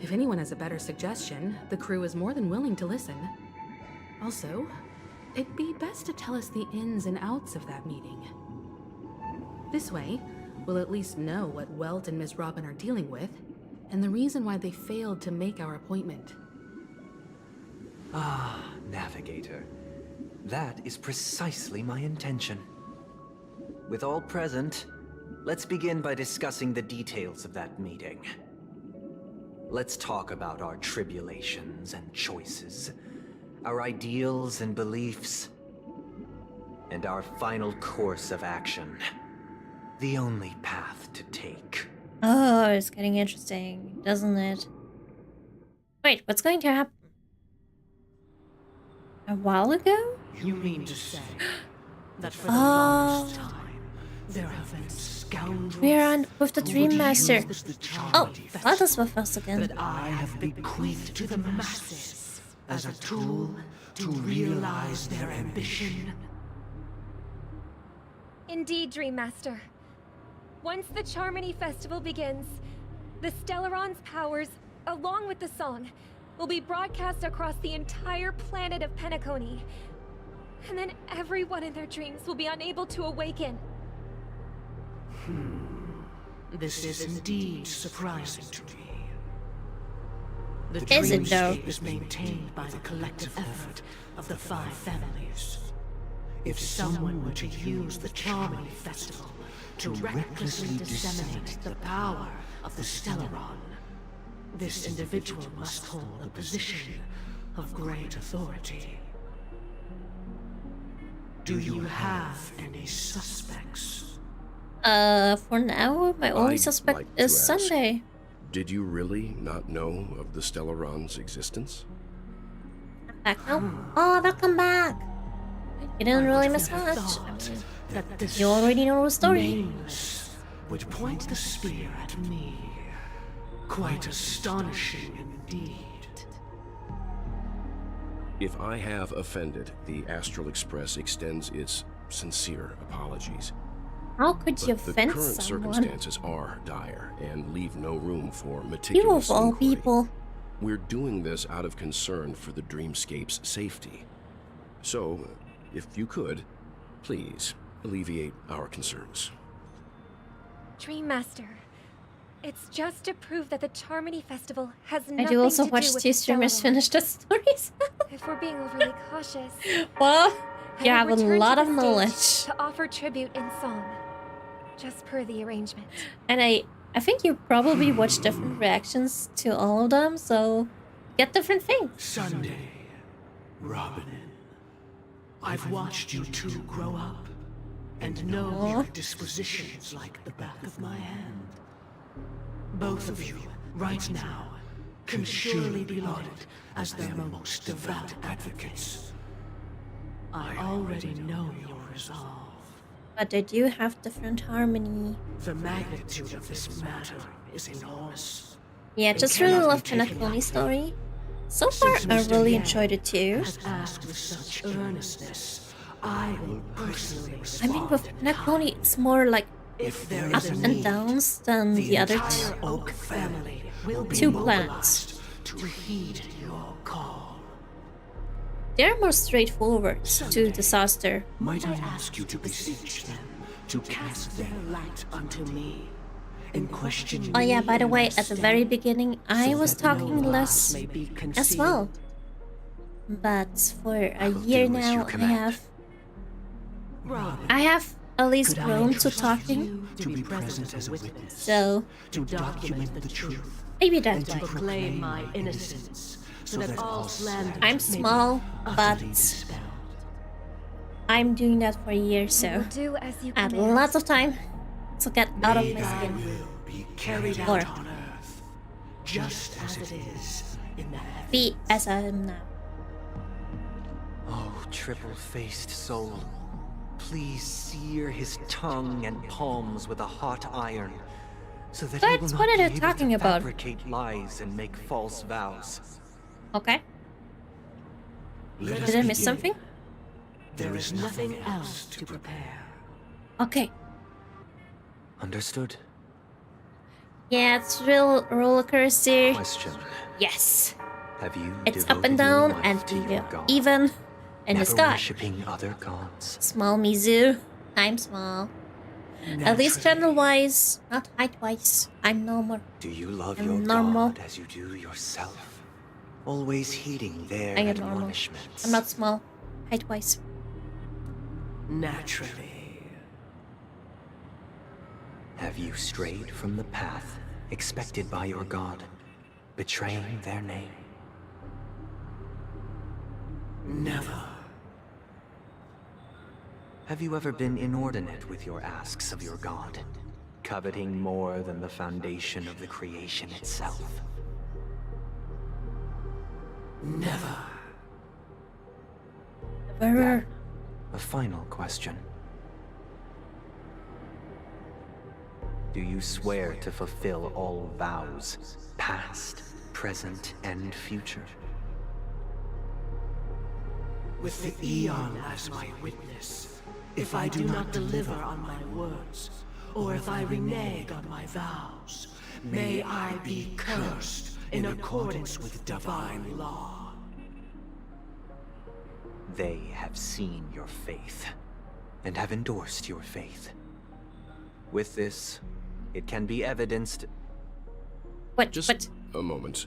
If anyone has a better suggestion, the crew is more than willing to listen. Also, it'd be best to tell us the ins and outs of that meeting. This way, we'll at least know what Welt and Miss Robin are dealing with, and the reason why they failed to make our appointment. Ah, Navigator. That is precisely my intention. With all present, let's begin by discussing the details of that meeting. Let's talk about our tribulations and choices, our ideals and beliefs, and our final course of action. The only path to take. Oh, it's getting interesting, doesn't it? Wait, what's going to happen? A while ago? You mean to say that for the Oh. longest time there have been scoundrels We're on with the who Dream would Master. use the Oh, charity that is with us again. that I have bequeathed to the masses as a tool to realize their ambition? Indeed, Dream Master. Once the Charmony Festival begins, the Stellaron's powers, along with the song, will be broadcast across the entire planet of Penacony. And then everyone in their dreams will be unable to awaken. This is indeed surprising to me. Is it though? dreamscape is maintained by the collective effort of the 5 families. If someone were to use the Charmony Festival to recklessly disseminate the power of the Stellaron, this individual must hold a position of great authority. Do you have any suspects? For now, my only I'd suspect like to is ask, Sunday. Did you really not know of the Stellaron's existence? Back now? Oh, welcome back. You didn't really miss much. That this You already know the story. nameless would point the spear at me. Quite astonishing indeed. If I have offended, the Astral Express extends its sincere apologies. How could you But the offend current someone? circumstances are dire and leave no room for You meticulous of all inquiry. people. We're doing this out of concern for the Dreamscape's safety. So, if you could, please alleviate our concerns. Dream Master, it's just to prove that the Charmony Festival has I nothing do also to watch do with two the streamers Stellaron. finish the stories. If we're being overly cautious, Well, I you would have a return to lot the of stage knowledge. to offer tribute in song, just per the arrangement. And I think you probably watch different reactions to all of them, so get different things. Sunday, Robin, I've watched you two grow up and know your dispositions like the back of my hand. Both of you, right now, can surely be lauded as their most devout advocates. I already know your resolve. But they do have different harmony. The magnitude of this matter is enormous. Yeah, just really love Penacony's story. So far, I really enjoyed it too. Has asked with such earnestness, I will personally I respond. mean, with Penacony, it's more like If there up is a and need, downs than the other entire Oak family will be two mobilized planets. to heed your call. They're more straightforward to disaster. Might I ask you to beseech them to cast their light unto me and question Oh yeah, me by the in way, their at the very beginning, I so was that no talking lies less may be as concealed? well. But for a year do as you now, command. I have at least Could I grown to entrust talking. you to be present as a witness, So to document the truth, maybe and that's to right. proclaim my innocence, so that all slander I'm may be small, but utterly dispelled. I'm doing that for a year, I will so do as you I had command. lots of time to get out of May my thy skin. will be carried Or out on earth, just as it is in the heavens. be as I am now. Oh, triple-faced soul, please sear his tongue and palms with a hot iron, so that he But will not what are be they able talking to about? fabricate lies and make false vows. Okay. Let us Did I miss begin. something? There is nothing else to prepare. Okay. Understood? Yeah, it's real roller coaster. Question. Yes. Have you It's up devoted and your down life and to your god, even in the never sky. worshipping other gods? Small Mizu. I'm small. At least gender-wise, not height-wise. I'm normal. Do you love I'm your normal. god as you do yourself? Always heeding their I am normal. admonishments. I'm not small. Height-wise. Naturally. Have you strayed from the path expected by your god, betraying their name? Never. Have you ever been inordinate with your asks of your god, coveting more than the foundation of the creation itself? Never. Never. A final question. Do you swear to fulfill all vows, past, present, and future? With the Eon as my witness, if I do not deliver on my words, or if I renege on my vows, may I be cursed in accordance with divine law. They have seen your faith, and have endorsed your faith. With this, it can be evidenced. Just a moment.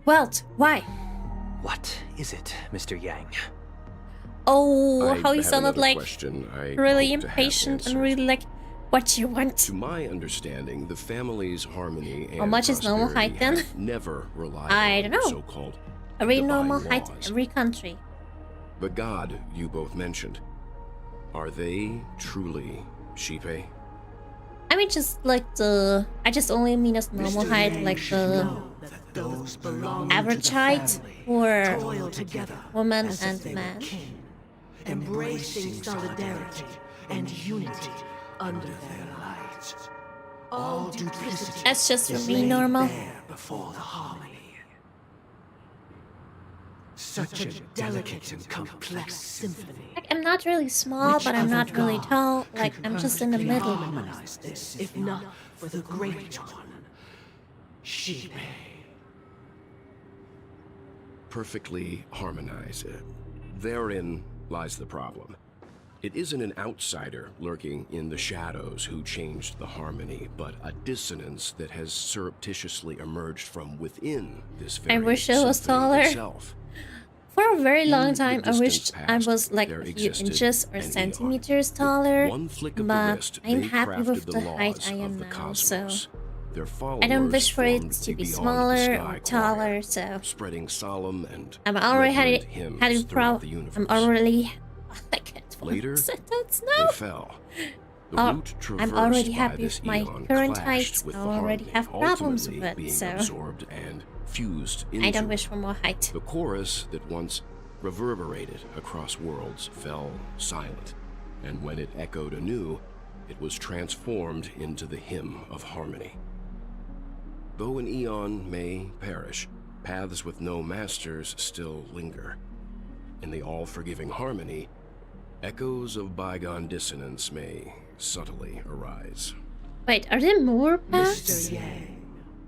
Welt, why? What is it, Mr. Yang? Oh, I how he have sounded another like question I really hope to have impatient and answered. really like, what you want? To my understanding, the family's harmony and How much is normal prosperity height then? have never relied I on don't know. so-called Every divine normal height in laws. every country. The god you both mentioned, are they truly Shipe? I mean, just like the. I just only mean as normal Mr. height, Yang like should the know that those belonging average to the height family for toil together woman as if and they were man. kin, embracing solidarity and unity under their light. All duplicity That's just is for me laid normal. bare before the harmony. Such a delicate and complex symphony. Like, I'm not really small, Which but I'm other not really god tall. could Like, I'm just in the perfectly middle. harmonize this, if not for the great one, Shipe. Perfectly harmonize. Therein lies the problem. It isn't an outsider lurking in the shadows who changed the harmony, but a dissonance that has surreptitiously emerged from within this very I wish I was symphony taller. itself. For a very long In the time, I distant wished I past, was like there a few existed inches or an eon. centimeters taller. One flick of the But wrist, I'm they happy with crafted the laws height I of am the now, so cosmos. Their I don't followers wish for it formed to a be beyond the smaller sky or taller. choir, So spreading solemn and I'm already reverent had hymns it throughout proud. the universe. I'm already. I can't Later, sentence they now. fell. The route I'm traversed already by happy this with my eon current clashed height. with I the already harmony, have problems with ultimately it, being so absorbed and fused into I don't wish it. for more height. The chorus that once reverberated across worlds fell silent, and when it echoed anew, it was transformed into the hymn of harmony. Though an eon may perish, paths with no masters still linger. In the all-forgiving harmony, echoes of bygone dissonance may subtly arise. Wait, are there more paths? Mr. Yang,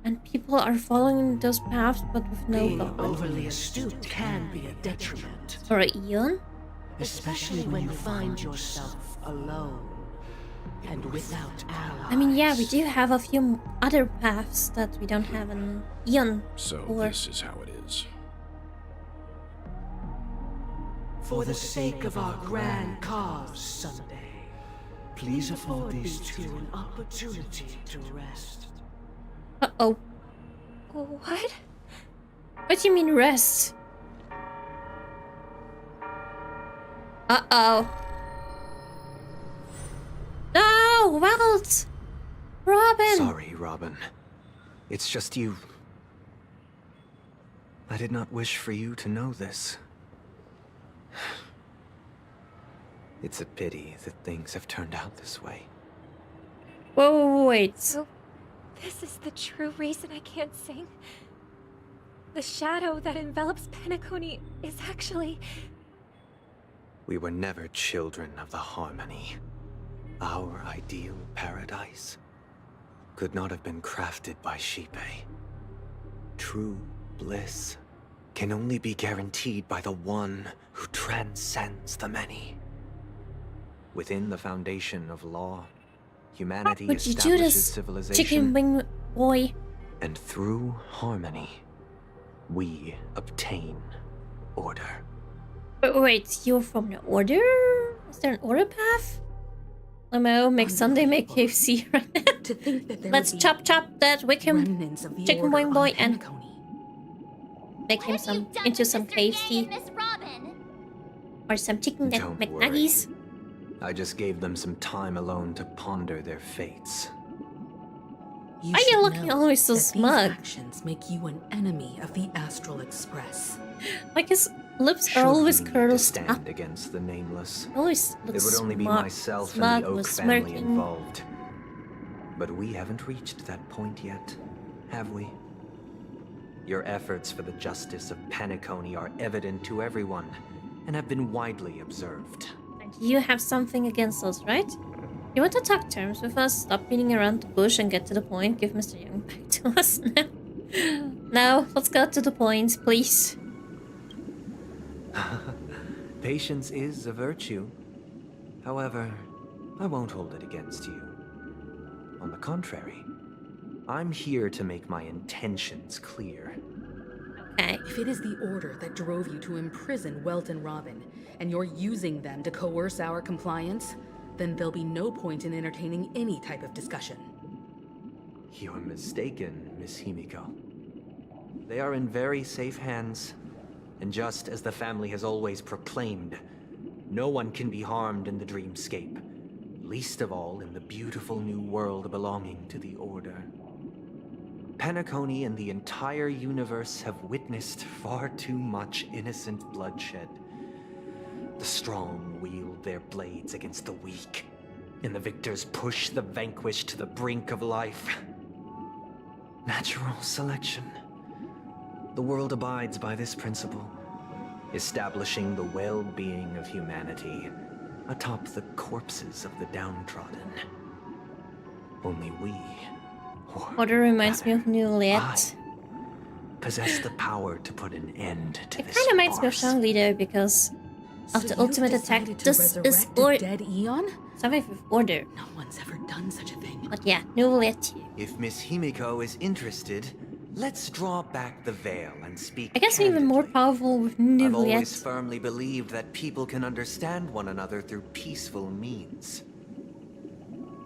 And people are following those paths, but with no being goal. overly astute can be a detriment, For a eon? especially when you find yourself alone and without allies. I mean, yeah, we do have a few other paths that we don't have an eon. So or this is how it is. For the sake of our grand cause someday, please afford these two an opportunity to rest. Uh-oh. What? What do you mean rest? Uh-oh. No! Welt! Robin! Sorry, Robin. It's just you. I did not wish for you to know this. It's a pity that things have turned out this way. Whoa, wait. So, this is the true reason I can't sing? The shadow that envelops Penacony is actually... We were never children of the harmony. Our ideal paradise could not have been crafted by Shipe. True bliss can only be guaranteed by the one who transcends the many. Within the foundation of law, humanity Would you do establishes this, civilization, chicken wing boy? and through harmony, we obtain order. Wait, you're from the Order? Is there an Order path? Limo, make Sunday, make KFC right now. To think that there Let's would be chop that Wickham remnants of the chicken order wing on boy and Penacony. make him some into some KFC Miss Robin. or some chicken Don't McNuggies. I just gave them some time alone to ponder their fates. You Why are you should looking know always so that smug? These actions make you an enemy of the Astral Express. Like his lips Should are always we need to curled up. stand against the nameless? Always It looks would only be smug, myself smug and the Oak with family smirking. involved. But we haven't reached that point yet, have we? Your efforts for the justice of Penacony are evident to everyone, and have been widely observed. And you have something against us, right? You want to talk terms with us? Stop beating around the bush and get to the point. Give Mr. Young back to us now. No, let's go to the point, please. Patience is a virtue. However, I won't hold it against you. On the contrary, I'm here to make my intentions clear. Okay. If it is the Order that drove you to imprison Welt and Robin, and you're using them to coerce our compliance, then there'll be no point in entertaining any type of discussion. You're mistaken, Miss Himiko. They are in very safe hands. And just as the family has always proclaimed, no one can be harmed in the dreamscape, least of all in the beautiful new world belonging to the Order. Penacony and the entire universe have witnessed far too much innocent bloodshed. The strong wield their blades against the weak, and the victors push the vanquished to the brink of life. Natural selection. The world abides by this principle, establishing the well-being of humanity atop the corpses of the downtrodden. Only we, Order reminds me of Newlet. possess the power to put an end to It this kind of reminds me of farce. Shangli though, because of the ultimate attack. This is dead Eon? Something with Order. No one's ever done such a thing. But yeah, Newlet. If Miss Himiko is interested, let's draw back the veil and speak I guess we're even more powerful with I've always Newlet. firmly believed that people can understand one another through peaceful means.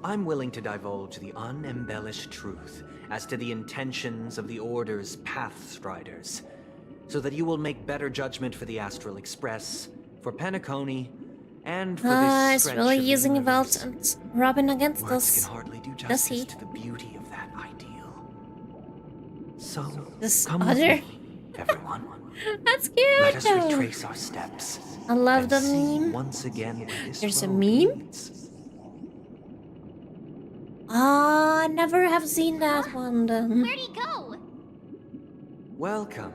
I'm willing to divulge the unembellished truth as to the intentions of the Order's Pathstriders, so that you will make better judgment for the Astral Express, for Penacony, and for this He's stretch really of using universe. Welt and Robin against Words us. can hardly do Does justice he? to the beauty of that ideal. So, This come with other? me, everyone. That's cute Let us though. retrace our steps. I love and the see meme. once again where this There's a road meme? leads. Ah, I never have seen that one then. Where'd he go? Welcome.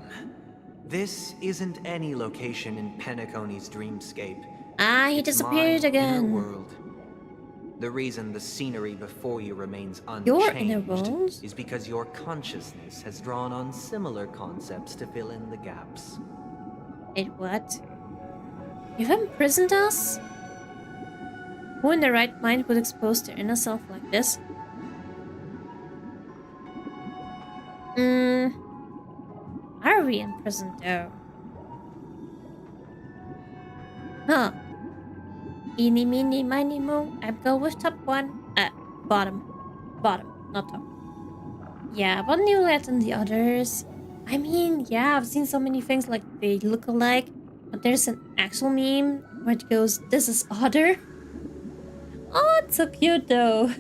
This isn't any location in Penacony's dreamscape. Ah, he It's disappeared my again. inner world. The reason the scenery before you remains Your inner unchanged world? is because your consciousness has drawn on similar concepts to fill in the gaps. Wait, what? You've imprisoned us? Who in their right mind would expose their inner self like this? Are we imprisoned though? Huh. Eeny, meeny, miny, moo. I go with top one. Bottom. Bottom, not top. Yeah, but Newlet and the others. I mean, yeah, I've seen so many things like they look alike, but there's an actual meme where it goes, "This is Otter." Oh, it's so cute though.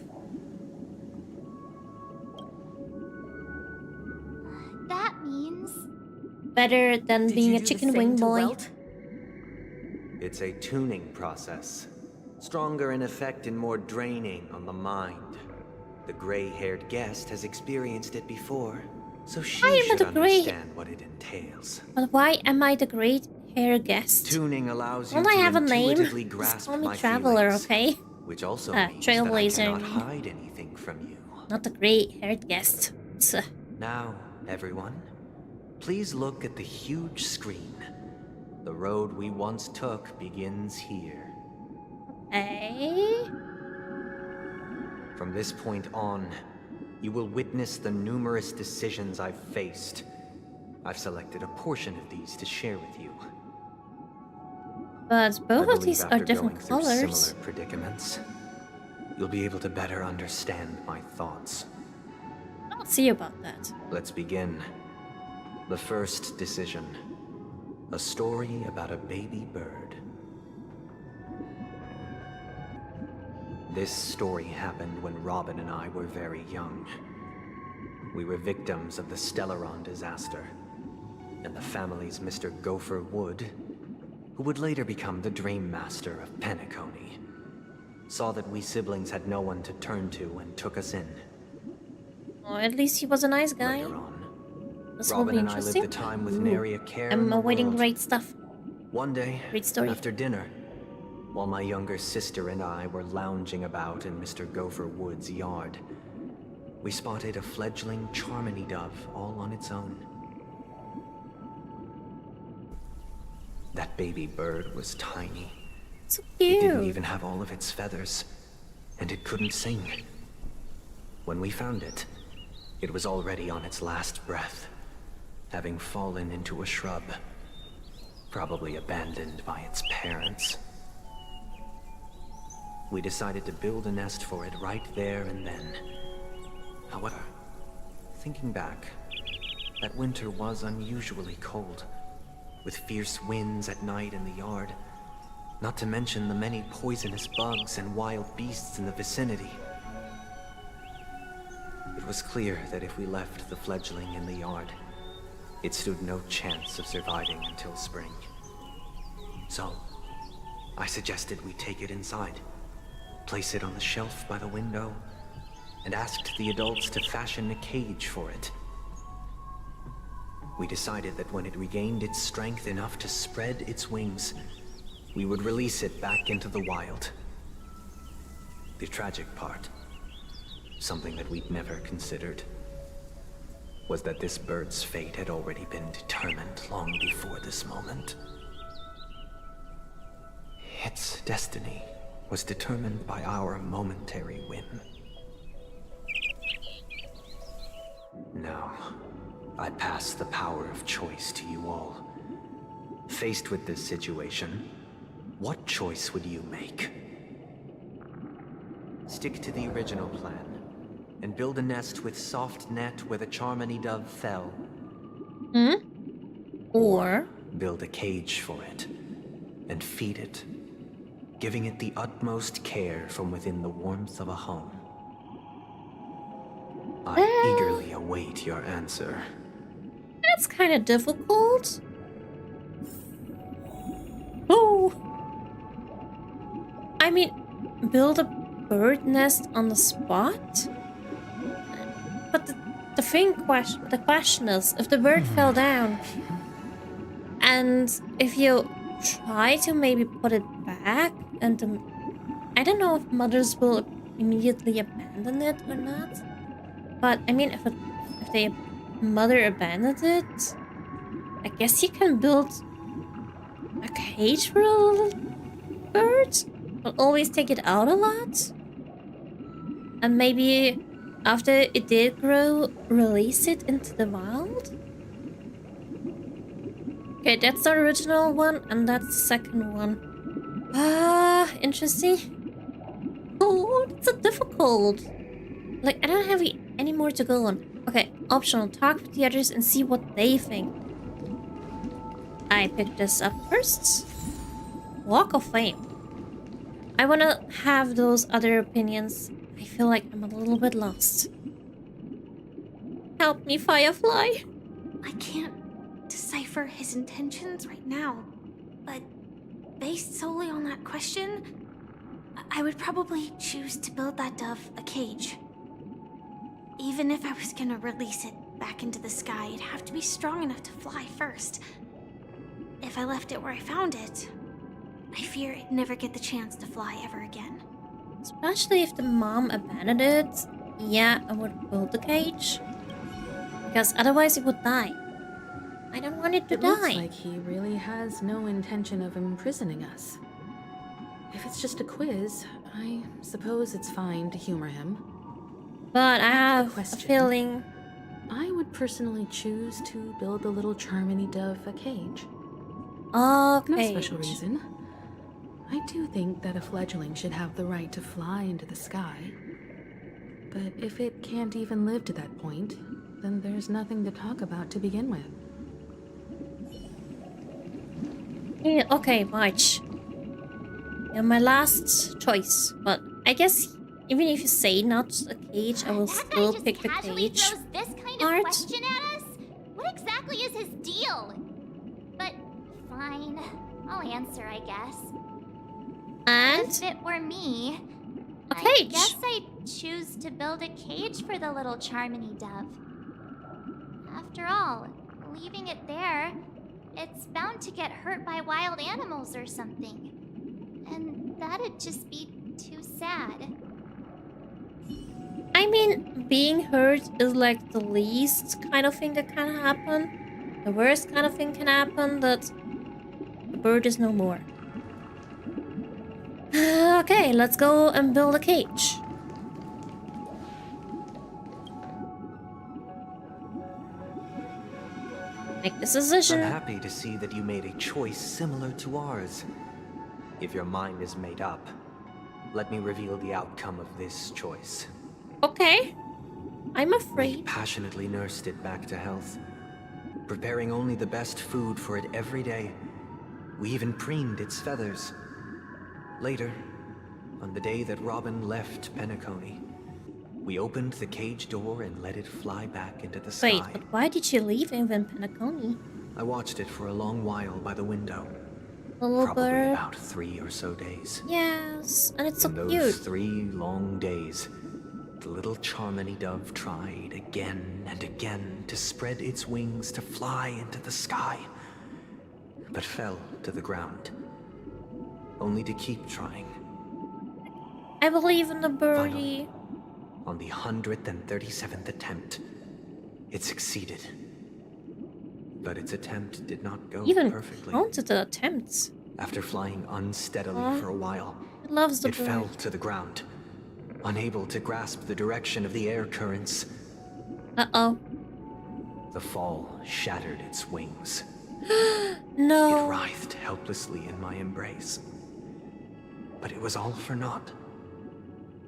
That means... Better than being a chicken wing boy. It's a tuning process. Stronger in effect and more draining on the mind. The gray-haired guest has experienced it before, so she I am should not a gray- understand what it entails. But why am I the great hair guest? Tuning allows you Don't I to have a name? intuitively Just grasp call me my Traveler, feelings, okay? which also means Trailblazer, that I I cannot mean. hide anything from you. Not the great haired guest. Now, everyone, please look at the huge screen. The road we once took begins here. Hey? From this point on, you will witness the numerous decisions I've faced. I've selected a portion of these to share with you. But both I of these believe are after different going through colors. similar predicaments, you'll be able to better understand my thoughts. I'll see about that. Let's begin. The first decision. A story about a baby bird. This story happened when Robin and I were very young. We were victims of the Stellaron disaster, and the family's Mr. Gopher Wood, who would later become the Dream Master of Penacony, saw that we siblings had no one to turn to and took us in. Oh, at least he was a nice guy. This will Robin be and I lived interesting. the time with Ooh. nary a care in I'm the awaiting world. great stuff. One day, Great story. after dinner, while my younger sister and I were lounging about in Mr. Gopher Wood's yard, we spotted a fledgling Charmony dove all on its own. That baby bird was tiny. So It didn't cute. even have all of its feathers, and it couldn't sing. When we found it, it was already on its last breath. having fallen into a shrub, probably abandoned by its parents. We decided to build a nest for it right there and then. However, thinking back, that winter was unusually cold, with fierce winds at night in the yard, not to mention the many poisonous bugs and wild beasts in the vicinity. It was clear that if we left the fledgling in the yard, it stood no chance of surviving until spring. So, I suggested we take it inside, place it on the shelf by the window, and asked the adults to fashion a cage for it. We decided that when it regained its strength enough to spread its wings, we would release it back into the wild. The tragic part, something that we'd never considered, was that this bird's fate had already been determined long before this moment. Its destiny was determined by our momentary whim. Now, I pass the power of choice to you all. Faced with this situation, what choice would you make? Stick to the original plan, and build a nest with soft net where the Charmony dove fell. Or build a cage for it, and feed it, giving it the utmost care from within the warmth of a home. I eagerly await your answer. that's kind of difficult. Oh, I mean, build a bird nest on the spot? But the question is, if the bird fell down, and if you try to maybe put it back, and I don't know if mothers will immediately abandon it or not. But I mean, if the mother abandoned it, I guess you can build a cage for a little bird, but always take it out a lot. And maybe after it did grow, release it into the wild? Okay, that's the original one, and that's the second one. Interesting. Oh, it's so difficult. Like, I don't have any more to go on. Okay, optional. Talk with the others and see what they think. I picked this up first. Walk of Fame. I want to have those other opinions. I feel like I'm a little bit lost. Help me, Firefly. I can't decipher his intentions right now, but based solely on that question, I would probably choose to build that dove a cage. Even if I was gonna release it back into the sky, it'd have to be strong enough to fly first. If I left it where I found it, I fear it'd never get the chance to fly ever again. Especially if the mom abandoned it. Yeah, I would build the cage. Because otherwise it would die. I don't want it to die. It looks like he really has no intention of imprisoning us. If it's just a quiz, I suppose it's fine to humor him. But I have a feeling... I would personally choose to build the little Charmony dove a cage. Okay. No special reason. I do think that a fledgling should have the right to fly into the sky. But if it can't even live to that point, then there's nothing to talk about to begin with. Yeah, okay, March. You're my last choice, but I guess even if you say not a cage, I will still pick the cage. Throws this kind of question at us? What exactly is his deal? But fine, I'll answer, I guess. And if it were me, a cage. I guess I'd choose to build a cage for the little Charmony dove. After all, leaving it there, it's bound to get hurt by wild animals or something. And that'd just be too sad. I mean, being hurt is like the least kind of thing that can happen. The worst kind of thing can happen, that the bird is no more. Okay, let's go and build a cage. Make this decision. I'm happy to see that you made a choice similar to ours. If your mind is made up, let me reveal the outcome of this choice. Okay. I'm We afraid. passionately nursed it back to health, preparing only the best food for it every day. We even preened its feathers. Later, on the day that Robin left Penacony, we opened the cage door and let it fly back into the sky. Wait, but why did she leave even Penacony? I watched it for a long while by the window. Little Probably bird. about 3 or so days. Yes, and it's so In those cute. 3 long days, the little Charmony dove tried again and again to spread its wings to fly into the sky, but fell to the ground, only to keep trying. I believe in the birdie. On the 137th attempt, it succeeded. But its attempt did not go Even perfectly. counted the attempts. After flying unsteadily Aw, for a while, it loves the it bird. fell to the ground, unable to grasp the direction of the air currents. Uh-oh. The fall shattered its wings. No. It writhed helplessly in my embrace. But it was all for naught,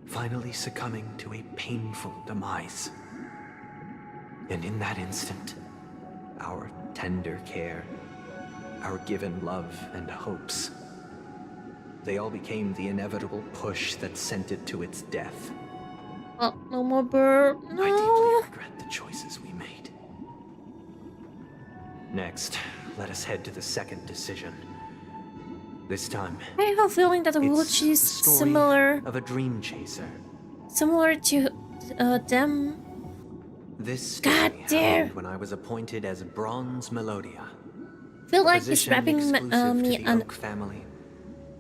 finally succumbing to a painful demise. And in that instant, our tender care, our given love and hopes, they all became the inevitable push that sent it to its death. Oh, no more bird. No. I deeply regret the choices we made. Next, let us head to the second decision. This time, I have a feeling that I will it's choose the story similar of a dream chaser. to them. This God story damn. happened when I was appointed as Bronze Melodia. Feel a like he's position wrapping exclusive me to the Oak family,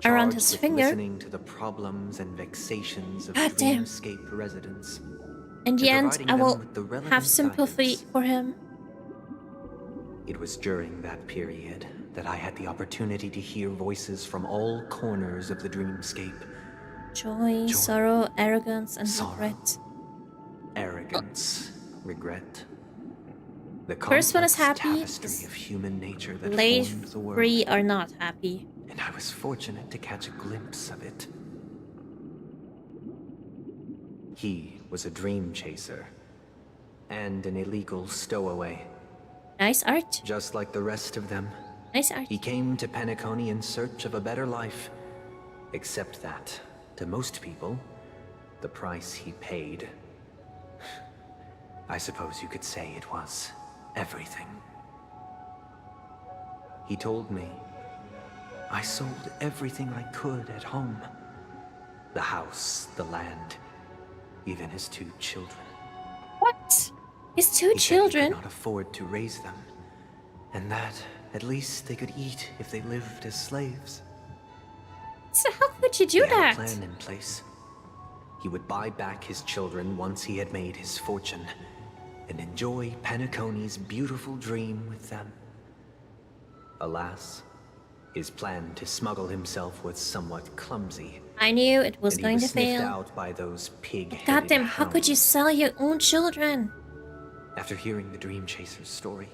around charged his with finger. listening to the problems and vexations of God damn. Dreamscape residents. In the and end, providing I them will with the relevant have sympathy guidance. for him. It was during that period that I had the opportunity to hear voices from all corners of the dreamscape. Joy, sorrow, arrogance, and sorrow, regret. Arrogance, regret. The First one is complex happy, tapestry of human nature that Late formed the world. 3 are not happy. And I was fortunate to catch a glimpse of it. He was a dream chaser and an illegal stowaway. Nice art. Just like the rest of them. Nice art. He came to Penacony in search of a better life. Except that, to most people, the price he paid, I suppose you could say it was everything. He told me I sold everything I could at home. The house, the land, even his 2 children. What? His 2 He said he children? could not afford to raise them, and that at least they could eat if they lived as slaves. So how could you do He had that? a plan in place. He would buy back his children once he had made his fortune, and enjoy Penacony's beautiful dream with them. Alas, his plan to smuggle himself was somewhat clumsy. I knew it was and going he was to fail. sniffed out by those pig-headed Goddamn, how could you hounds. sell your own children? After hearing the Dream Chaser's story,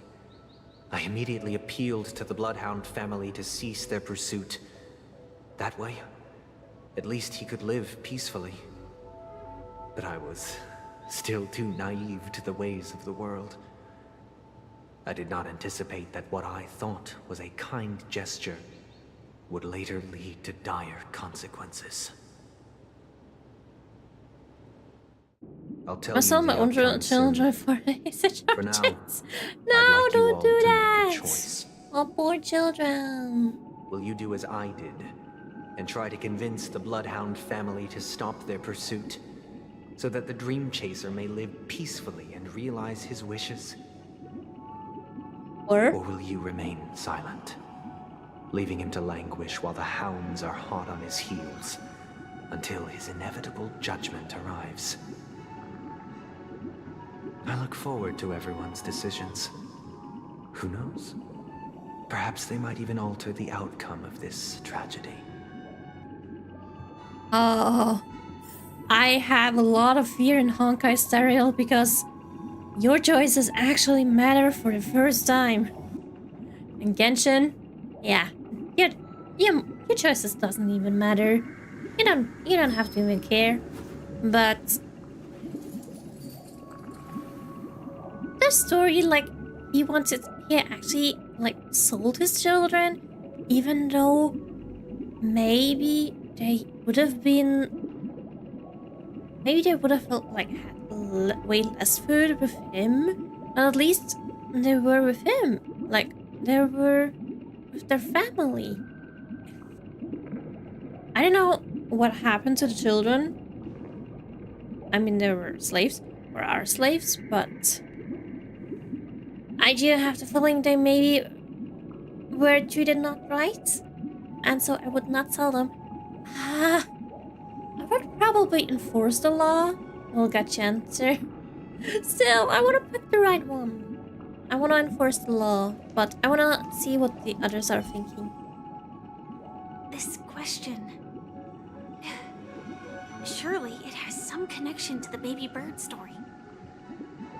I immediately appealed to the Bloodhound family to cease their pursuit. That way, at least he could live peacefully. But I was still too naive to the ways of the world. I did not anticipate that what I thought was a kind gesture would later lead to dire consequences. I'll tell I you sell the my own outcome soon. children for his For now, chance. I'd No, like you don't all do to make a that. choice. Oh, poor children. Will you do as I did and try to convince the Bloodhound family to stop their pursuit so that the Dream Chaser may live peacefully and realize his wishes? Or will you remain silent, leaving him to languish while the hounds are hot on his heels until his inevitable judgment arrives? I look forward to everyone's decisions. Who knows? Perhaps they might even alter the outcome of this tragedy. Oh, I have a lot of fear in Honkai Star Rail because your choices actually matter for the first time. And Genshin, yeah, your choices doesn't even matter. You don't have to even care. But the story, like, he actually like sold his children, even though maybe they would have felt like had way less food with him. But at least they were with him, like they were with their family. I don't know what happened to the children. I mean, they were slaves, or are slaves, but I do have the feeling they maybe were treated not right, and so I would not tell them. I would probably enforce the law. We'll get you answer. Still, I want to pick the right one. I want to enforce the law, but I want to see what the others are thinking. This question... Surely it has some connection to the baby bird story.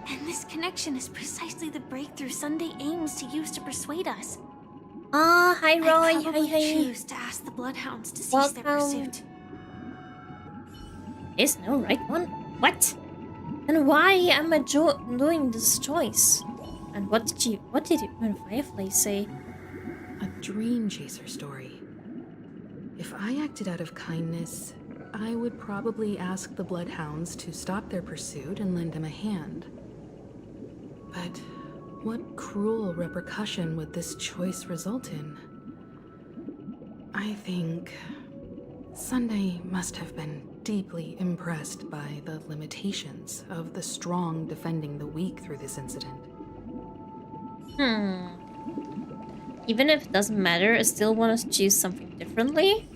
And this connection is precisely the breakthrough Sunday aims to use to persuade us. Hi Roy, I'd probably hi. choose to ask the Bloodhounds to cease their pursuit. Is no right one? What? And why am I doing this choice? And what did you and Firefly say? A dream chaser story. If I acted out of kindness, I would probably ask the Bloodhounds to stop their pursuit and lend him a hand. But what cruel repercussion would this choice result in? I think Sunday must have been deeply impressed by the limitations of the strong defending the weak through this incident. Even if it doesn't matter, I still want to choose something differently.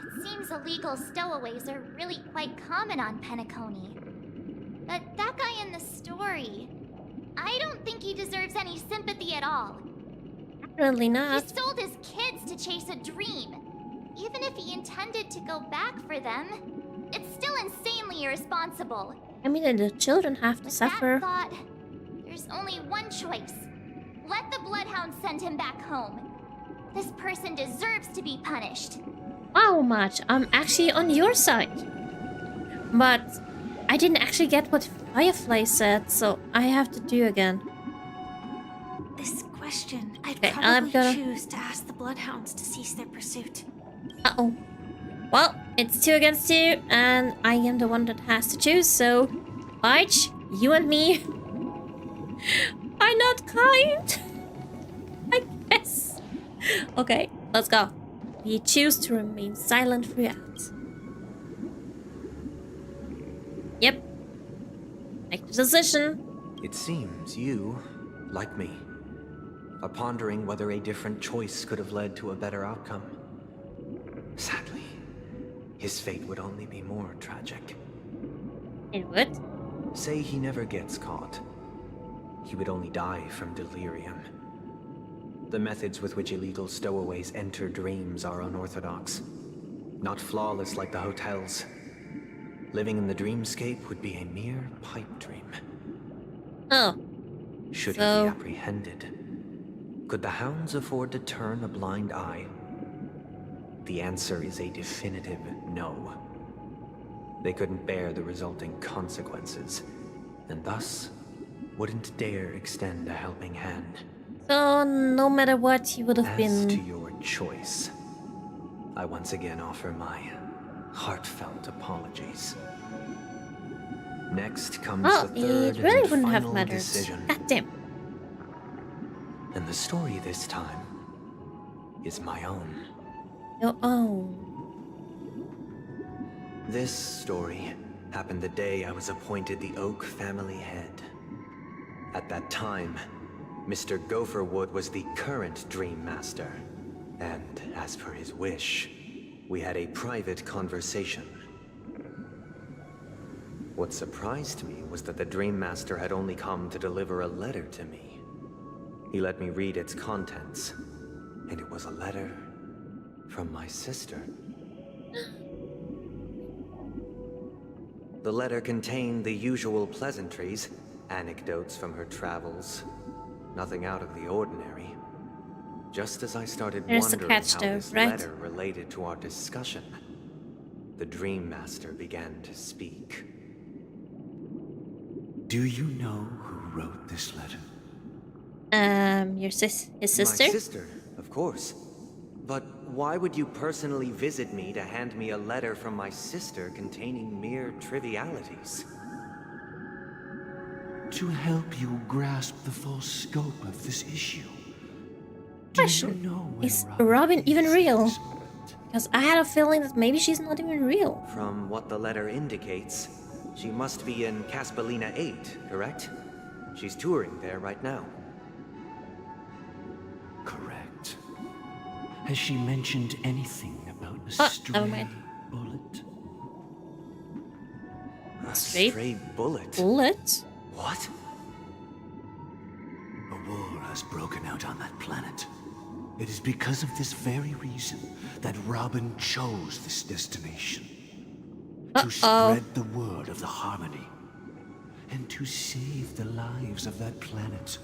It seems illegal stowaways are really quite common on Penacony. But that guy in the story, I don't think he deserves any sympathy at all. Really not. He sold his kids to chase a dream. Even if he intended to go back for them, it's still insanely irresponsible. I mean, the children have to suffer. That thought, there's only one choice. Let the Bloodhound send him back home. This person deserves to be punished. Wow, Match, I'm actually on your side. But I didn't actually get what Firefly said, so I have to do again. This question, I'd Okay, probably choose to ask the Bloodhounds to cease their pursuit. Uh-oh. Well, it's 2 against 2, and I am the one that has to choose, so... Arch, you and me... are not kind. I guess. Okay, let's go. We choose to remain silent throughout. Yep. Make the decision. It seems you, like me, are pondering whether a different choice could have led to a better outcome. Sadly, his fate would only be more tragic. It would? Say he never gets caught. He would only die from delirium. The methods with which illegal stowaways enter dreams are unorthodox. Not flawless like the hotels. Living in the dreamscape would be a mere pipe dream. Oh. Should he be apprehended? Could the hounds afford to turn a blind eye? The answer is a definitive no. They couldn't bear the resulting consequences, and thus wouldn't dare extend a helping hand. So, no matter what, he would have been... As to your choice, I once again offer my heartfelt apologies. Next comes the third it really and wouldn't have final mattered. decision. God damn. And the story this time is my own. Your own. This story happened the day I was appointed the Oak family head. At that time, Mr. Gopherwood was the current Dream Master, and as per his wish, we had a private conversation. What surprised me was that the Dream Master had only come to deliver a letter to me. He let me read its contents, and it was a letter from my sister. The letter contained the usual pleasantries, anecdotes from her travels. Nothing out of the ordinary. Just as I started wondering how this letter related to our discussion, the Dream Master began to speak. Do you know who wrote this letter? His sister? My sister, of course. But why would you personally visit me to hand me a letter from my sister containing mere trivialities? To help you grasp the full scope of this issue. Do you know is Robin even real? Because I had a feeling that maybe she's not even real. From what the letter indicates, she must be in Caspolina 8, correct? She's touring there right now. Correct. Has she mentioned anything about a stray bullet? A stray bullet? Bullet? What? A war has broken out on that planet. It is because of this very reason that Robin chose this destination. To spread the word of the Harmony. And to save the lives of that planet.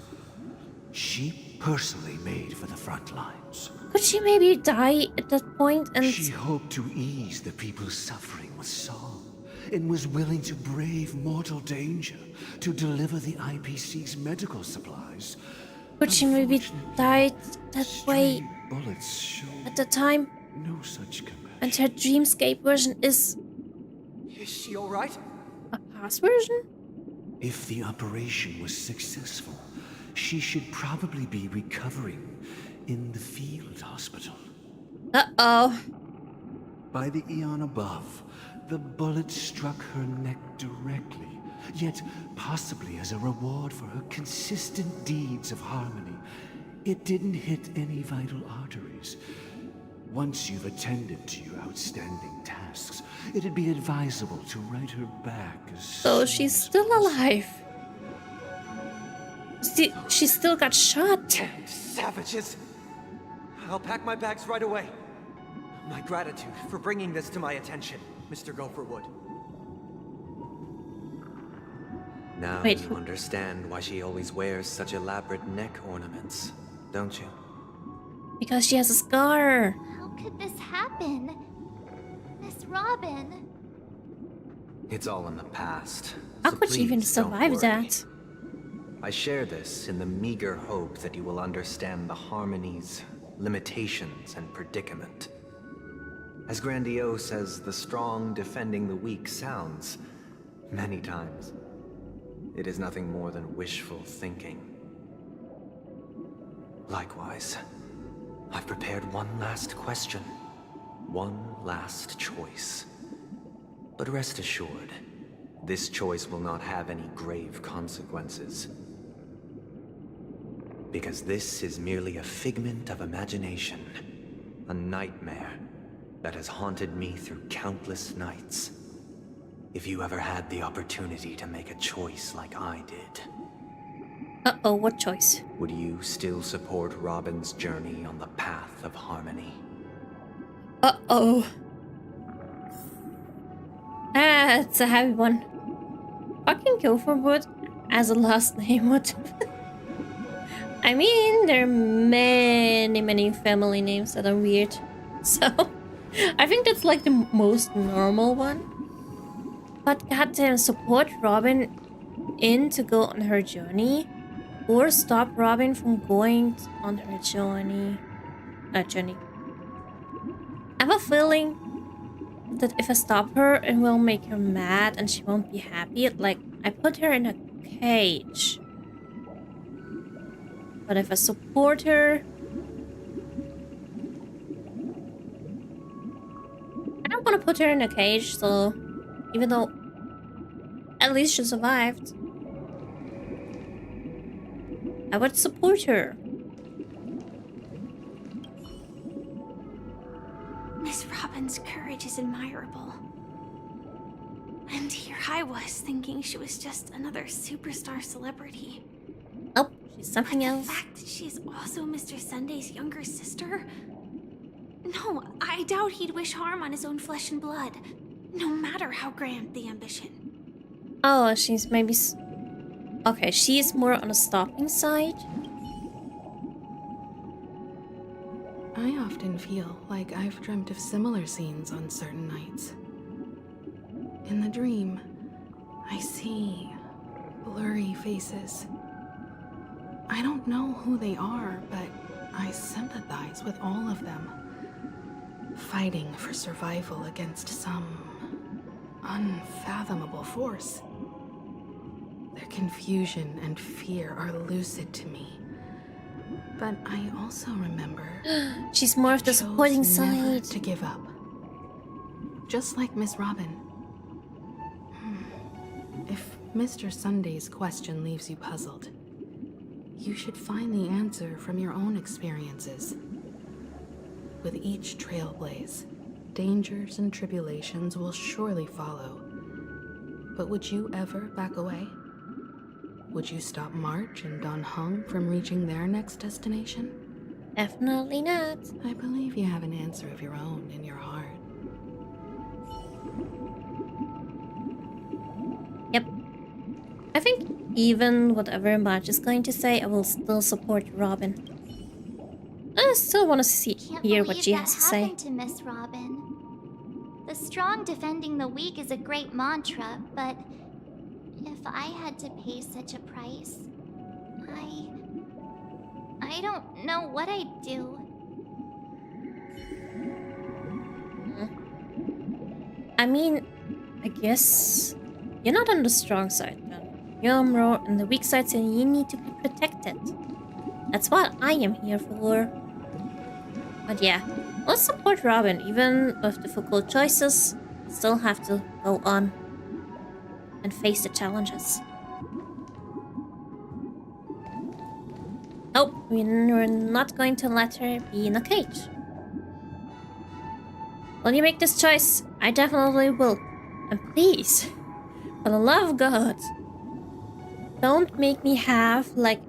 She personally made for the front lines. Could she maybe die at that point and... She hoped to ease the people's suffering with song, and was willing to brave mortal danger to deliver the IPC's medical supplies. Could she maybe die that way at the time? No such compassion. And her Dreamscape version is... Is she alright? A past version? If the operation was successful, she should probably be recovering in the field hospital. Uh-oh. By the eon above, the bullet struck her neck directly, yet possibly as a reward for her consistent deeds of harmony. It didn't hit any vital arteries. Once you've attended to your outstanding tasks, it'd be advisable to write her back as So she's still alive. She still got shot. Damn savages! I'll pack my bags right away. My gratitude for bringing this to my attention, Mr. Gopherwood. Now you understand why she always wears such elaborate neck ornaments, don't you? Because she has a scar. How could this happen? Miss Robin. It's all in the past. How so could she even please don't survive worry. that? I share this in the meager hope that you will understand the Harmony's limitations and predicament. As grandiose as the strong defending the weak sounds, many times, it is nothing more than wishful thinking. Likewise, I've prepared one last question, one last choice. But rest assured, this choice will not have any grave consequences. Because this is merely a figment of imagination, a nightmare that has haunted me through countless nights. If you ever had the opportunity to make a choice like I did... Uh-oh, what choice? Would you still support Robin's journey on the path of harmony? Uh-oh. Ah, it's a heavy one. Fucking Gopherwood as a last name, what? I mean, there are many family names that are weird. So, I think that's like the most normal one. But goddamn, support Robin in to go on her journey. Or stop Robin from going on her journey. I have a feeling that if I stop her, it will make her mad and she won't be happy. Like, I put her in a cage. But if I support her... I don't want to put her in a cage, so... Even though... At least she survived. I would support her. Miss Robin's courage is admirable. And here I was thinking she was just another superstar celebrity. Oh, she's something else. The fact that she's also Mr. Sunday's younger sister? No, I doubt he'd wish harm on his own flesh and blood, no matter how grand the ambition. Oh, she's maybe... Okay, she's more on the stopping side. I often feel like I've dreamt of similar scenes on certain nights. In the dream, I see blurry faces. I don't know who they are, but I sympathize with all of them, fighting for survival against some unfathomable force. Their confusion and fear are lucid to me, but I also remember she's more of the supporting never side to give up, just like Miss Robin. If Mr. Sunday's question leaves you puzzled, you should find the answer from your own experiences. With each trailblaze, dangers and tribulations will surely follow. But would you ever back away? Would you stop March and Don Hung from reaching their next destination? Definitely not. I believe you have an answer of your own in your heart. Yep. I think even whatever March is going to say, I will still support Robin. I still want to hear what she has to say. Happened to Miss Robin. The strong defending the weak is a great mantra, but if I had to pay such a price, I don't know what I'd do. I mean, I guess you're not on the strong side then. You're more on the weak side, so you need to be protected. That's what I am here for. But yeah, let's support Robin. Even with difficult choices, still have to go on and face the challenges. Nope, we're not going to let her be in a cage. When you make this choice, I definitely will. And please, for the love of God, don't make me have like...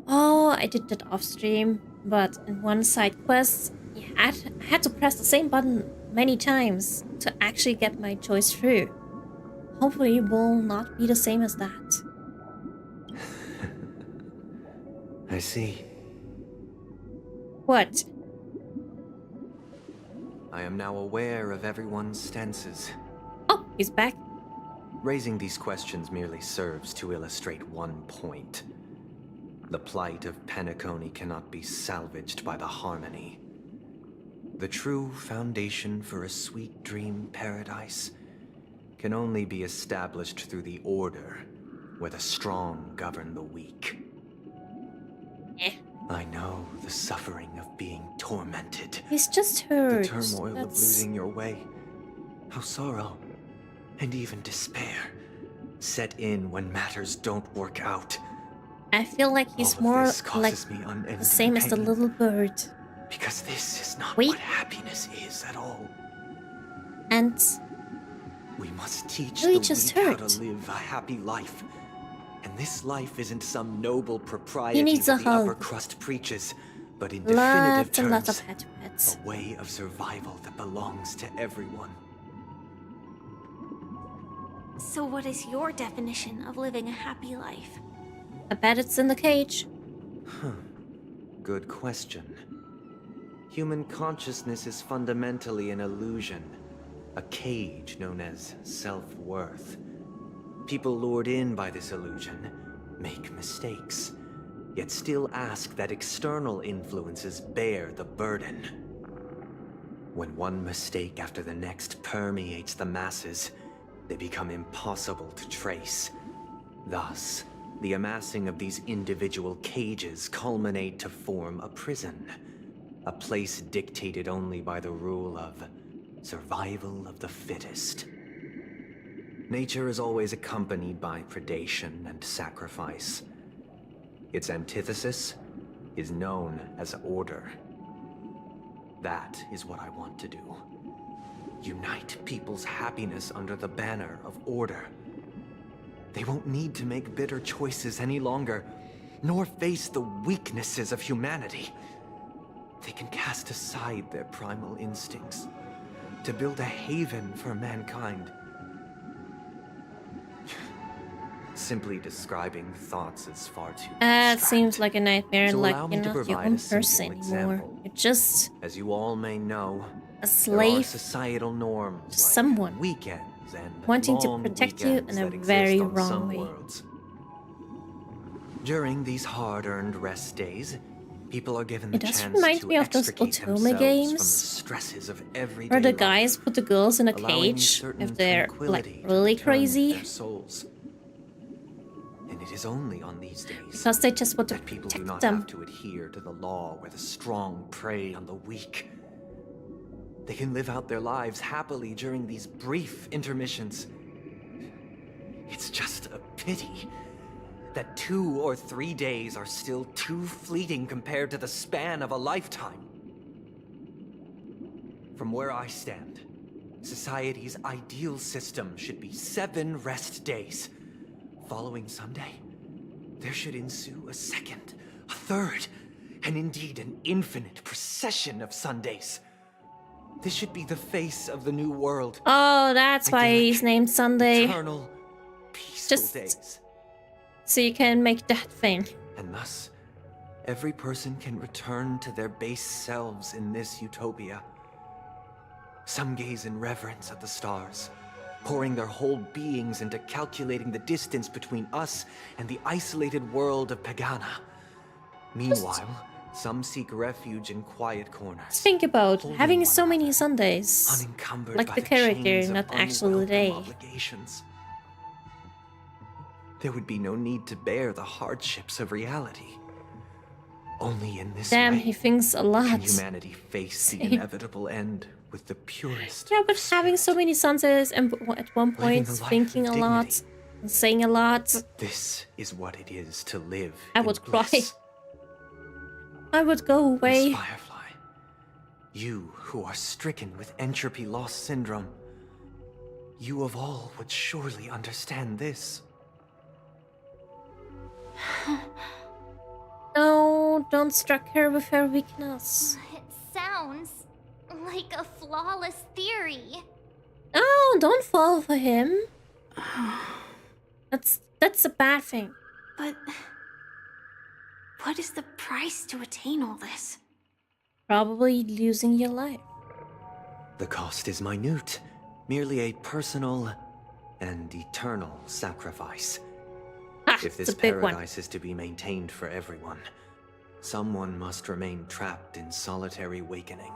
Oh, I did that off stream, but in one side quest, I had to press the same button many times to actually get my choice through. Hopefully it will not be the same as that. I see. What? I am now aware of everyone's stances. Oh, he's back. Raising these questions merely serves to illustrate one point. The plight of Penacony cannot be salvaged by the Harmony. The true foundation for a sweet dream paradise can only be established through the Order, where the strong govern the weak. I know the suffering of being tormented. He's just hurt. The turmoil of losing your way. How sorrow, and even despair, set in when matters don't work out. I feel like he's more like the same as the little bird. Because this is not what happiness is at all. And we must teach really the weak how to live a happy life. And this life isn't some noble propriety that the upper crust preaches, but in definitive terms, a way of survival that belongs to everyone. So what is your definition of living a happy life? I bet it's in the cage. Good question. Human consciousness is fundamentally an illusion, a cage known as self-worth. People lured in by this illusion make mistakes, yet still ask that external influences bear the burden. When one mistake after the next permeates the masses, they become impossible to trace. Thus, the amassing of these individual cages culminate to form a prison, a place dictated only by the rule of survival of the fittest. Nature is always accompanied by predation and sacrifice. Its antithesis is known as order. That is what I want to do. Unite people's happiness under the banner of order. They won't need to make bitter choices any longer, nor face the weaknesses of humanity. They can cast aside their primal instincts to build a haven for mankind. Simply describing thoughts is far too It seems like a nightmare, So like allow me you're to not your provide own a simple person anymore. example. You're just As you all may know, a there are slave societal norms to like someone weekends and wanting to long protect you weekends in a that exist very on wrong some way. worlds. During these hard-earned rest days, people are given the It does chance remind to me of those extricate Otome themselves games, from the stresses of everyday where the life, guys put the girls in a allowing cage certain if they're like tranquility to really return to crazy, their souls. And it is only on these days because they just want to that people do protect not them. have to adhere to the law where the strong prey on the weak. They can live out their lives happily during these brief intermissions. It's just a pity that 2 or 3 days are still too fleeting compared to the span of a lifetime. From where I stand, society's ideal system should be 7 rest days. Following Sunday, there should ensue a second, a third, and indeed an infinite procession of Sundays. This should be the face of the new world. Oh, that's why he's named Sunday. Eternal, peaceful Just days. so you can make that thing. And thus, every person can return to their base selves in this utopia. Some gaze in reverence at the stars, pouring their whole beings into calculating the distance between us and the isolated world of Pagana. Meanwhile, some seek refuge in quiet corners. Think about having so many Sundays, unencumbered like by the character, chains of not actually the day. obligations. There would be no need to bear the hardships of reality. Only in this Damn, way he thinks a lot. can humanity face the inevitable end with the purest. Yeah, but having so many Sundays and at one point the life thinking of a lot and saying a lot, This is what it is to live I in would cry. bliss. I would go away. Miss Firefly, you who are stricken with entropy loss syndrome, you of all would surely understand this. No, don't strike her with her weakness. It sounds like a flawless theory. No, don't fall for him. That's a bad thing. But what is the price to attain all this? Probably losing your life. The cost is minute, merely a personal and eternal sacrifice. If this it's a big one. paradise is to be maintained for everyone, someone must remain trapped in solitary awakening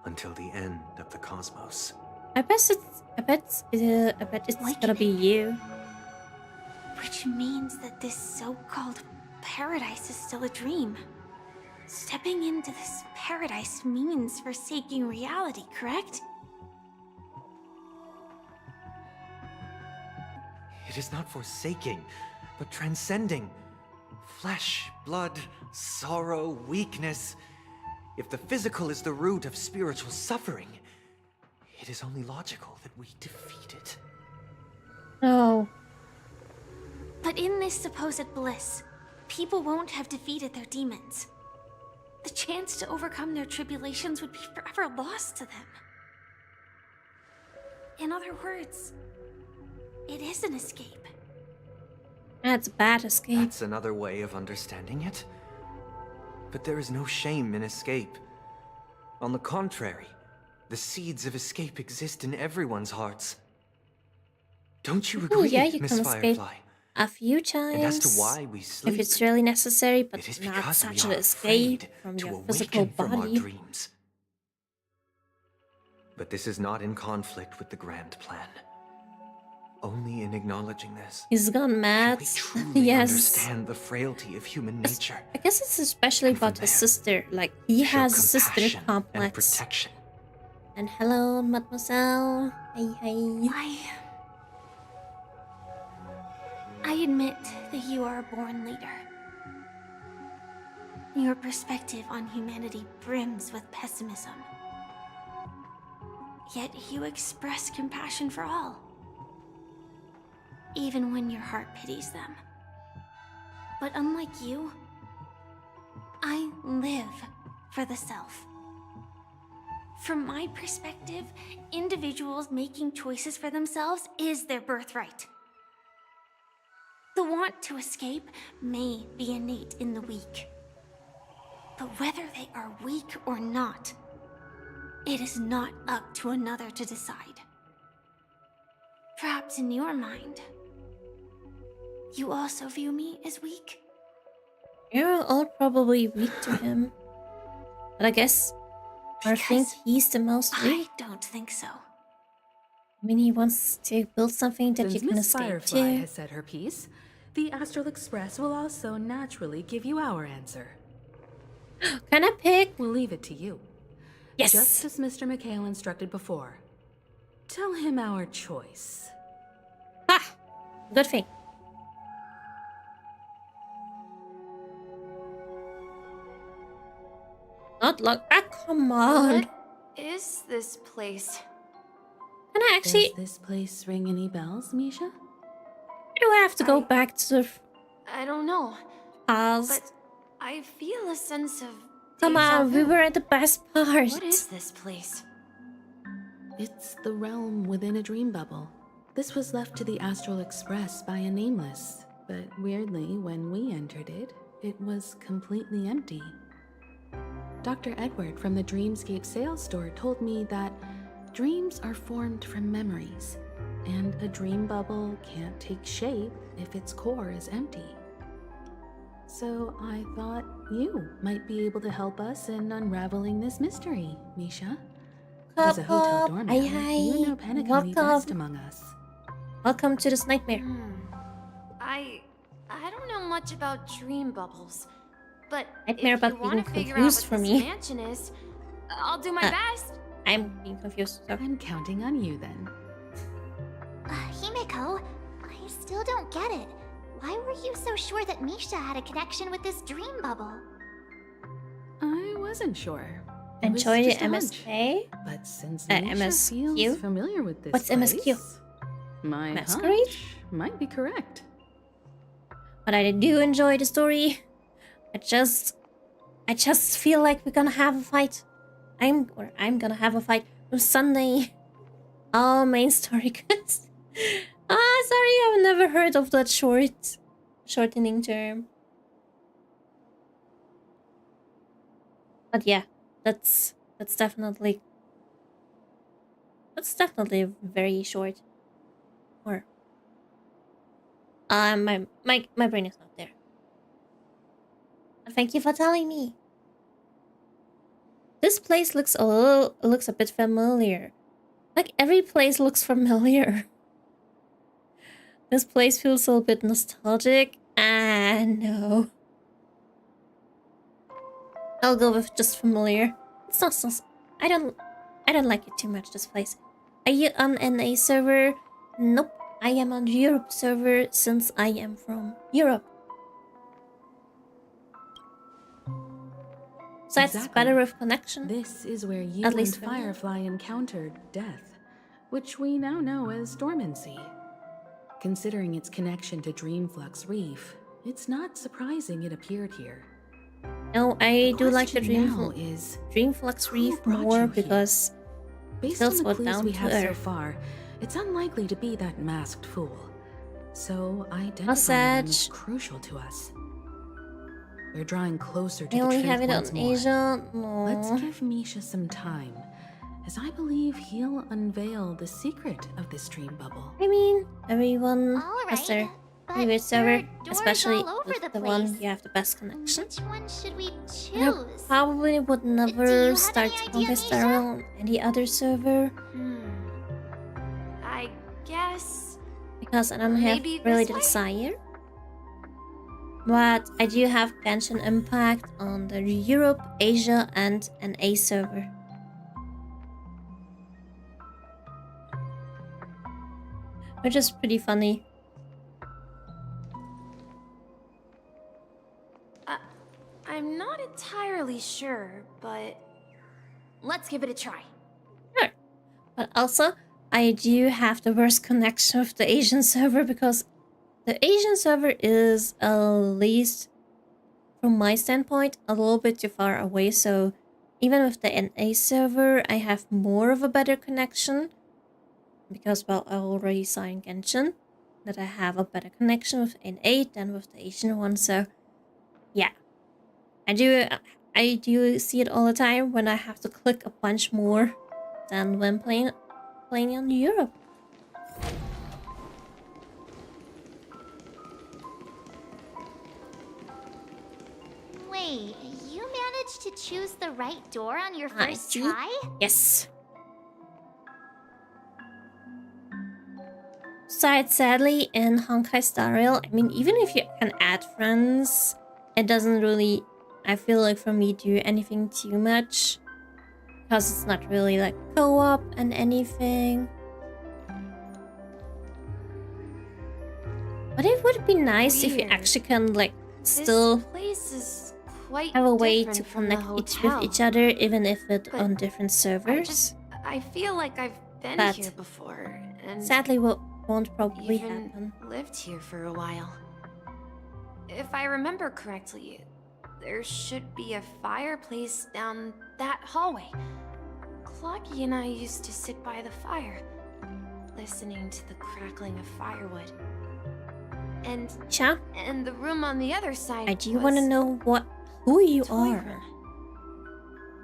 until the end of the cosmos. I bet it's gonna be you. Which means that this so-called paradise is still a dream. Stepping into this paradise means forsaking reality, correct? It is not forsaking, but transcending. Flesh, blood, sorrow, weakness. If the physical is the root of spiritual suffering, it is only logical that we defeat it. No. But in this supposed bliss, people won't have defeated their demons. The chance to overcome their tribulations would be forever lost to them. In other words, it is an escape. That's a bad escape. That's another way of understanding it. But there is no shame in escape. On the contrary, the seeds of escape exist in everyone's hearts. Don't you Ooh, agree, yeah, you Miss can escape Firefly? a few times. And as to why we sleep, if it's really necessary, but it is not because such we an are escape afraid from to your physical awaken from our body. dreams. But this is not in conflict with the grand plan. Only in acknowledging this He's gone mad. truly Yes. understand the frailty of human nature. I guess it's especially about his sister. Like, he show has a sister compassion and complex. protection. And hello, mademoiselle. Hey. I admit that you are a born leader. Your perspective on humanity brims with pessimism. Yet you express compassion for all. Even when your heart pities them. But unlike you, I live for the self. From my perspective, individuals making choices for themselves is their birthright. The want to escape may be innate in the weak. But whether they are weak or not, it is not up to another to decide. Perhaps in your mind, you also view me as weak? You're all probably weak to him. But I guess I think he's the most weak. I don't think so. I mean, he wants to build something that Since you can Miss escape Firefly to. has said her piece, the Astral Express will also naturally give you our answer. Can I pick? We'll leave it to you. Yes. Just as Mr. McHale instructed before. Tell him our choice. Ah! Good thing. Not like ah, come on. What is this place? Can I actually? Does this place ring any bells, Misha? Do I have to go back to the I don't know. past? But I feel a sense of Come deja on, we vu. were at the best part. What is this place? It's the realm within a dream bubble. This was left to the Astral Express by a nameless, but weirdly, when we entered it, it was completely empty. Dr. Edward from the Dreamscape sales store told me that dreams are formed from memories, and a dream bubble can't take shape if its core is empty. So I thought you might be able to help us in unraveling this mystery, Misha. As a hotel doorman, you know Penacony best among us. Welcome to this nightmare. I don't know much about dream bubbles, but Nightmare if you about being want to figure out confused what for this me. mansion is, I'll do my best. I'm being confused. So. I'm counting on you then. Himeko, I still don't get it. Why were you so sure that Misha had a connection with this dream bubble? I wasn't sure. It was Enjoy the just a hunch. MSK? But since Misha feels MSQ? familiar with this What's place, MSQ? my Masquerade? hunch might be correct. But I do enjoy the story. I just feel like we're gonna have a fight. I'm gonna have a fight with Sunday. Oh, main story cuts. Sorry, I've never heard of that shortening term. But yeah, that's definitely very short. Or my brain is not there. Thank you for telling me. This place looks a bit familiar. Like every place looks familiar. This place feels a little bit nostalgic. No. I'll go with just familiar. It's not so. I don't like it too much. This place. Are you on NA server? Nope. I am on Europe server since I am from Europe. So that's better with connection. This is where you At and least for me. Firefly encountered death, which we now know as dormancy. Considering its connection to Dreamflux Reef, it's not surprising it appeared here. No, I do like the question now is, Dreamflux Reef brought more you here? because it Based on feels the more clues down we to have so earth. far, it's unlikely to be that masked fool. So How identifying sad. them is crucial to us. We're drawing closer to I the only truth have it once on more. Asia. No. Let's give Misha some time, as I believe he'll unveil the secret of this dream bubble. I mean, everyone All has their but favorite server, there are doors especially all over with the the one place. you have the best connection. Which one should we And I choose? probably would never start Honkai Star Rail on any other server I guess because I don't have maybe really this the way? desire. But I do have Genshin Impact on the Europe, Asia, and an A server. Which is pretty funny. I'm not entirely sure, but let's give it a try. Sure. But also, I do have the worst connection with the Asian server because the Asian server is, at least from my standpoint, a little bit too far away. So even with the NA server, I have more of a better connection because, well, I already signed Genshin. that I have a better connection with N8 than with the Asian one. So yeah, I do see it all the time when I have to click a bunch more than when playing on Europe. Wait, you managed to choose the right door on your I first see. try? Yes. Sadly, in Honkai Star Rail, I mean, even if you can add friends, it doesn't really, I feel like, for me, do anything too much. Because it's not really like co-op and anything. But it would be nice if you actually can, like, still This place is quite have a way different to from the connect with hotel. each other, even if it's But on different servers. I feel like I've been But here before, and sadly, what won't probably even happen. lived here for a while. If I remember correctly, there should be a fireplace down that hallway. Clocky and I used to sit by the fire, listening to the crackling of firewood. And the room on the other side. I do want to know who you are.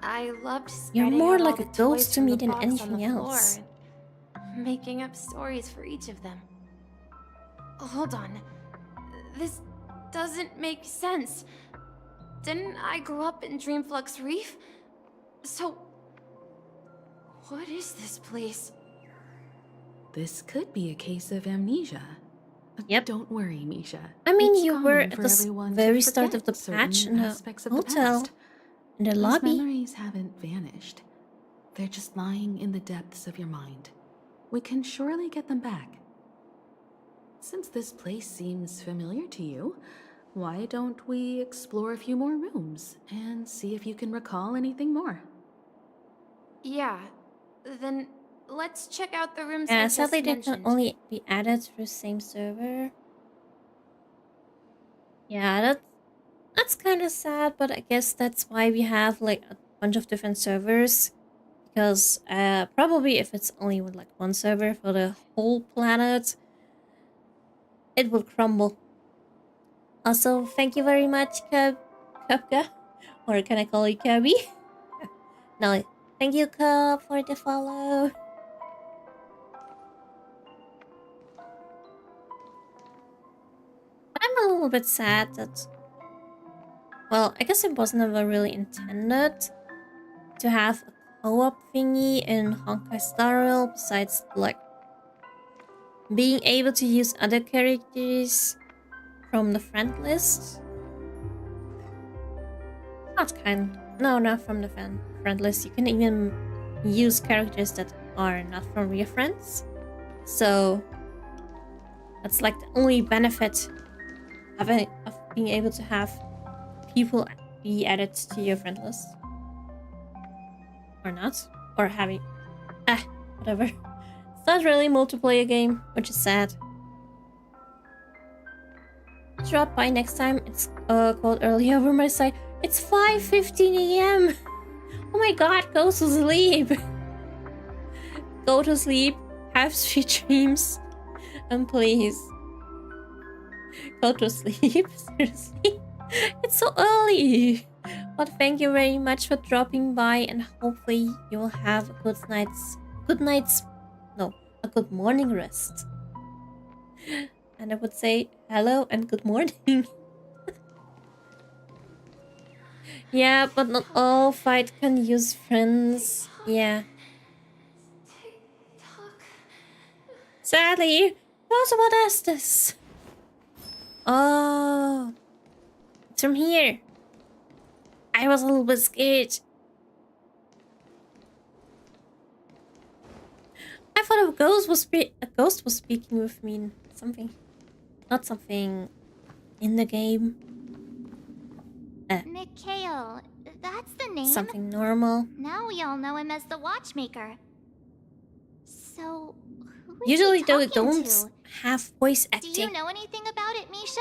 I loved You're spreading more out like all a the ghost toys to from me the than box on anything the else. floor and making up stories for each of them. Hold on. This doesn't make sense. Didn't I grow up in Dreamflux Reef? So, what is this place? This could be a case of amnesia. Yep. Don't worry, Misha. I mean, It's you were common at for the everyone to very start of the forget patch certain in the aspects of the hotel, past. in the Those lobby. memories haven't vanished. They're just lying in the depths of your mind. We can surely get them back. Since this place seems familiar to you, why don't we explore a few more rooms and see if you can recall anything more? Yeah, then let's check out the rooms Yeah, I sadly just they can mentioned. only be added through the same server. Yeah, that's kind of sad, but I guess that's why we have like a bunch of different servers. Because probably if it's only with like one server for the whole planet, it will crumble. Also, thank you very much, Cupka. Or can I call you Kirby? No, thank you, Cub, for the follow. But I'm a little bit sad that... Well, I guess it was never really intended to have a co-op thingy in Honkai Star Rail, besides, like, being able to use other characters from the friend list. Not from the friend list. You can even use characters that are not from your friends. So that's like the only benefit of being able to have people be added to your friend list. Or not. Or having... whatever. It's not really a multiplayer game, which is sad. Drop by next time. It's called Early Over My Side. It's 5:15 a.m. Oh my god, go to sleep. Go to sleep, have sweet dreams, and please go to sleep. Seriously, it's so early. But thank you very much for dropping by, and hopefully you will have a good morning rest. And I would say hello and good morning. Yeah, but not all fight can use friends. Yeah. Sadly, also what is this? Oh, it's from here. I was a little bit scared. I thought a ghost was speaking with me. Not something in the game. Mikhail, that's the name? Something normal. Now we all know him as the Watchmaker. So, who is Usually he they talking don't to? have voice Do acting. you know anything about it, Misha?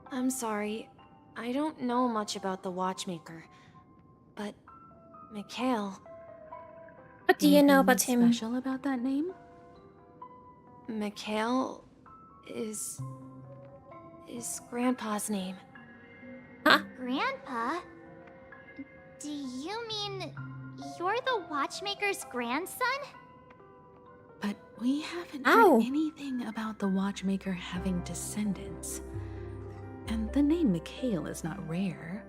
I'm sorry. I don't know much about the Watchmaker. But, Mikhail... What do you know about Anything him? special about that name? Mikhail is Grandpa's name. Huh? Grandpa? Do you mean you're the watchmaker's grandson? But we haven't Ow. heard anything about the watchmaker having descendants. And the name Mikhail is not rare.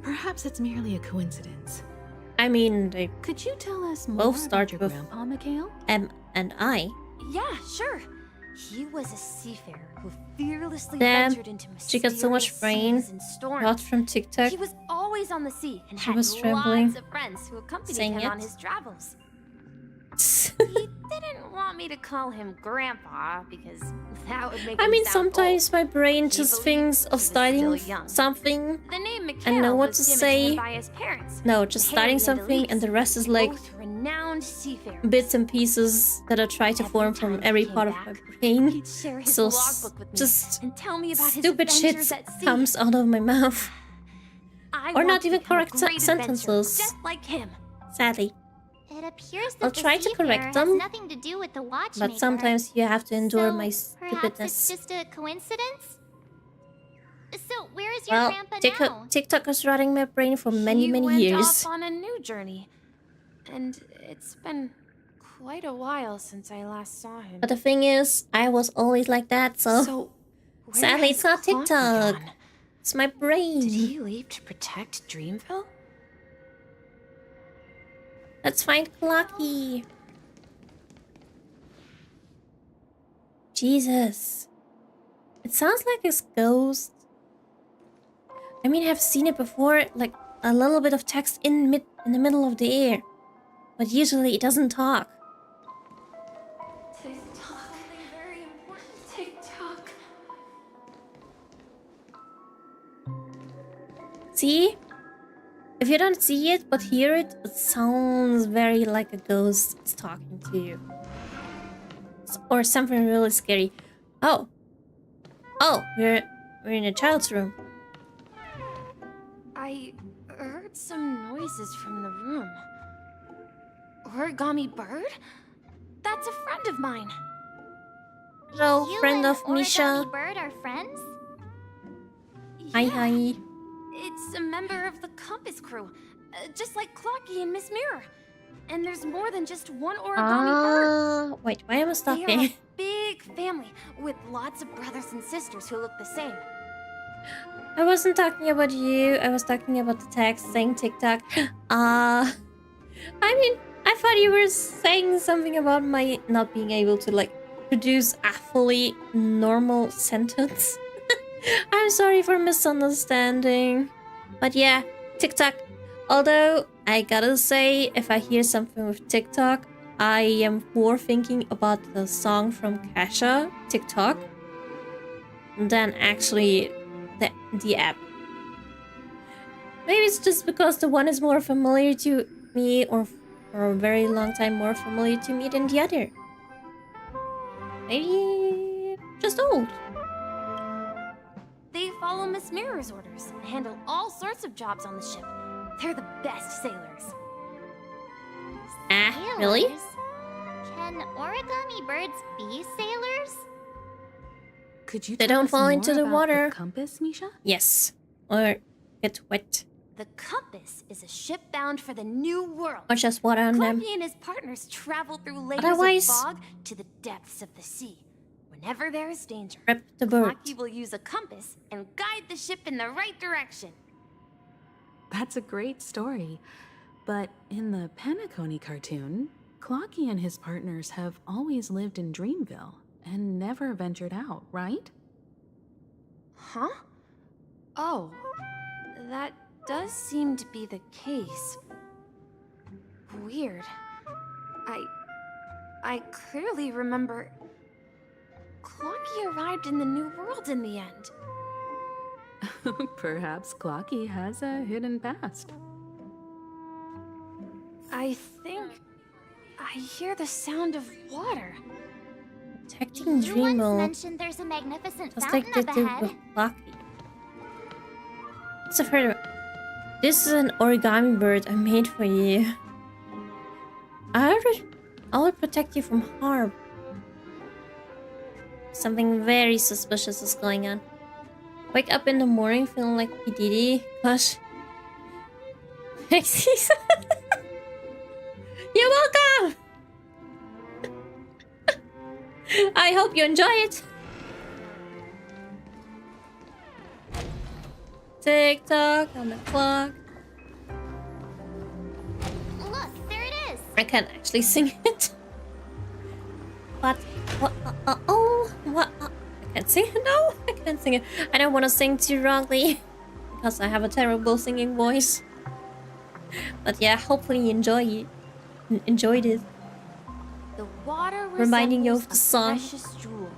Perhaps it's merely a coincidence. I mean, they Could you tell us more both about start your with grandpa, Mikhail? M and I. Yeah, sure. He was a seafarer who fearlessly Damn, ventured into she got so much mysterious brain seas and storms. rot from TikTok. He was always on the sea and She had was trembling, lots of friends who accompanied saying him on it. his travels. He didn't want me to call him Grandpa because that would make I him mean, sound sometimes my brain He just believed thinks of he was still starting young. something The name and Mikhail know what was to given say. him by his parents. No, just starting Haley and something and Elise, the rest is like both renowned seafarers. bits and pieces that I try to form from time he every came part of back, my brain. He'd share his So logbook with me just and tell me about his stupid shit adventures at sea. comes out of my mouth. I Or want not to even become a correct great adventurer, sentences. just like him. Sadly. It appears that I'll the try to seafarer correct has them, nothing to do with the watchmaker. but sometimes you have to endure So, my perhaps it's stupidness. just a coincidence? So, where is your Well, grandpa now? TikTok was rotting my brain for many, He many went years. off on a new journey, and it's been quite a while since I last saw him. But the thing is, I was always like that, so where sadly has it's not Clocky TikTok. gone? It's my brain. Did he leave to protect Dreamville? Let's find Clocky. Jesus. It sounds like his ghost. I mean, I've seen it before, like a little bit of text in the middle of the air. But usually it doesn't talk. TikTok. Very important TikTok. See? If you don't see it but hear it, it sounds very like a ghost is talking to you. Or something really scary. Oh. Oh, we're in a child's room. I heard some noises from the room. Origami Bird? That's a friend of mine. Hello, You friend and of Misha. Origami Bird are friends? Hi, hi. It's a member of the Compass crew, just like Clocky and Miss Mirror. And there's more than just one origami bird. Wait, why am I They are stopping? a big family with lots of brothers and sisters who look the same. I wasn't talking about you. I was talking about the text saying TikTok. I mean, I thought you were saying something about my not being able to like produce a fully normal sentence. I'm sorry for misunderstanding. But yeah, TikTok. Although, I gotta say, if I hear something with TikTok, I am more thinking about the song from Kasha, TikTok, than actually the app. Maybe it's just because the one is more familiar to me, or for a very long time more familiar to me than the other. Maybe just old. They follow Miss Mirror's orders and handle all sorts of jobs on the ship. They're the best sailors. Ah, really? Sailors? Can origami birds be sailors? Could you They tell don't us fall more into the about water. The compass, Misha? Yes. Or get wet. The Compass is a ship bound for the new world. Or just water on them. Clocky and his partners travel through layers Otherwise- of fog to the depths of the sea. Whenever there is danger, Rip the bird. Clocky will use a compass and guide the ship in the right direction. That's a great story. But in the Penacony cartoon, Clocky and his partners have always lived in Dreamville and never ventured out, right? Huh? Oh, that does seem to be the case. Weird. I clearly remember Clocky arrived in the New World in the end. Perhaps Clocky has a hidden past. I think I hear the sound of water. Protecting You once Dreamville. mentioned there's a magnificent Just fountain like they up did ahead. with Clocky. So further, this is an origami bird I made for you. I will protect you from harm. something very suspicious is going on. Wake up in the morning feeling like P. Diddy. Gosh. Excuse. You're welcome! I hope you enjoy it. Tick tock on the clock. Look, there it is. I can't actually sing it. But what? Oh, what? I can't sing it. No, I can't sing it. I don't want to sing too wrongly because I have a terrible singing voice. But yeah, hopefully you enjoyed it. The water Reminding you resembles of the song. a precious jewel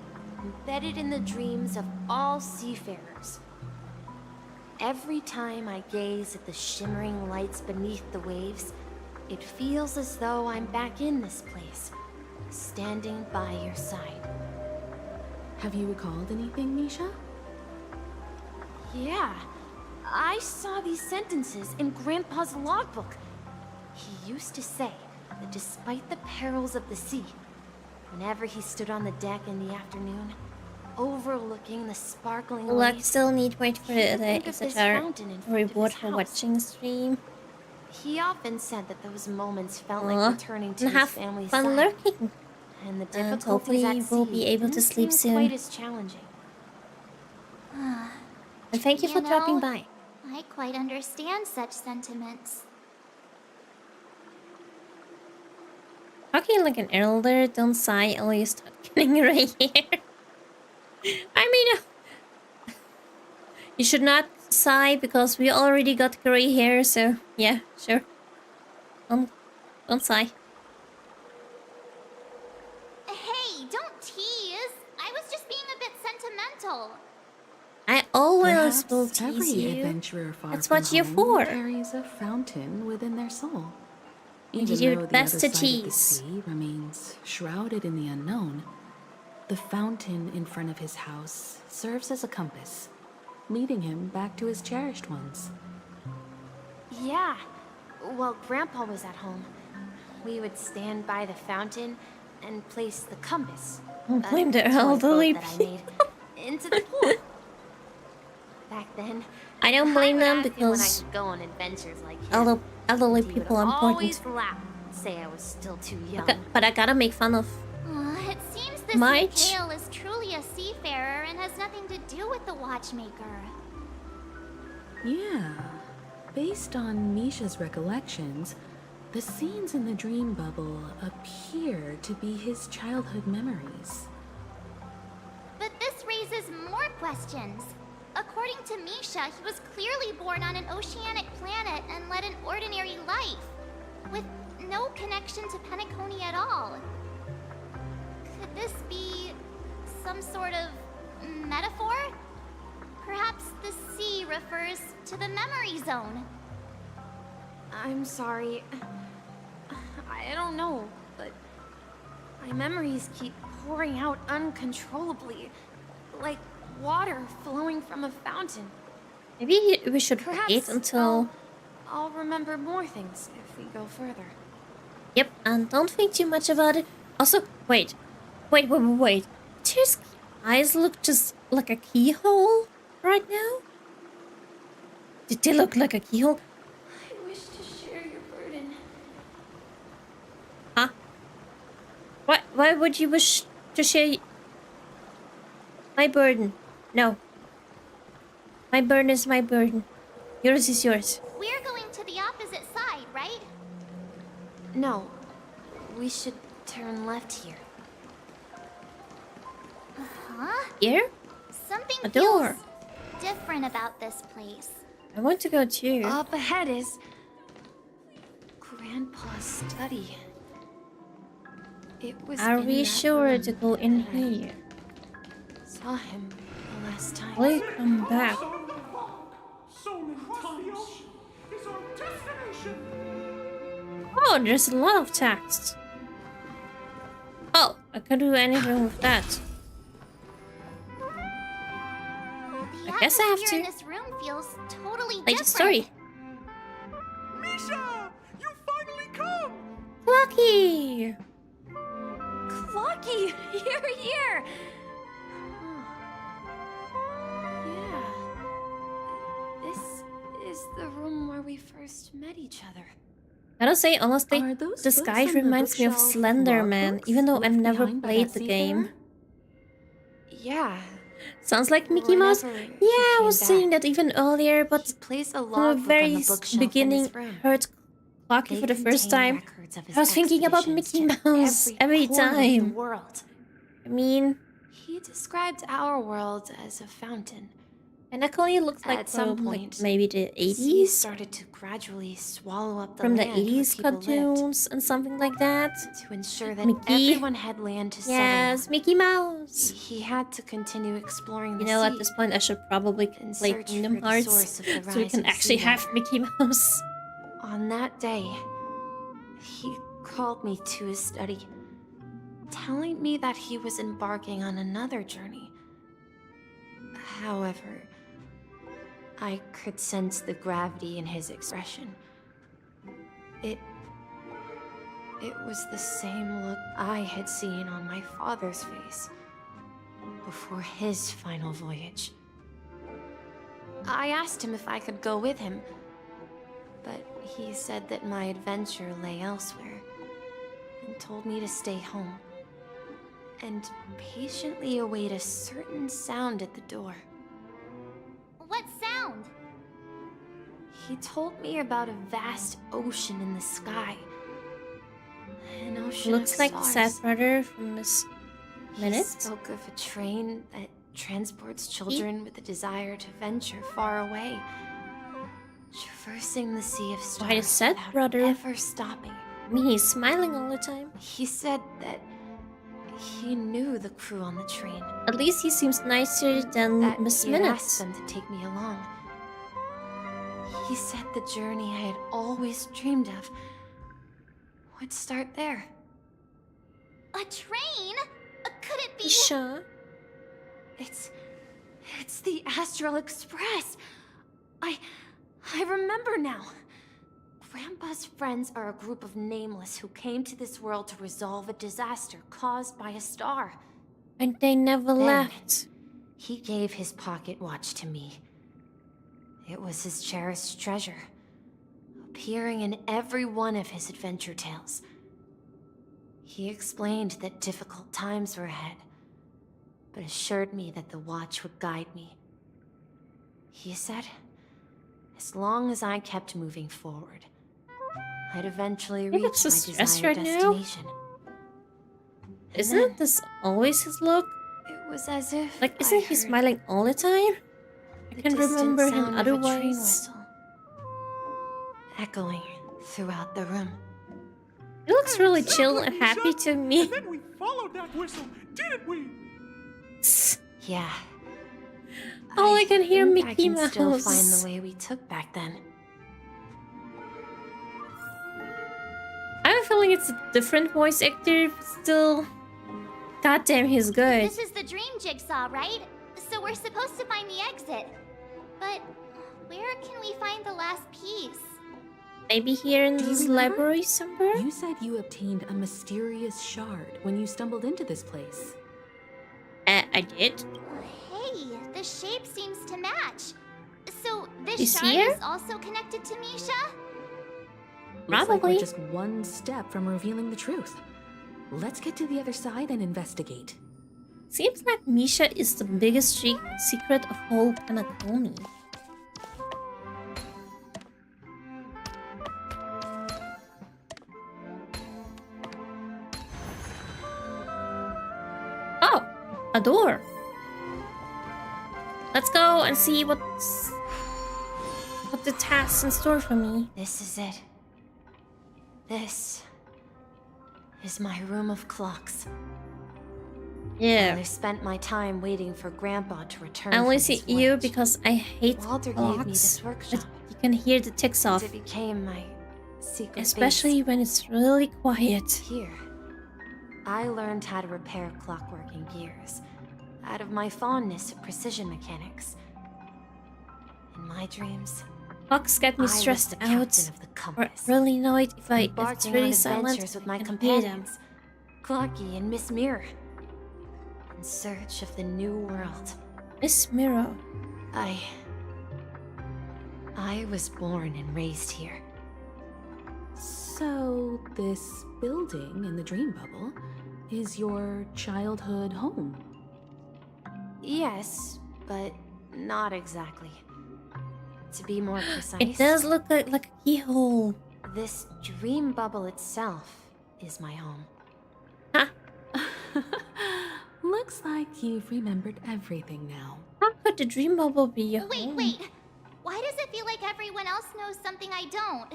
embedded in the dreams of all seafarers. Every time I gaze at the shimmering lights beneath the waves, it feels as though I'm back in this place, standing by your side. Have you recalled anything, Misha? Yeah, I saw these sentences in Grandpa's logbook. He used to say that despite the perils of the sea, whenever he stood on the deck in the afternoon, overlooking the sparkling Like, waves, still need wait for he the would think of this etc. fountain in front of reward his for house. watching the stream. He often said that those moments felt Aw, like returning to and his have family's fun side. lurking. And the And difficulties hopefully at you will sea be able to didn't sleep seem quite soon. as challenging. And thank you for dropping by. I quite understand such sentiments. Talking like an elder, don't sigh or you start getting gray hair. I mean, you should not sigh because we already got gray hair, so yeah, sure. Don't sigh. Hey, don't tease. I was just being a bit sentimental. I always will Perhaps every tease you. adventurer far That's from what you're home for. carries a fountain within their soul. You Even do your though the best other to side of the tease. sea remains shrouded in the unknown, the fountain in front of his house serves as a compass, leading him back to his cherished ones. Yeah, while Grandpa was at home, we would stand by the fountain and place the compass, Don't blame the toy boat elderly that I made, into the pool. Back then, I don't blame would them ask him when I because could go on adventures like him. elderly He would people are important. always laugh and say I was still too young. But I gotta make fun of. It seems this March? Mikhail is truly a seafarer and has nothing to do with the watchmaker. Yeah. Based on Misha's recollections, the scenes in the dream bubble appear to be his childhood memories. But this raises more questions. According to Misha, he was clearly born on an oceanic planet and led an ordinary life, with no connection to Penacony at all. Could this be some sort of metaphor? Perhaps the sea refers to the memory zone. I'm sorry. I don't know, but my memories keep pouring out uncontrollably, like water flowing from a fountain. Maybe we should Perhaps wait until. I'll remember more things if we go further. Yep, and don't think too much about it. Also, wait. His eyes look just like a keyhole right now? Did they look like a keyhole? I wish to share your burden. Huh? Why would you wish to share my burden? No. My burden is my burden. Yours is yours. We're going to the opposite side, right? No, we should turn left here. Huh? Here? Something A door. feels different about this place. I want to go too. Up ahead is Grandpa's study. It was. Are in we that sure room to go in that I here? Saw him the last time. Please come back. So many times. Is our destination. Oh, there's a lot of text. Oh, I can't do anything with that. The I guess I have atmosphere in to. this room feels totally Like different. the story. Misha! You finally come! Lucky! Clocky, you're here. the room where we first met each other. Gotta say, honestly, Are those this books guy on the reminds me of bookshelf Slender log Man, books even though I've left never behind by played that the game. seafarer? Yeah. Sounds like Mickey Mouse. Whenever Yeah, he I came was saying back, that even earlier, but he placed a from the logbook very on the bookshelf beginning, in his room. I heard Clocky They for the first contain time. records of I his was thinking about expeditions Mickey to Mouse every corner of the time. world. I mean, He described our world as a fountain. and that only looks like At some from point, like maybe the the sea 80s, started to gradually swallow up the from the land where 80s people lived. cartoons and something like that. To ensure that Mickey. everyone had land to settle Yes, on, Mickey Mouse. he had to continue exploring You the know, sea. at this point, I should probably in play search Kingdom for the Hearts source of the so we can rising actually have seawater. Mickey Mouse. On that day, he called me to his study, telling me that he was embarking on another journey. However, I could sense the gravity in his expression. It was the same look I had seen on my father's face before his final voyage. I asked him if I could go with him, but he said that my adventure lay elsewhere and told me to stay home and patiently await a certain sound at the door. What sound? He told me about a vast ocean in the sky. An ocean Looks of like the sad stars. brother from this minute. He spoke of a train that transports children with a desire to venture far away, traversing the sea of stars Why the sad without brother? ever stopping. I mean, he's smiling all the time. He said that he knew the crew on the train. At least he seems nicer than That Miss he had Minute. asked them to take me along. He said the journey I had always dreamed of would start there. A train? Could it be? Sure. It's the Astral Express. I remember now. Grandpa's friends are a group of nameless who came to this world to resolve a disaster caused by a star. And they never Then, left. He gave his pocket watch to me. It was his cherished treasure, appearing in every one of his adventure tales. He explained that difficult times were ahead, but assured me that the watch would guide me. He said, as long as I kept moving forward, I'd eventually He reach looks so my stressed desired right now. destination. Isn't this always his look? It was as if Like, isn't he smiling all the time? I can remember him sound of a train otherwise. whistle echoing throughout the room. He looks really chill and happy to me. And then we followed that whistle, didn't we? Yeah. All I can hear think Mickey I can still Mouse. find the way we took back then. I have a feeling it's a different voice actor, but still. Goddamn, he's good. This is the dream jigsaw, right? So we're supposed to find the exit. But where can we find the last piece? Maybe here in Do you this remember? library somewhere? You said you obtained a mysterious shard when you stumbled into this place. I did. Hey, the shape seems to match. So this Is shard here? is also connected to Misha? Looks like Probably. we're just one step from revealing the truth. Let's get to the other side and investigate. Seems like Misha is the biggest secret of whole Panaconi. Oh, a door. Let's go and see what the tasks in store for me. This is it. This is my room of clocks. Yeah. I spent my time waiting for Grandpa to return. I only from see his you voyage. because I hate Walter clocks. gave me this workshop. You can hear the ticks off, It became my secret especially when it's really quiet. base. Here, I learned how to repair clockworking gears out of my fondness of precision mechanics. In my dreams, Clocks get me I was stressed the captain out of the or compass, really annoyed if it's embarking really on silent. adventures with my I can hear them. companions, Clocky and Miss Mirror, in search of the new world. Miss Mirror. I I was born and raised here. So, this building in the dream bubble is your childhood home? Yes, but not exactly. To be more precise, It does look like a keyhole. this dream bubble itself is my home. Looks like you've remembered everything now. How could the dream bubble be your home? Wait. Why does it feel like everyone else knows something I don't?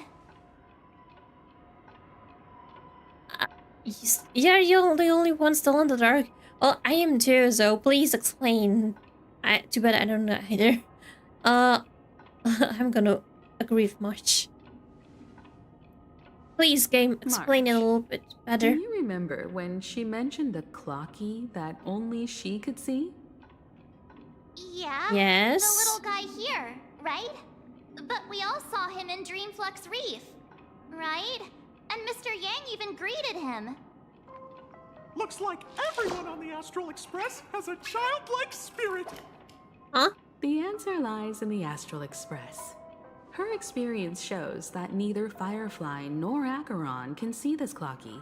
Yeah, you're the only one still in the dark. Well, I am too, so please explain. Too bad I don't know either. I'm gonna agree with March. Please, game, explain it a little bit better. Do you remember when she mentioned the clocky that only she could see? Yeah. Yes. The little guy here, right? But we all saw him in Dreamflux Reef, right? And Mr. Yang even greeted him. Looks like everyone on the Astral Express has a childlike spirit. Huh? The answer lies in the Astral Express. Her experience shows that neither Firefly nor Acheron can see this clocky.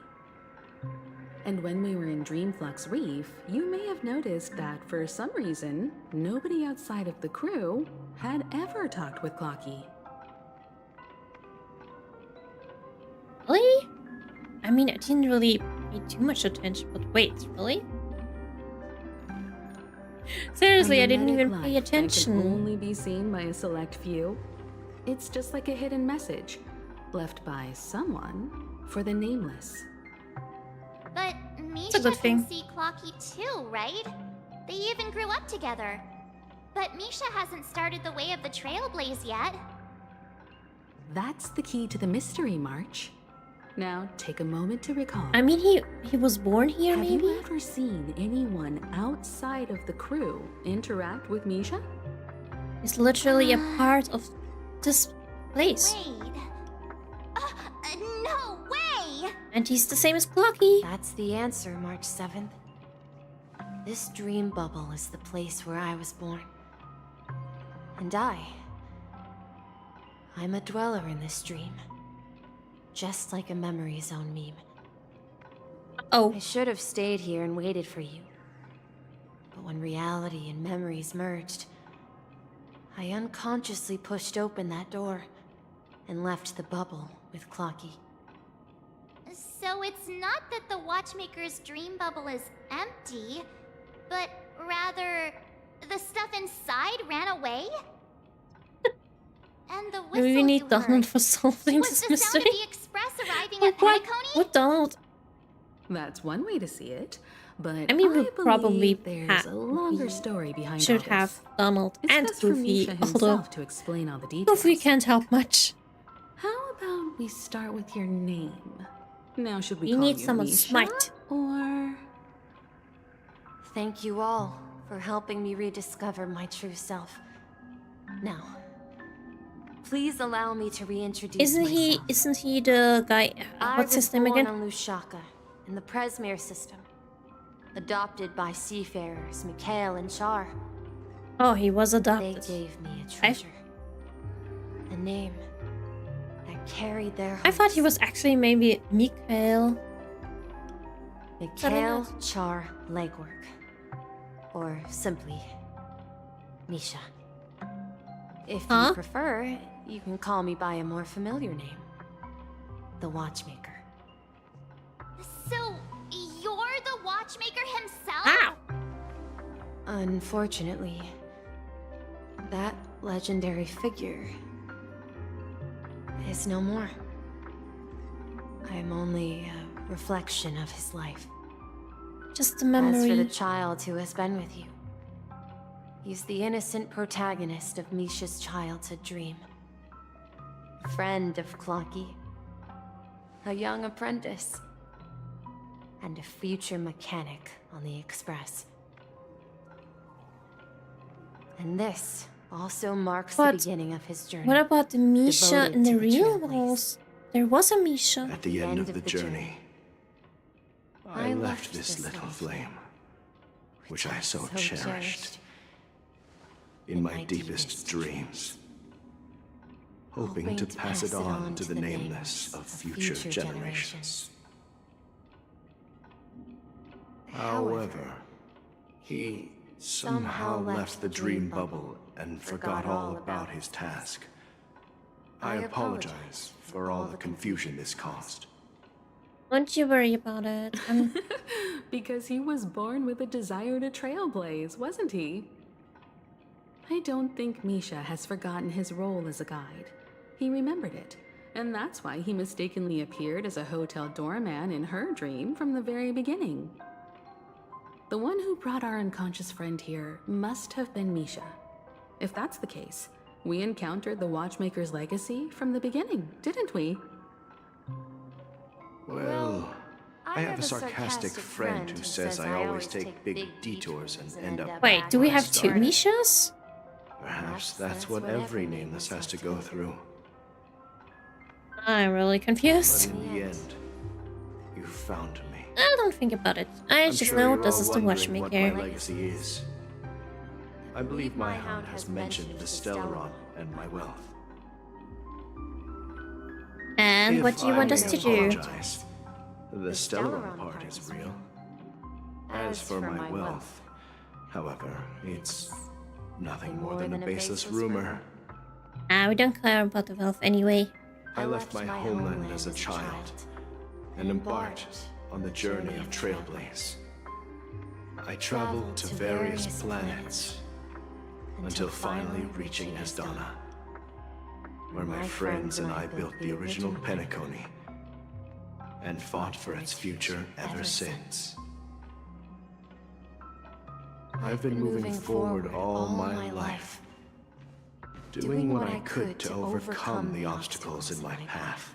And when we were in Dreamflux Reef, you may have noticed that for some reason, nobody outside of the crew had ever talked with Clocky. Really? I mean, I didn't really pay too much attention, but wait, really? Seriously, I didn't even pay attention. That can only be seen by a select few. It's just like a hidden message left by someone for the nameless. But Misha can see Clocky too, right? They even grew up together. But Misha hasn't started the way of the Trailblaze yet. That's the key to the mystery, March. Now, take a moment to recall. I mean, he was born here, maybe? Have you ever seen anyone outside of the crew interact with Misha? He's literally a part of this place. Wait. No way! And he's the same as Clocky. That's the answer, March 7th. This dream bubble is the place where I was born. And I'm a dweller in this dream. Just like a memory zone meme. Oh. I should have stayed here and waited for you. But when reality and memories merged, I unconsciously pushed open that door and left the bubble with Clocky. So it's not that the Watchmaker's dream bubble is empty, but rather the stuff inside ran away? And the whistle Maybe we need you Donald heard for solving was this the mystery. sound of the express arriving at What? Penacony? What Donald? That's one way to see it, but I mean, we believe probably there's a longer story behind should all this. have Donald It's and best for Goofy, Misha although himself to explain all the details. Goofy can't help much. How about we start with your name? Now, should we You call need you someone Misha, smart. or Thank you all for helping me rediscover my true self. Now, please allow me to reintroduce myself. Isn't he the guy? What's his name again? I was born on Lushaka, in the Presmere system. Adopted by seafarers Mikhail and Char. Oh, he was adopted. They gave me a treasure. A name that carried their I thought he was actually maybe Mikhail. Mikhail Char Legwork. Or simply, Misha. If you prefer, you can call me by a more familiar name. The Watchmaker. So, you're the Watchmaker himself? Ow! Unfortunately, that legendary figure is no more. I am only a reflection of his life. Just a memory. As for the child who has been with you, he's the innocent protagonist of Misha's childhood dream. Friend of Clocky, a young apprentice, and a future mechanic on the Express. And this also marks the beginning of his journey. What about the Misha devoted in the to real Trailblaze. walls? There was a Misha. At the end of the journey, I I left left this this little little flame, which I so so cherished. In my deepest dreams, hoping to pass it on to the nameless of future generations. However, he somehow left the dream bubble and forgot all about his task. I apologize for all the confusion this caused. Don't you worry about it. Because he was born with a desire to trailblaze, wasn't he? I don't think Misha has forgotten his role as a guide. He remembered it, and that's why he mistakenly appeared as a hotel doorman in her dream from the very beginning. The one who brought our unconscious friend here must have been Misha. If that's the case, we encountered the Watchmaker's legacy from the beginning, didn't we? Well, I have a sarcastic friend who says I always take big detours and end up... Wait, do we have two Mishas? Perhaps that's what every nameless has to go through. I'm really confused. But in the end, you found me. I don't think about it. I just sure know you're this all is the wondering Watchmaker. what my legacy is. I believe my hound has mentioned the Stellaron and my wealth. And what do you want us to do? The Stellaron part is real. As for my wealth, however, it's nothing more than a baseless rumor. We don't care about the wealth anyway. I left my homeland as a child and embarked on the journey of Trailblaze. I traveled to various planets until finally reaching Asdana, where my friends and I built the original Penacony and fought for its future ever since. I've been moving forward all my life, doing what I could to overcome the obstacles in my path.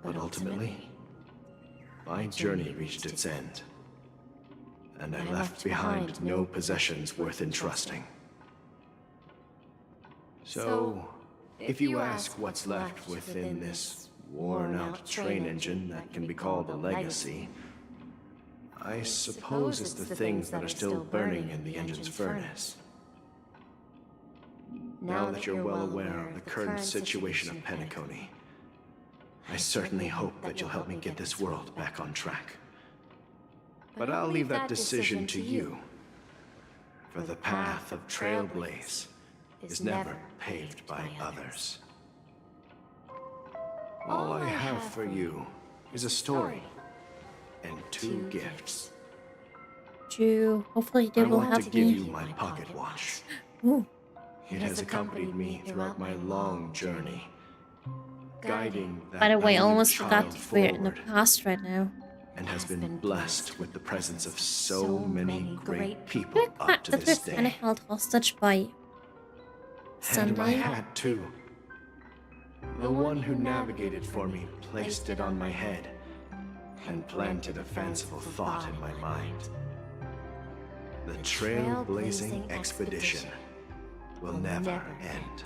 But ultimately, my journey reached its end, and I left behind no possessions worth entrusting. So, if you ask what's left within this worn-out train engine that can be called a legacy, I suppose it's the things that are still burning in the engine's furnace. Now that you're well aware of the current situation of Penacony, I certainly hope that you'll help me get this world back on track. But I'll leave that decision to you, for the path of Trailblaze is never paved by others. All I have for you is a story and 2 gifts. Hopefully they I will want to help give me. you my pocket watch. Ooh. It has accompanied me throughout my long journey, guiding that By the way, I naive almost forgot child that we're in the forward, past right now. and has been blessed with the presence of so many great people up to That this we're kind of day. held hostage by And my Sunday. hat too. The one who navigated for me placed it on my head and planted a fanciful thought in my mind. The trailblazing expedition will never end.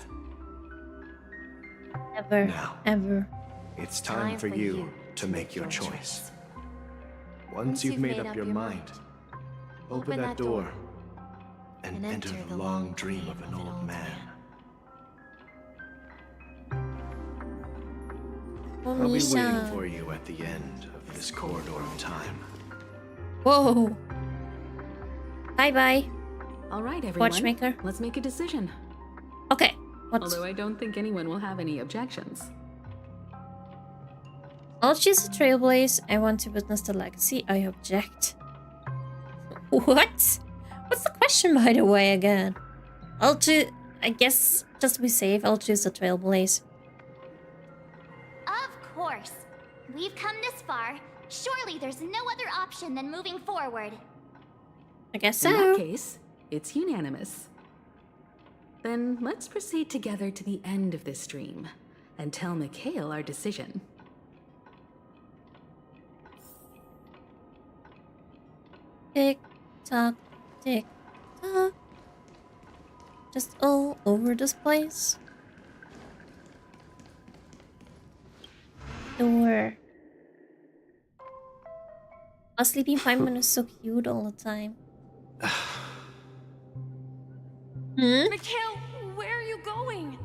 Never, Now, ever. it's time for you to make your choice. Once you've made up your mind, open that door and enter the long dream of an old man. Oh, I'll be waiting Misha. for you at the end of this corridor of time. Whoa. Bye-bye. All right, everyone. Watchmaker. Let's make a decision. Okay. What? Although I don't think anyone will have any objections. I'll choose a Trailblaze. I want to witness the legacy. I object. What? What's the question, by the way, again? I'll choose... I guess, just to be safe, I'll choose the Trailblaze. Of course. We've come this far. Surely there's no other option than moving forward. I guess In so. that case, it's unanimous. Then let's proceed together to the end of this dream and tell Mikhail our decision. Tick tock, tick tock. Just all over this place. Door. A sleeping fireman is so cute all the time. Mikhail, where are you going?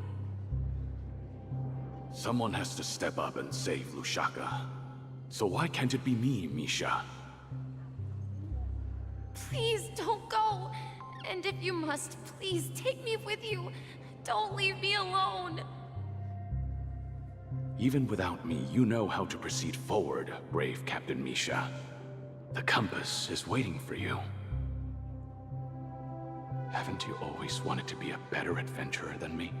Someone has to step up and save Lushaka. So why can't it be me, Misha? Please don't go. And if you must, please take me with you. Don't leave me alone. Even without me, you know how to proceed forward, brave Captain Misha. The compass is waiting for you. Haven't you always wanted to be a better adventurer than me?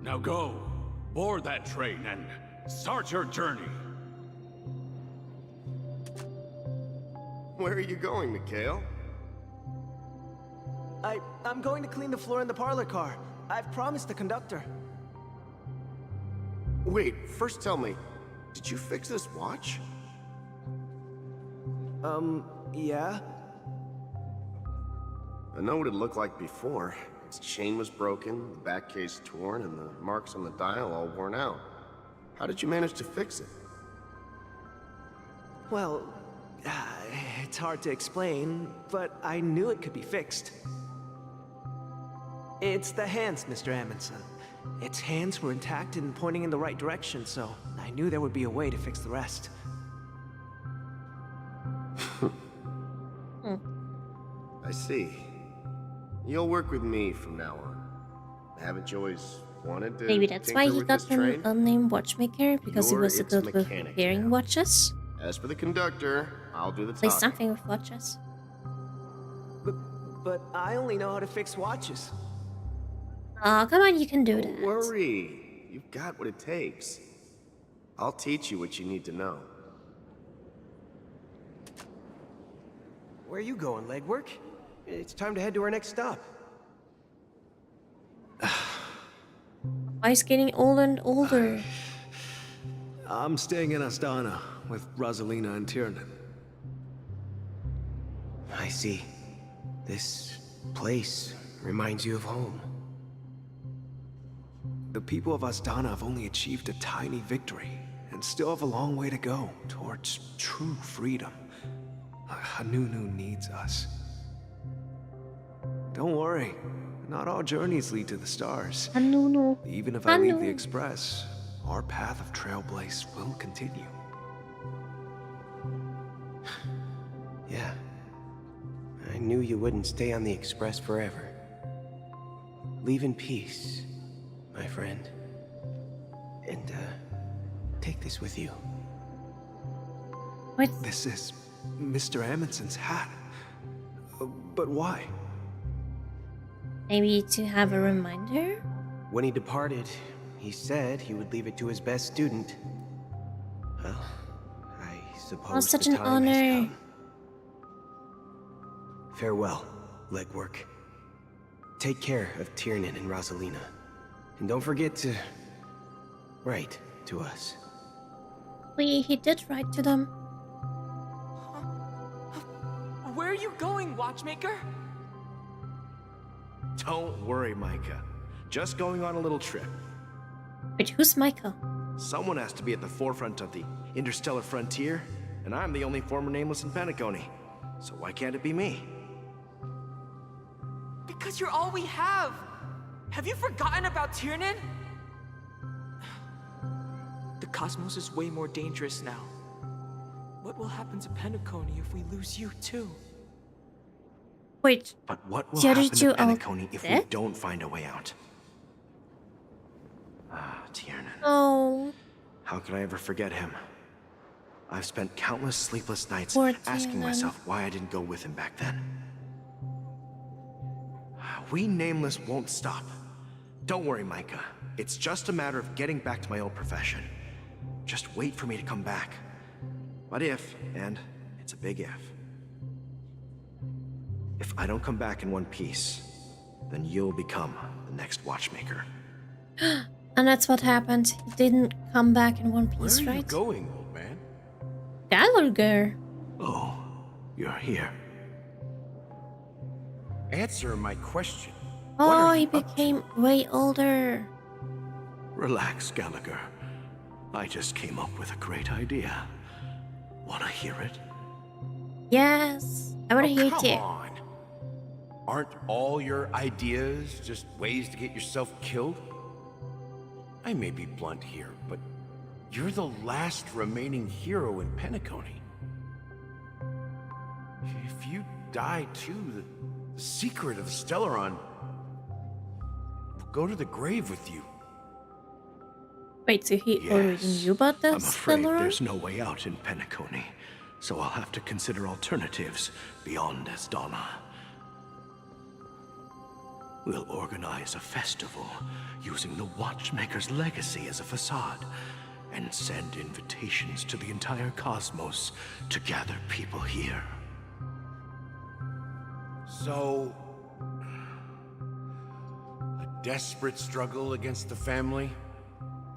Now go, board that train and start your journey. Where are you going, Mikhail? I'm going to clean the floor in the parlor car. I've promised the conductor. Wait, first tell me, did you fix this watch? Yeah? I know what it looked like before. Its chain was broken, the back case torn, and the marks on the dial all worn out. How did you manage to fix it? Well, it's hard to explain, but I knew it could be fixed. It's the hands, Mr. Amundsen. Its hands were intact and pointing in the right direction, so I knew there would be a way to fix the rest. I see. You'll work with me from now on. Haven't you always wanted to Maybe that's why tinker he with got this train? the name Watchmaker, because he You're was a its good with mechanic repairing now. watches. As for the conductor, I'll do the At least talking. something with watches. But I only know how to fix watches. Oh, come on, you can do Don't that. worry. You've got what it takes. I'll teach you what you need to know. Where are you going, legwork? It's time to head to our next stop. He's getting older and older. I'm staying in Astana with Rosalina and Tiernan. I see. This place reminds you of home. The people of Astana have only achieved a tiny victory, and still have a long way to go towards true freedom. Hanunu needs us. Don't worry, not all journeys lead to the stars. Hanunu. Even if I leave the Express, our path of Trailblaze will continue. Yeah. I knew you wouldn't stay on the Express forever. Leave in peace, my friend. And, take this with you. What? This is Mr. Amundsen's hat. But why? Maybe to have a reminder? When he departed, he said he would leave it to his best student. Well, I suppose Oh, such the an time has honor. come. Farewell, legwork. Take care of Tiernan and Rosalina. And don't forget to write to us. He did write to them. Where are you going, Watchmaker? Don't worry, Micah. Just going on a little trip. Wait, who's Michael? Someone has to be at the forefront of the interstellar frontier, and I'm the only former nameless in Penacony. So why can't it be me? Because you're all we have. Have you forgotten about Tiernan? The cosmos is way more dangerous now. What will happen to Penacony if we lose you too? Wait. But what will the other happen two to Penacony if we dead? don't find a way out? Ah, Tiernan. Oh. How could I ever forget him? I've spent countless sleepless nights Poor asking Tiernan. myself why I didn't go with him back then. We Nameless won't stop. Don't worry, Micah. It's just a matter of getting back to my old profession. Just wait for me to come back. But if, and it's a big if I don't come back in one piece, then you'll become the next Watchmaker. And that's what happened. He didn't come back in one piece, Where are you right? going, old man? Gallagher. Oh, you're here. Answer my question. Oh, he became way older. Relax, Gallagher. I just came up with a great idea. Wanna hear it? Yes. I want to hear it Come too. on. Aren't all your ideas just ways to get yourself killed? I may be blunt here, but you're the last remaining hero in Penacony. If you die too, the secret of Stellaron will go to the grave with you. Wait, so he already knew about the I'm afraid Stellaron? there's no way out in Penacony, so I'll have to consider alternatives beyond Asdana. We'll organize a festival using the Watchmaker's legacy as a facade and send invitations to the entire cosmos to gather people here. So, a desperate struggle against the family?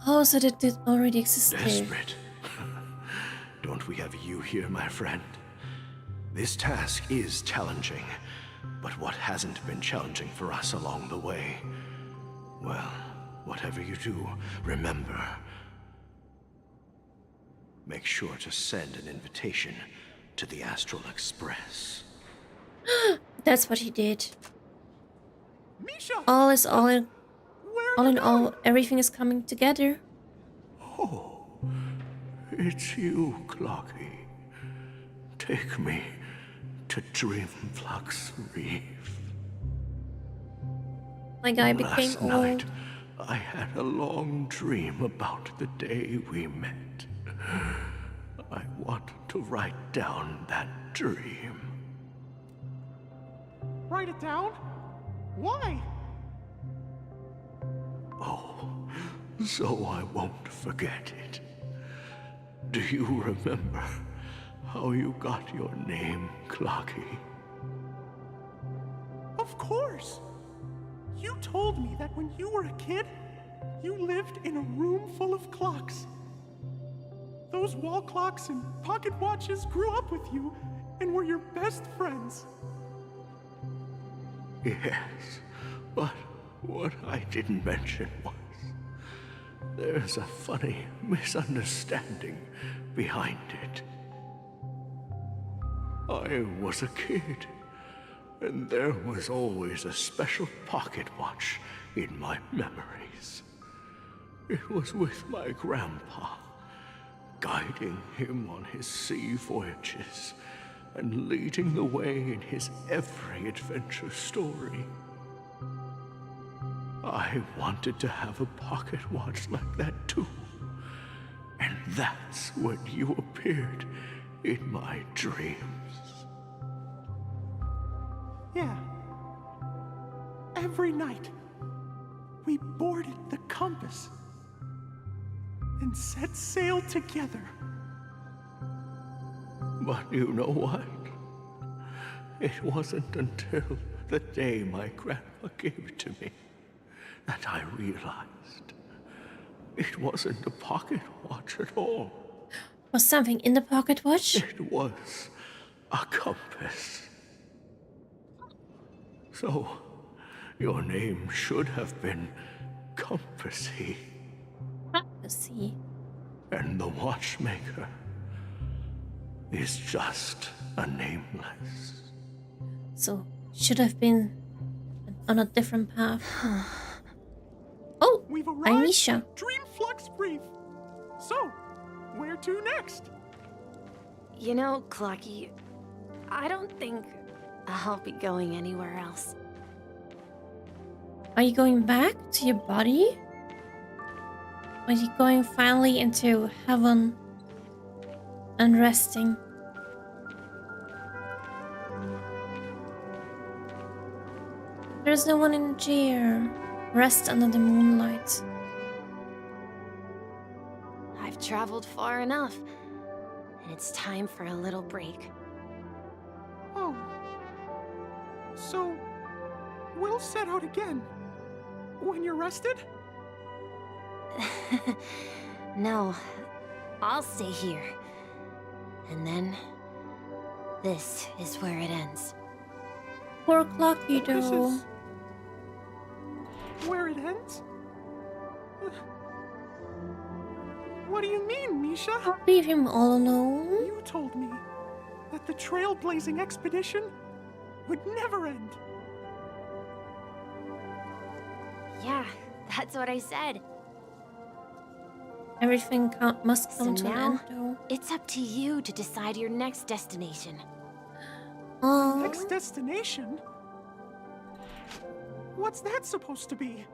Oh, so that it already existed. Desperate? Don't we have you here, my friend? This task is challenging, but what hasn't been challenging for us along the way? Well, whatever you do, remember, make sure to send an invitation to the Astral Express. That's what he did. Misha! All in all, everything is coming together. Oh, it's you, Clocky. Take me to Dreamflux Reef. My guy became Last old. night, I had a long dream about the day we met. I want to write down that dream. Write it down? Why? Oh, so I won't forget it. Do you remember how you got your name, Clocky? Of course! You told me that when you were a kid, you lived in a room full of clocks. Those wall clocks and pocket watches grew up with you and were your best friends. Yes, but what I didn't mention was there's a funny misunderstanding behind it. I was a kid, and there was always a special pocket watch in my memories. It was with my grandpa, guiding him on his sea voyages and leading the way in his every adventure story. I wanted to have a pocket watch like that too. And that's when you appeared in my dreams. Yeah. Every night, we boarded the compass and set sail together. But you know what? It wasn't until the day my grandpa gave it to me that I realized it wasn't a pocket watch at all. Was something in the pocket watch? It was a compass. So, your name should have been Compassy. Compassy. And the Watchmaker is just a nameless. So, should have been on a different path. Oh, We've I'm arrived Misha. at Dreamflux Reef. So, where to next? You know, Clocky, I don't think I'll be going anywhere else. Are you going back to your body? Are you going finally into heaven and resting? There's no one in jail. Rest under the moonlight. I've traveled far enough, and it's time for a little break. Oh. So, we'll set out again. When you're rested? No, I'll stay here. And then, this is where it ends. Poor Clocky This though. is where it ends? What do you mean, Misha? Leave him all alone. You told me that the trailblazing expedition would never end. Yeah, that's what I said. Everything must So come to an now, end, though. it's up to you to decide your next destination. Oh. Next destination? What's that supposed to be?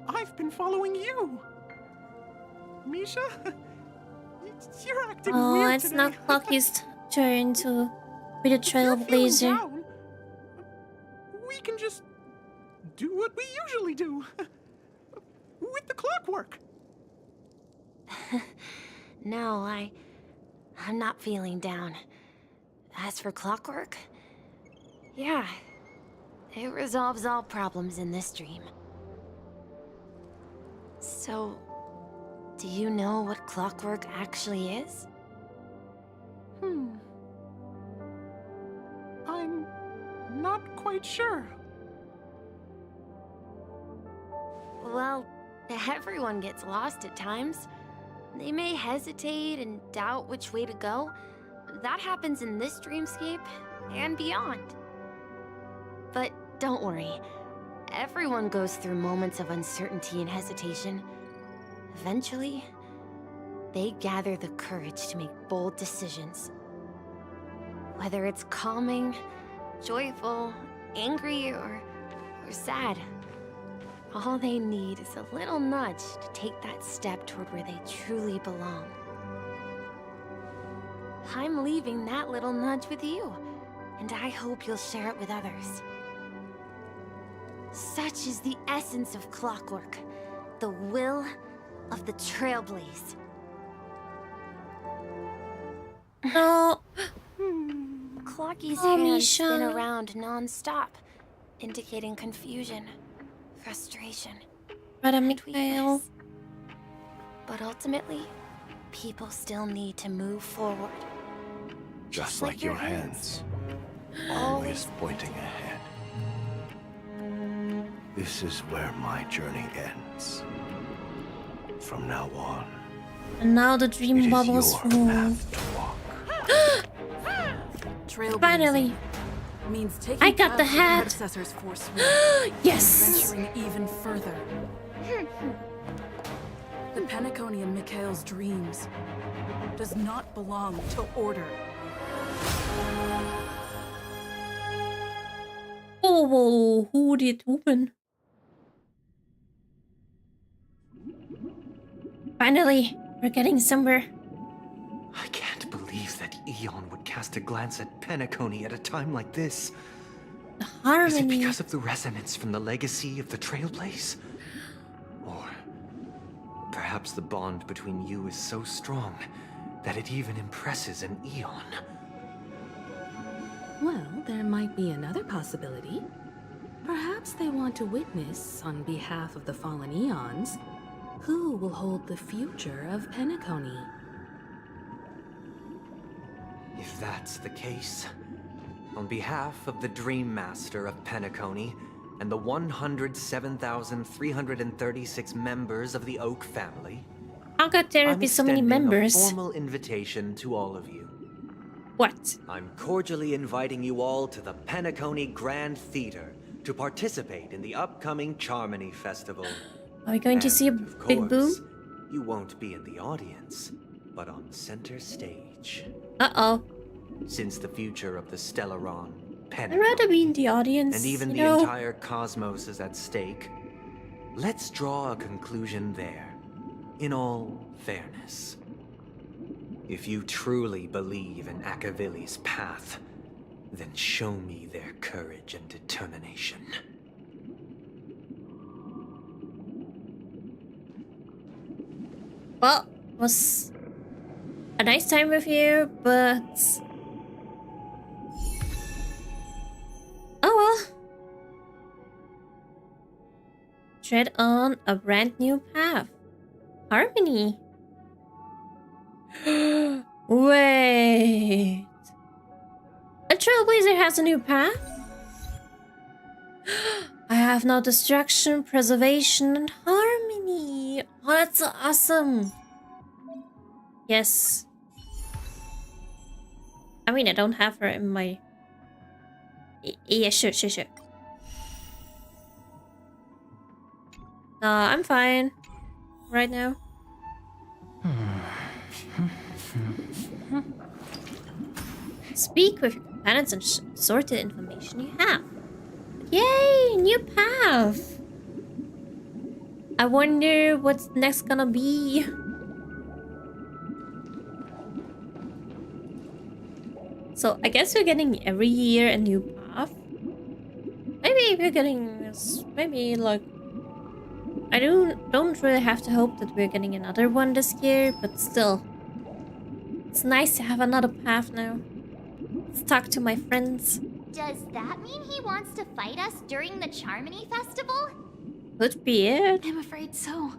I've been following you. Misha? You're acting Oh, weird it's today. not Clocky's turn to be the If you're feeling trailblazer. down, we can just do what we usually do. With the clockwork. No, I'm not feeling down. As for clockwork, yeah, it resolves all problems in this dream. So, do you know what clockwork actually is? I'm not quite sure. Well, everyone gets lost at times. They may hesitate and doubt which way to go. That happens in this dreamscape and beyond. But don't worry. Everyone goes through moments of uncertainty and hesitation. Eventually, they gather the courage to make bold decisions. Whether it's calming, joyful, angry, or sad. All they need is a little nudge to take that step toward where they truly belong. I'm leaving that little nudge with you, and I hope you'll share it with others. Such is the essence of clockwork, the will of the Trailblaze. No. Clocky's Oh, hands spin Misha. around non-stop, indicating confusion, frustration, Brother and Mikhail. weakness. But ultimately, people still need to move forward. Just like your hands, always pointing ahead. This is where my journey ends. From now on, And now the it dream is bubble is your full. path to walk. Finally. Means taking I got the out your hat. predecessor's forswear Yes. and venturing even further. The Penacony in Mikhail's dreams does not belong to Order. Oh, who did open? Finally, we're getting somewhere. I can't believe that Eon would cast a glance at Penacony at a time like this. The Is it harmony. because of the resonance from the legacy of the Trailblaze? Or perhaps the bond between you is so strong that it even impresses an Eon. Well, there might be another possibility. Perhaps they want to witness, on behalf of the fallen Eons, who will hold the future of Penacony. If that's the case, on behalf of the Dream Master of Penacony and the 107,336 members of the Oak family, How could there I'm be so many extending members? a formal invitation to all of you. What? I'm cordially inviting you all to the Penacony Grand Theater to participate in the upcoming Charmony Festival. Are we going to see a Of big course, boom? you won't be in the audience, but on center stage. Uh-oh. Since the future of the Stellaron, I'd Penacony, rather be in the audience, and even you the know. entire cosmos is at stake, let's draw a conclusion there, in all fairness. If you truly believe in Akavili's path, then show me their courage and determination. Well, it was a nice time with you, but... Oh well. Tread on a brand new path. Harmony. Wait. A Trailblazer has a new path? I have now Destruction, Preservation, and Harmony. Oh, that's so awesome. Yes. I mean, I don't have her in my... Yeah, sure. I'm fine. Right now. Speak with your companions and sort the information you have. Yay! New path! I wonder what's next gonna be. So I guess we're getting every year a new path. Maybe we're getting this. Maybe like I don't really have to hope that we're getting another one this year, but still, it's nice to have another path now. Let's talk to my friends. Does that mean he wants to fight us during the Charmony Festival? Could be it. I'm afraid so.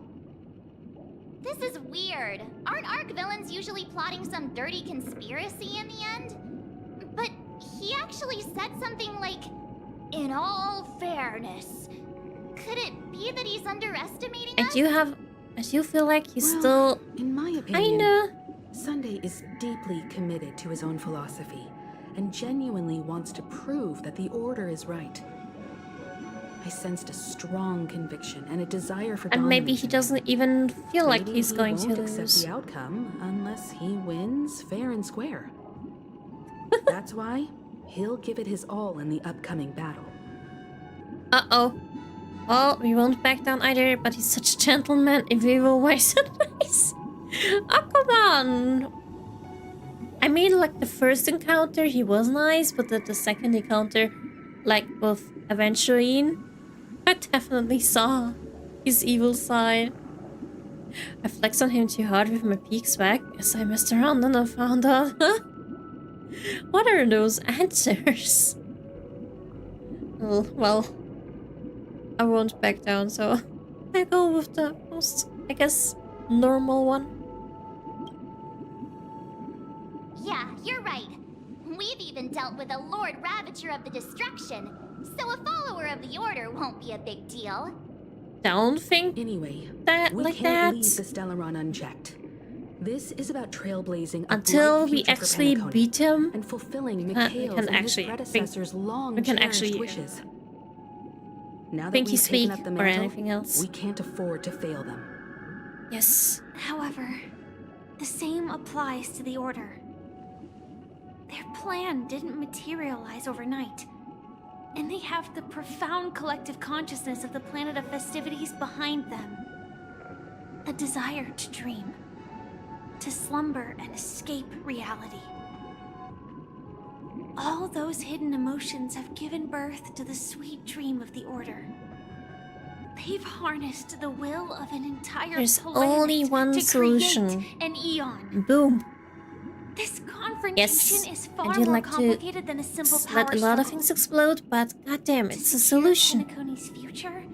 This is weird. Aren't Arc villains usually plotting some dirty conspiracy in the end? But he actually said something like, "In all fairness." Could it be that he's underestimating us? I do feel like he's still, in my opinion, kinda. Sunday is deeply committed to his own philosophy and genuinely wants to prove that the Order is right. I sensed a strong conviction and a desire for And maybe he doesn't even feel like he's going to won't lose. accept the outcome unless he wins fair and square. That's why he'll give it his all in the upcoming battle. Uh-oh. Well, we won't back down either, but he's such a gentleman if we will waste advice. Oh, come on. I mean, like, the first encounter, he was nice, but the second encounter, like, with Evangeline, I definitely saw his evil side. I flexed on him too hard with my peaks back, as I messed around and I found out. What are those answers? Well, I won't back down, so I go with the most, I guess, normal one. Yeah, you're right. We've even dealt with a Lord Ravager of the Destruction, so a follower of the Order won't be a big deal. Don't think anyway. That We like can't that leave the Stellaron unchecked. This is about trailblazing a until bright we future for actually Penacony beat him. and fulfilling We Mikhail's can and actually his predecessors' long cherished wishes. Now that Pinky we've speak taken up the or mantle, anything else. we can't afford to fail them. Yes. However, the same applies to the Order. Their plan didn't materialize overnight, and they have the profound collective consciousness of the planet of festivities behind them. A desire to dream, to slumber and escape reality. All those hidden emotions have given birth to the sweet dream of the Order. They've harnessed the will of an entire There's planet only one to solution. create an eon. Boom. This confrontation Yes. is I far do more like to complicated than a simple power let a lot of struggle. things explode, but goddamn, it's a secure solution. Penacony's future,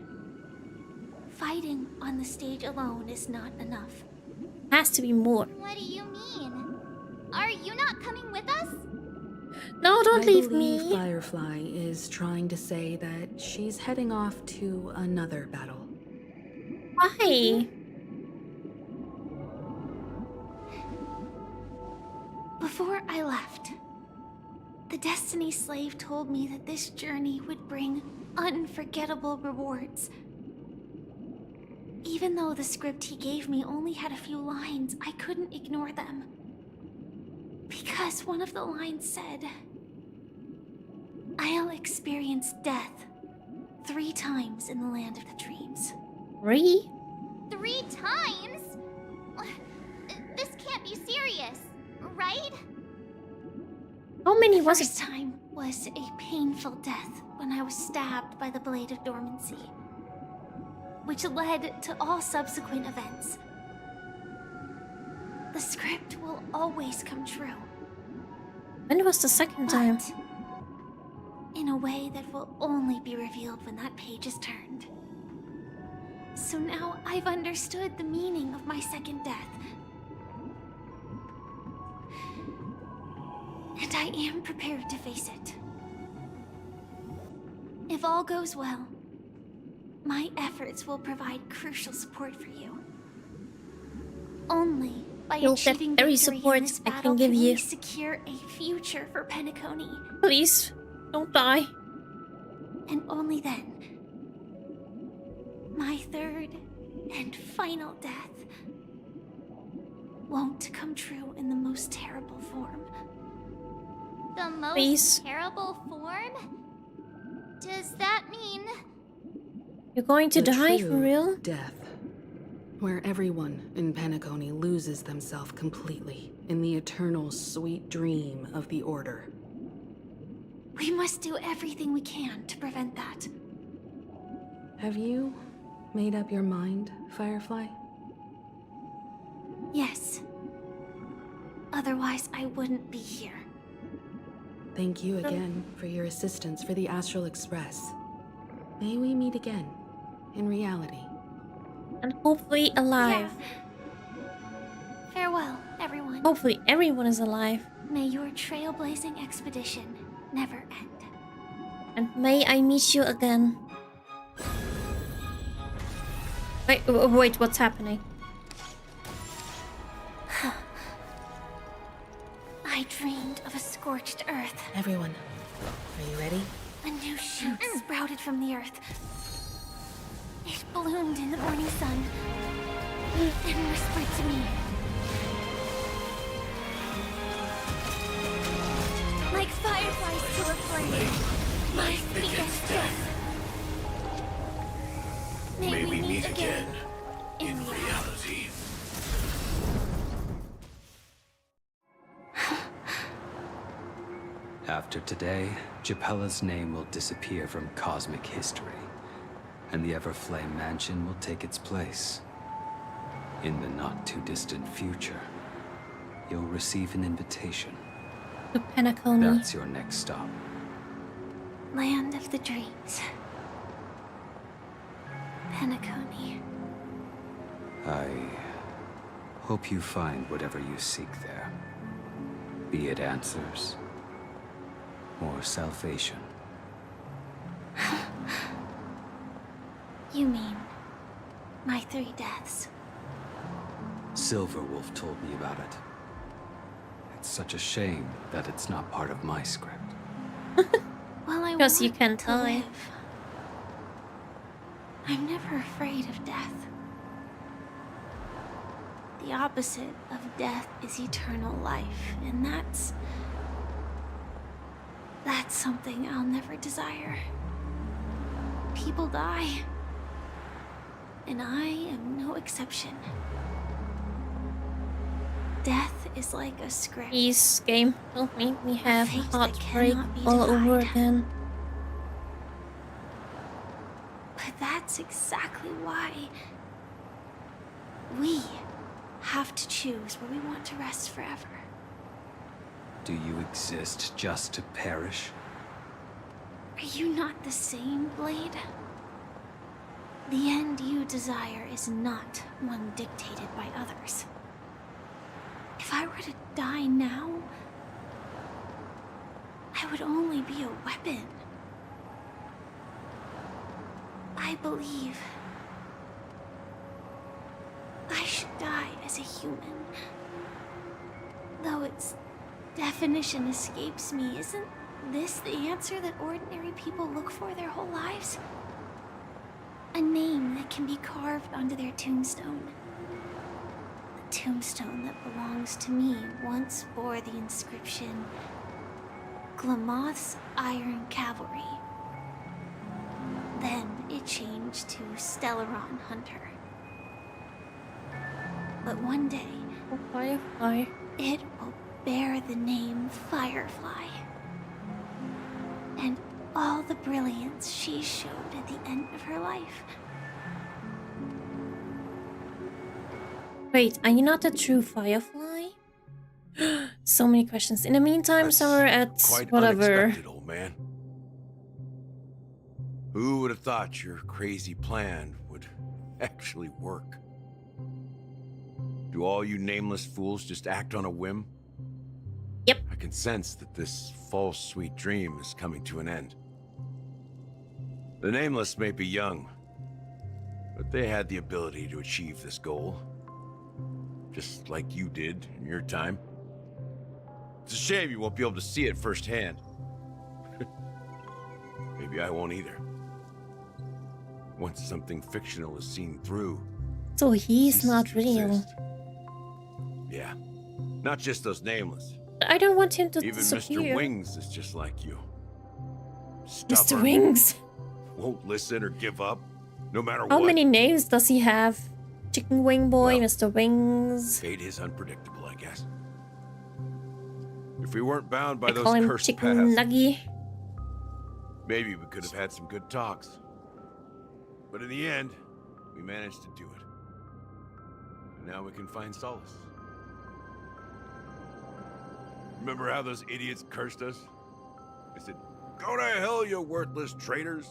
fighting on the stage alone is not enough. Has to be more. What do you mean? Are you not coming with us? No, don't leave I believe me. Firefly is trying to say that she's heading off to another battle. Why? Before I left, the Destiny Slave told me that this journey would bring unforgettable rewards. Even though the script he gave me only had a few lines, I couldn't ignore them. Because one of the lines said, "I'll experience death 3 times in the land of the dreams." 3? 3 times? This can't be serious, right? How many The was first it? time was a painful death when I was stabbed by the Blade of Dormancy, which led to all subsequent events. The script will always come true. When was the second time? In a way that will only be revealed when that page is turned. So now I've understood the meaning of my second death. And I am prepared to face it. If all goes well, my efforts will provide crucial support for you. Only by You'll get achieving every victory support in this I battle can give we you. secure a future for Penacony. Please, don't die. And only then, my third and final death won't come true in the most terrible form. The most Please. terrible form? Does that mean... You're going to The die for true real? Death. Where everyone in Penacony loses themselves completely in the eternal sweet dream of the Order. We must do everything we can to prevent that. Have you made up your mind, Firefly? Yes. Otherwise, I wouldn't be here. Thank you again for your assistance for the Astral Express. May we meet again, in reality. And hopefully alive. Yeah. Farewell, everyone. Hopefully everyone is alive. May your trailblazing expedition never end. And may I meet you again. Wait, what's happening? I dreamed of a scorched earth. Everyone, are you ready? A new shoot sprouted from the earth. It bloomed in the morning sun and whispered to me. Like fireflies to a flame, life begets death. May we meet again in reality. After today, Japella's name will disappear from cosmic history, and the Everflame Mansion will take its place. In the not-too-distant future, you'll receive an invitation. To Penacony. That's your next stop. Land of the dreams. Penacony. I hope you find whatever you seek there. Be it answers or salvation. You mean my 3 deaths? Silverwolf told me about it. It's such a shame that it's not part of my script. Well, I Because you want can't to die. live. I'm never afraid of death. The opposite of death is eternal life, and that's something I'll never desire. People die, and I am no exception. Death is like a script. Please, game, don't make me have fate that heartbreak cannot be all over denied. again. But that's exactly why we have to choose where we want to rest forever. Do you exist just to perish? Are you not the same, Blade? The end you desire is not one dictated by others. If I were to die now, I would only be a weapon. I believe I should die as a human. Though its definition escapes me, isn't this the answer that ordinary people look for their whole lives? A name that can be carved onto their tombstone. The tombstone that belongs to me once bore the inscription, Glamoth's Iron Cavalry. Then it changed to Stellaron Hunter. But one day, Firefly. it will bear the name Firefly. And all the brilliance she showed at the end of her life. Wait, are you not a true Firefly? So many questions. In the meantime, somewhere at Quite whatever. unexpected, old man. Who would have thought your crazy plan would actually work? Do all you nameless fools just act on a whim? Yep. I can sense that this false sweet dream is coming to an end. The nameless may be young, but they had the ability to achieve this goal. Just like you did in your time. It's a shame you won't be able to see it firsthand. Maybe I won't either. Once something fictional is seen through, So he's not real. exist. Yeah, not just those nameless, I don't want him to Even disappear. Mr. Wings is just like you. Mr. Stubborn, Wings. won't listen or give up, no matter How what. many names does he have? Chicken Wing Boy, Mr. Wings. Fate is unpredictable, I guess. If we weren't bound by I those call him cursed Chicken paths, Nuggy. maybe we could have had some good talks. But in the end, we managed to do it. And now we can find solace. Remember how those idiots cursed us? They said, "Go to hell, you worthless traitors."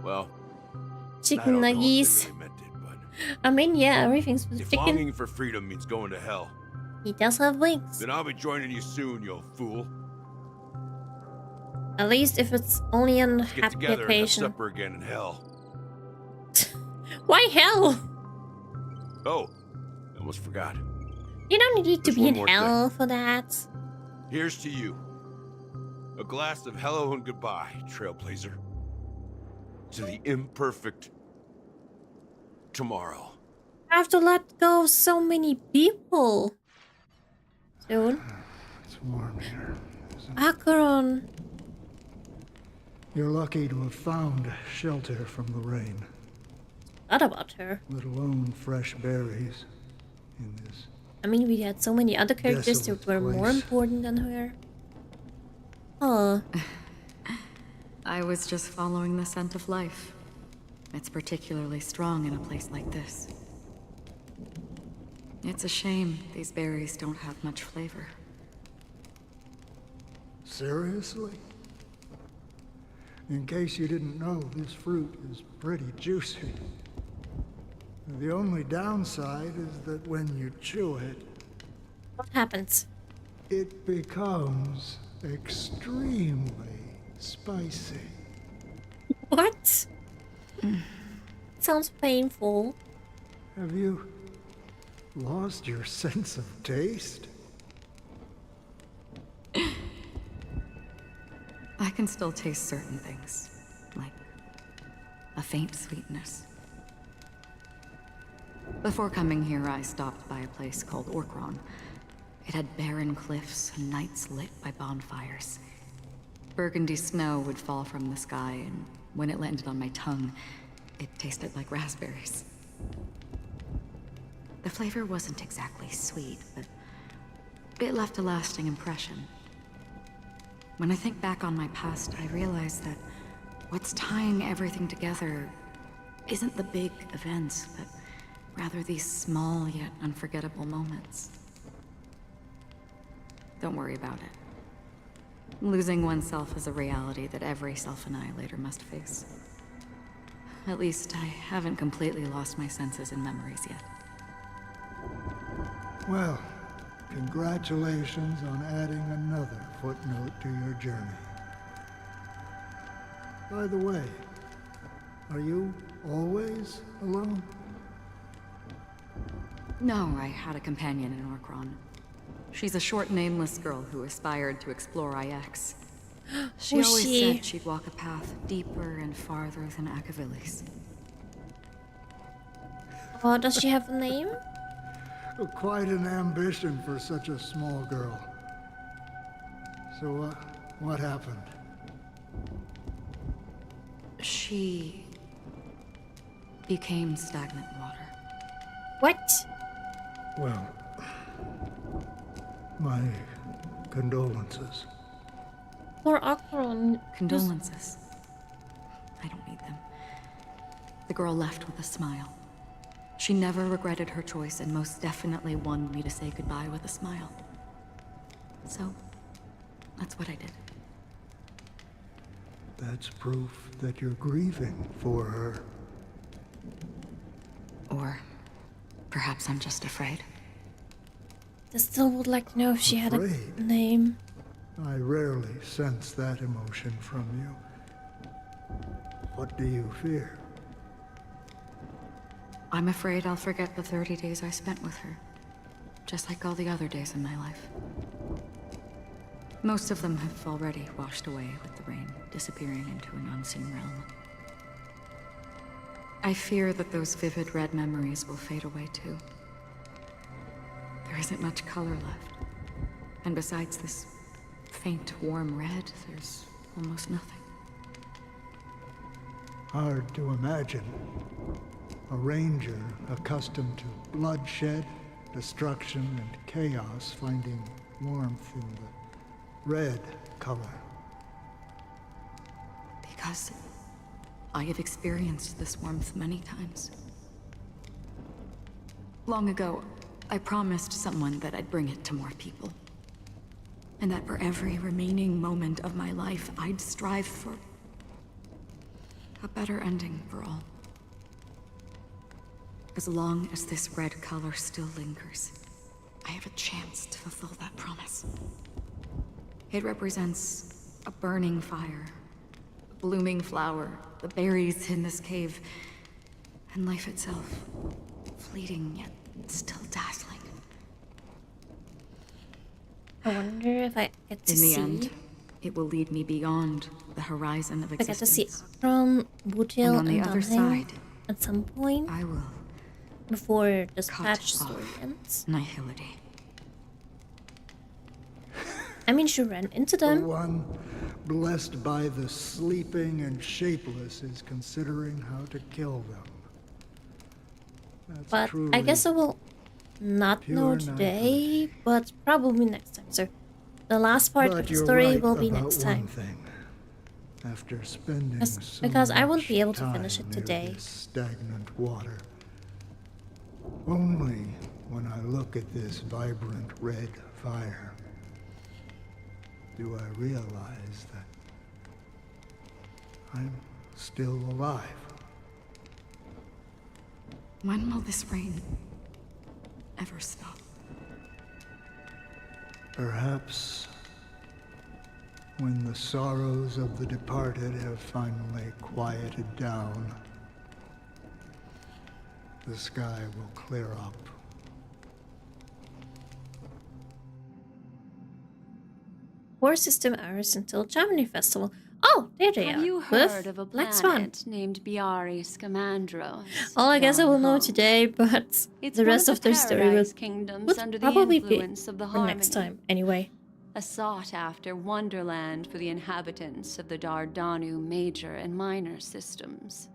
Well, Chicken I don't know if Nuggies. they really meant it, but I mean, yeah, everything's with if chicken. longing for freedom means going to hell, He does have wings. then I'll be joining you soon, you fool. At least if it's only on Let's get happy together and have occasion. supper again in hell. Why hell? Oh, I almost forgot. You don't need to There's be one in more hell for that. Here's to you. A glass of hello and goodbye, Trailblazer. To the imperfect tomorrow. I have to let go of so many people. Soon. It's warm here. Acheron. You're lucky to have found shelter from the rain. What about her? Let alone fresh berries in this. I mean, we had so many other characters that were more place. important than her. Oh. I was just following the scent of life. It's particularly strong in a place like this. It's a shame these berries don't have much flavor. Seriously? In case you didn't know, this fruit is pretty juicy. The only downside is that when you chew it, What happens? it becomes extremely spicy. What? Sounds painful. Have you lost your sense of taste? I can still taste certain things, like a faint sweetness. Before coming here, I stopped by a place called Orkron. It had barren cliffs and nights lit by bonfires. Burgundy snow would fall from the sky, and when it landed on my tongue, it tasted like raspberries. The flavor wasn't exactly sweet, but it left a lasting impression. When I think back on my past, I realize that what's tying everything together isn't the big events, but rather these small yet unforgettable moments. Don't worry about it. Losing oneself is a reality that every self-annihilator must face. At least I haven't completely lost my senses and memories yet. Well, congratulations on adding another footnote to your journey. By the way, are you always alone? No, I had a companion in Orkron. She's a short, nameless girl who aspired to explore IX. She Was always she? said she'd walk a path deeper and farther than Akavilis. Oh, does she have a name? Quite an ambition for such a small girl. So, what happened? She became stagnant water. What? Well, my condolences. Poor Acheron. Condolences. I don't need them. The girl left with a smile. She never regretted her choice and most definitely wanted me to say goodbye with a smile. So, that's what I did. That's proof that you're grieving for her. Or perhaps I'm just afraid. I still would like to know if she had a Afraid? name. I rarely sense that emotion from you. What do you fear? I'm afraid I'll forget the 30 days I spent with her. Just like all the other days in my life. Most of them have already washed away with the rain, disappearing into an unseen realm. I fear that those vivid red memories will fade away too. They're There isn't much color left. And besides this faint, warm red, there's almost nothing. Hard to imagine. A ranger accustomed to bloodshed, destruction, and chaos finding warmth in the red color. Because I have experienced this warmth many times. Long ago, I promised someone that I'd bring it to more people. And that for every remaining moment of my life, I'd strive for a better ending for all. As long as this red color still lingers, I have a chance to fulfill that promise. It represents a burning fire, a blooming flower, the berries in this cave, and life itself, fleeting yet still dazzling. I wonder if I get to see... In the end, it will lead me beyond the horizon of I get existence. to see Akram, Butil, And on the other side, at some point. I will. Before this cut patch off story ends. Nihility. I mean, she ran into The them. one blessed by the sleeping and shapeless is considering how to kill them. That's But truly I guess I will not pure know today, but probably next time. So the last part But of the you're story right will be about next one time. thing. After spending Because I won't much be able to time finish it near today. this stagnant water. Only when I look at this vibrant red fire do I realize that I'm still alive. When will this rain ever stop? Perhaps when the sorrows of the departed have finally quieted down, the sky will clear up. War system hours until Germany Festival. Oh, there they Have are. you With heard of a next one. planet named Biari Scamandros? All I guess I down will know home? today, but It's the one rest of their story paradise would kingdoms under the probably be influence of the for next Harmony. time. Anyway, A sought-after wonderland for the inhabitants of the Dardanu major and minor systems.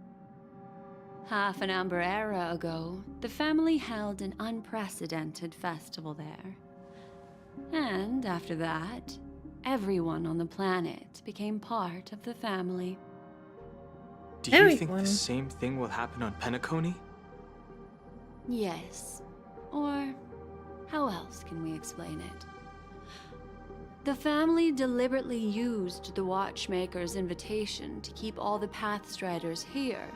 Half an amber era ago, the family held an unprecedented festival there. And after that, everyone on the planet became part of the family. Do you think the same thing will happen on Penacony? Yes. Or how else can we explain it? The family deliberately used the Watchmaker's invitation to keep all the Pathstriders here,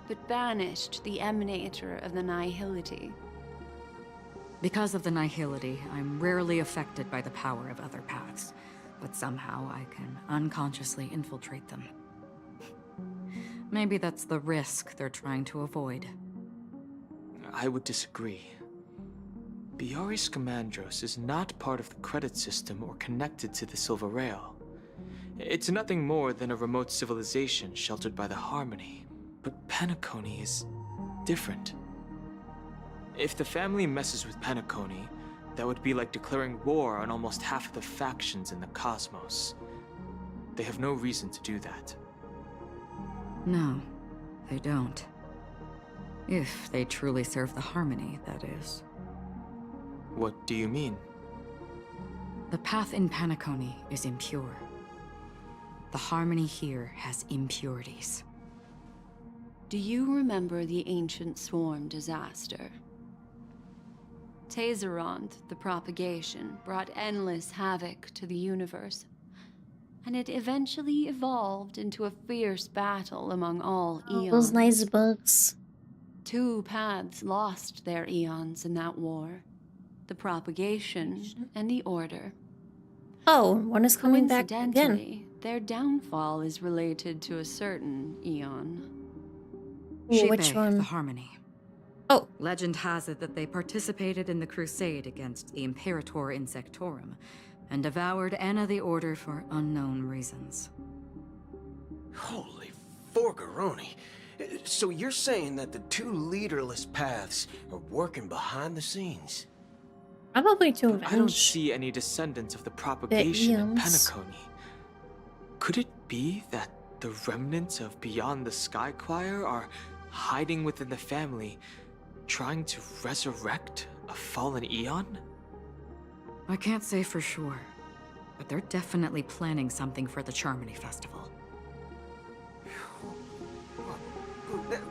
but banished the Emanator of the Nihility. Because of the Nihility, I'm rarely affected by the power of other paths, but somehow I can unconsciously infiltrate them. Maybe that's the risk they're trying to avoid. I would disagree. Biari Scamandros is not part of the credit system or connected to the Silver Rail. It's nothing more than a remote civilization sheltered by the Harmony. But Penacony is different. If the family messes with Penacony, that would be like declaring war on almost half of the factions in the cosmos. They have no reason to do that. No, they don't. If they truly serve the Harmony, that is. What do you mean? The path in Penacony is impure. The Harmony here has impurities. Do you remember the Ancient Swarm disaster? Tazerond, the propagation, brought endless havoc to the universe, and it eventually evolved into a fierce battle among all all eons. those nice bugs. 2 paths lost their eons in that war. The propagation and the order. Oh, one is coming back again. Coincidentally, their downfall is related to a certain eon. Ooh, which Shipe, one? the Harmony. Oh. Legend has it that they participated in the crusade against the Imperator Insectorum, and devoured Anna the Order for unknown reasons. Holy forgaroni. So you're saying that the 2 leaderless paths are working behind the scenes? Probably to But I don't avenge. see any descendants of the propagation in Eons. Penacony. Could it be that the remnants of Beyond the Sky Choir are hiding within the family, trying to resurrect a fallen Eon? I can't say for sure, but they're definitely planning something for the Charmony Festival.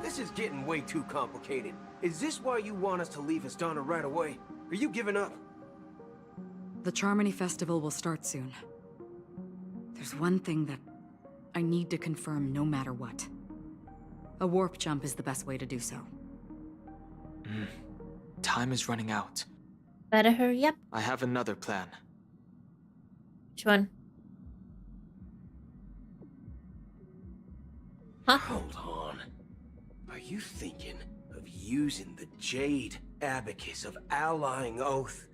This is getting way too complicated. Is this why you want us to leave Astana right away? Are you giving up? The Charmony Festival will start soon. There's one thing that I need to confirm no matter what. A warp jump is the best way to do so. Time is running out. Better hurry up. I have another plan. Which one? Huh? Hold on. Are you thinking of using the Jade Abacus of Allying Oath?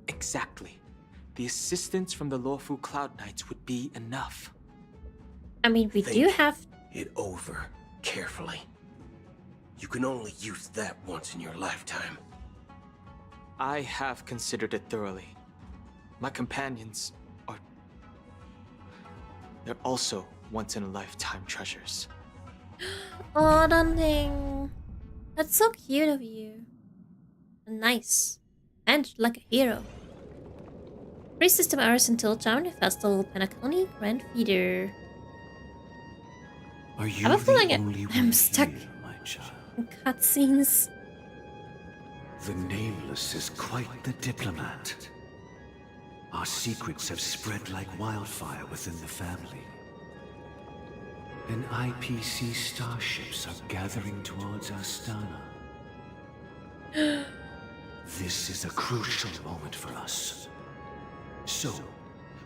Exactly. The assistance from the Lawful Cloud Knights would be enough. I mean, we do have... it over carefully. You can only use that once in your lifetime. I have considered it thoroughly. My companions are... they're also once-in-a-lifetime treasures. Oh, darling. That's so cute of you. And nice. And like a hero. Free system hours until Charmony Festival, Penacony Grand Feeder. Are I you have a feeling the only I'm one stuck here, my child? in cutscenes. The Nameless is quite the diplomat. Our secrets have spread like wildfire within the family. And IPC starships are gathering towards Astana. This is a crucial moment for us. So,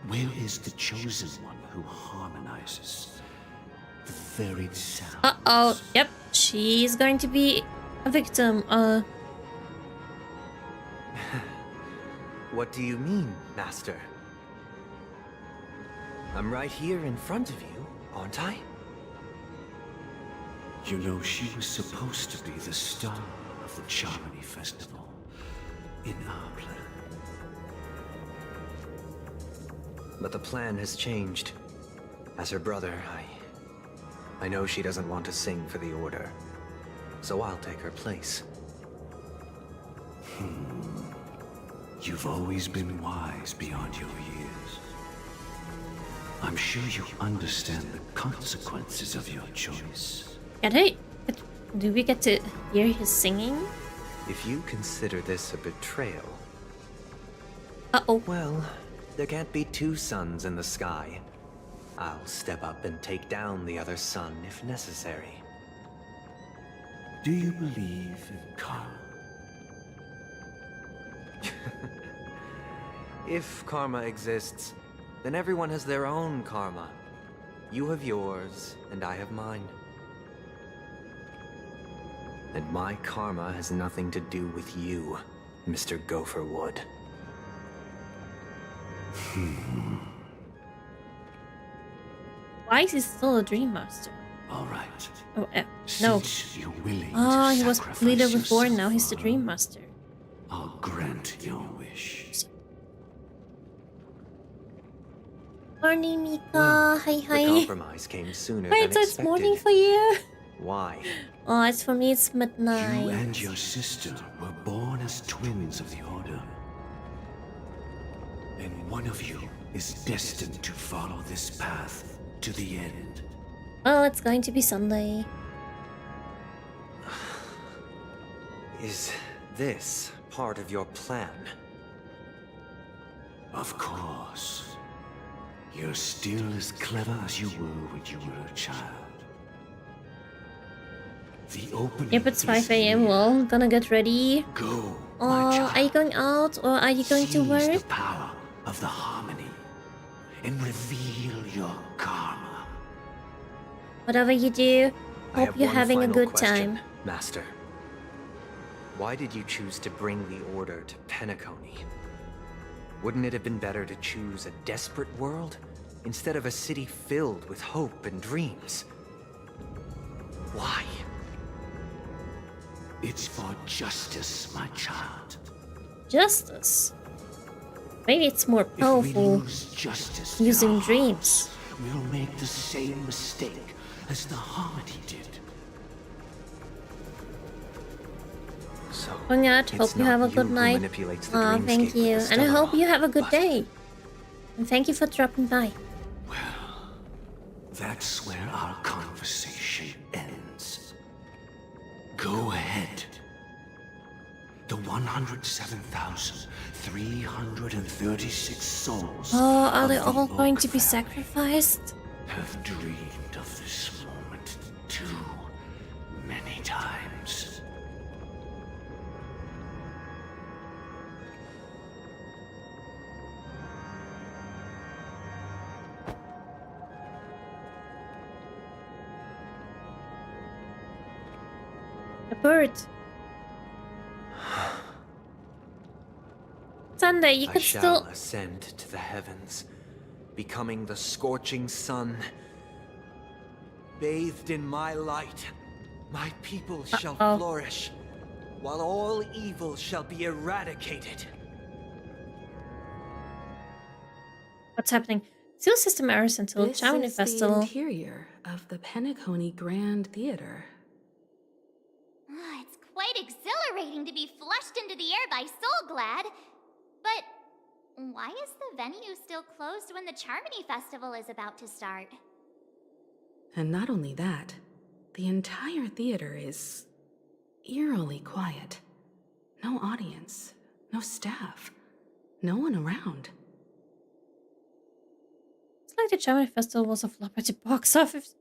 where is the chosen one who harmonizes the varied sounds? Uh-oh. Yep. She's going to be a victim. What do you mean, Master? I'm right here in front of you, aren't I? You know, she was supposed to be the star of the Charmony Festival in our plan. But the plan has changed. As her brother, I know she doesn't want to sing for the Order. So I'll take her place. You've always been wise beyond your years. I'm sure you understand the consequences of your choice. Do we get to hear his singing? If you consider this a betrayal... Uh-oh. Well, there can't be two suns in the sky. I'll step up and take down the other sun if necessary. Do you believe in karma? If karma exists, then everyone has their own karma. You have yours, and I have mine. And my karma has nothing to do with you, Mr. Gopherwood. Why is he still a Dream Master? All right. Oh, no. Since you're willing Oh, to he was sacrifice leader before, yourself now he's the for Dream her, Master. I'll grant your wish. Morning, Mika. Well, Hi, The hi. compromise came sooner Wait, than so it's expected. morning for you? Why? Oh, it's for me, it's midnight. You and your sister were born as twins of the Order. And one of you is destined to follow this path to the end. Well, it's going to be Sunday. Is this part of your plan? Of course. You're still as clever as you were when you were a child. The opening Yep, it's is 5 a.m. Well, gonna get ready. Go, Oh, are you going out or are you going to Seize work? the power of the harmony and reveal your karma. Whatever you do, I hope have you're one having a final good question, time. Master. Why did you choose to bring the Order to Penacony? Wouldn't it have been better to choose a desperate world instead of a city filled with hope and dreams? Why? It's for justice, my child. justice. Maybe it's more powerful justice using dreams. We'll make the same mistake as the Harmony did. Hongat, hope you have a good night. Thank you. And I hope you have a good day. And thank you for dropping by. That's where our conversation ends. Go ahead. The 107,336 souls. Oh, are they all going to be sacrificed? Have dreamed of this moment too many times. A bird. Sunday, you I could shall still ascend to the heavens, becoming the scorching sun. Bathed in my light, my people shall flourish, while all evil shall be eradicated. What's happening? Seal system errors until This Charmony is Festival. the interior of the Penacony Grand Theater. It's quite exhilarating to be flushed into the air by Soulglad. But why is the venue still closed when the Charmony Festival is about to start? And not only that, the entire theater is eerily quiet. No audience, no staff, no one around. It's like the Charmony Festival was a flop at the box office.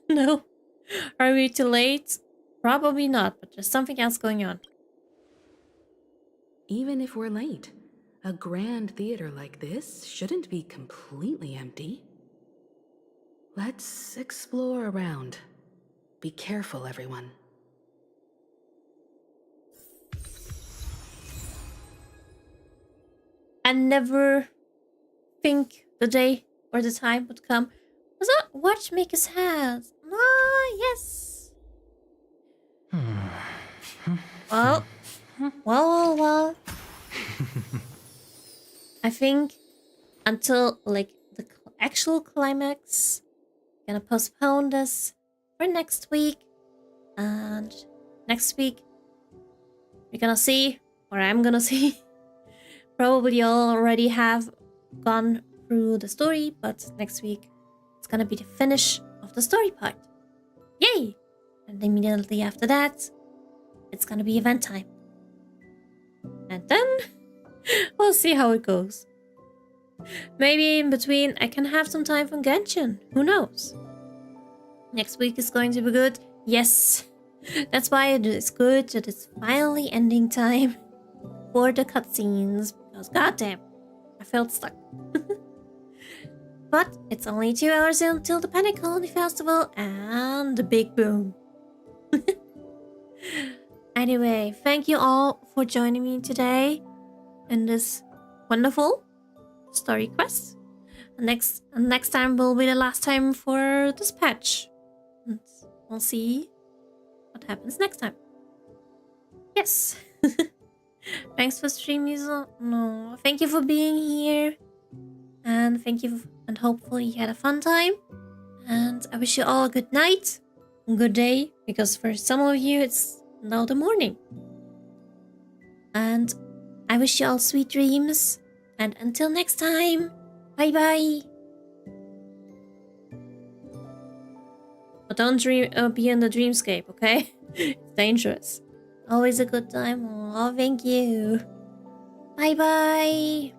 No. Are we too late? Probably not, but there's something else going on. Even if we're late, a grand theater like this shouldn't be completely empty. Let's explore around. Be careful, everyone. I never think the day or the time would come. Was that Watchmaker's hat? Ah, yes. Well. I think until like the actual climax, gonna postpone this for next week. And next week, we're gonna see, or I'm gonna see. Probably you all already have gone through the story, but next week it's gonna be the finish of the story part. Yay! And immediately after that, it's gonna be event time. And then we'll see how it goes. Maybe in between I can have some time for Genshin. Who knows? Next week is going to be good. Yes. That's why it is good that it's finally ending time for the cutscenes. Because goddamn, I felt stuck. But it's only 2 hours until the Penacony Festival and the big boom. Anyway, thank you all for joining me today in this wonderful story quest. Next time will be the last time for this patch. And we'll see what happens next time. Yes. Thanks for streaming. No, thank you for being here. And thank you, and hopefully you had a fun time. And I wish you all a good night, a good day, because for some of you it's now the morning. And I wish you all sweet dreams. And until next time, bye bye. But don't be in the dreamscape, okay? It's dangerous. Always a good time. Oh, thank you. Bye bye.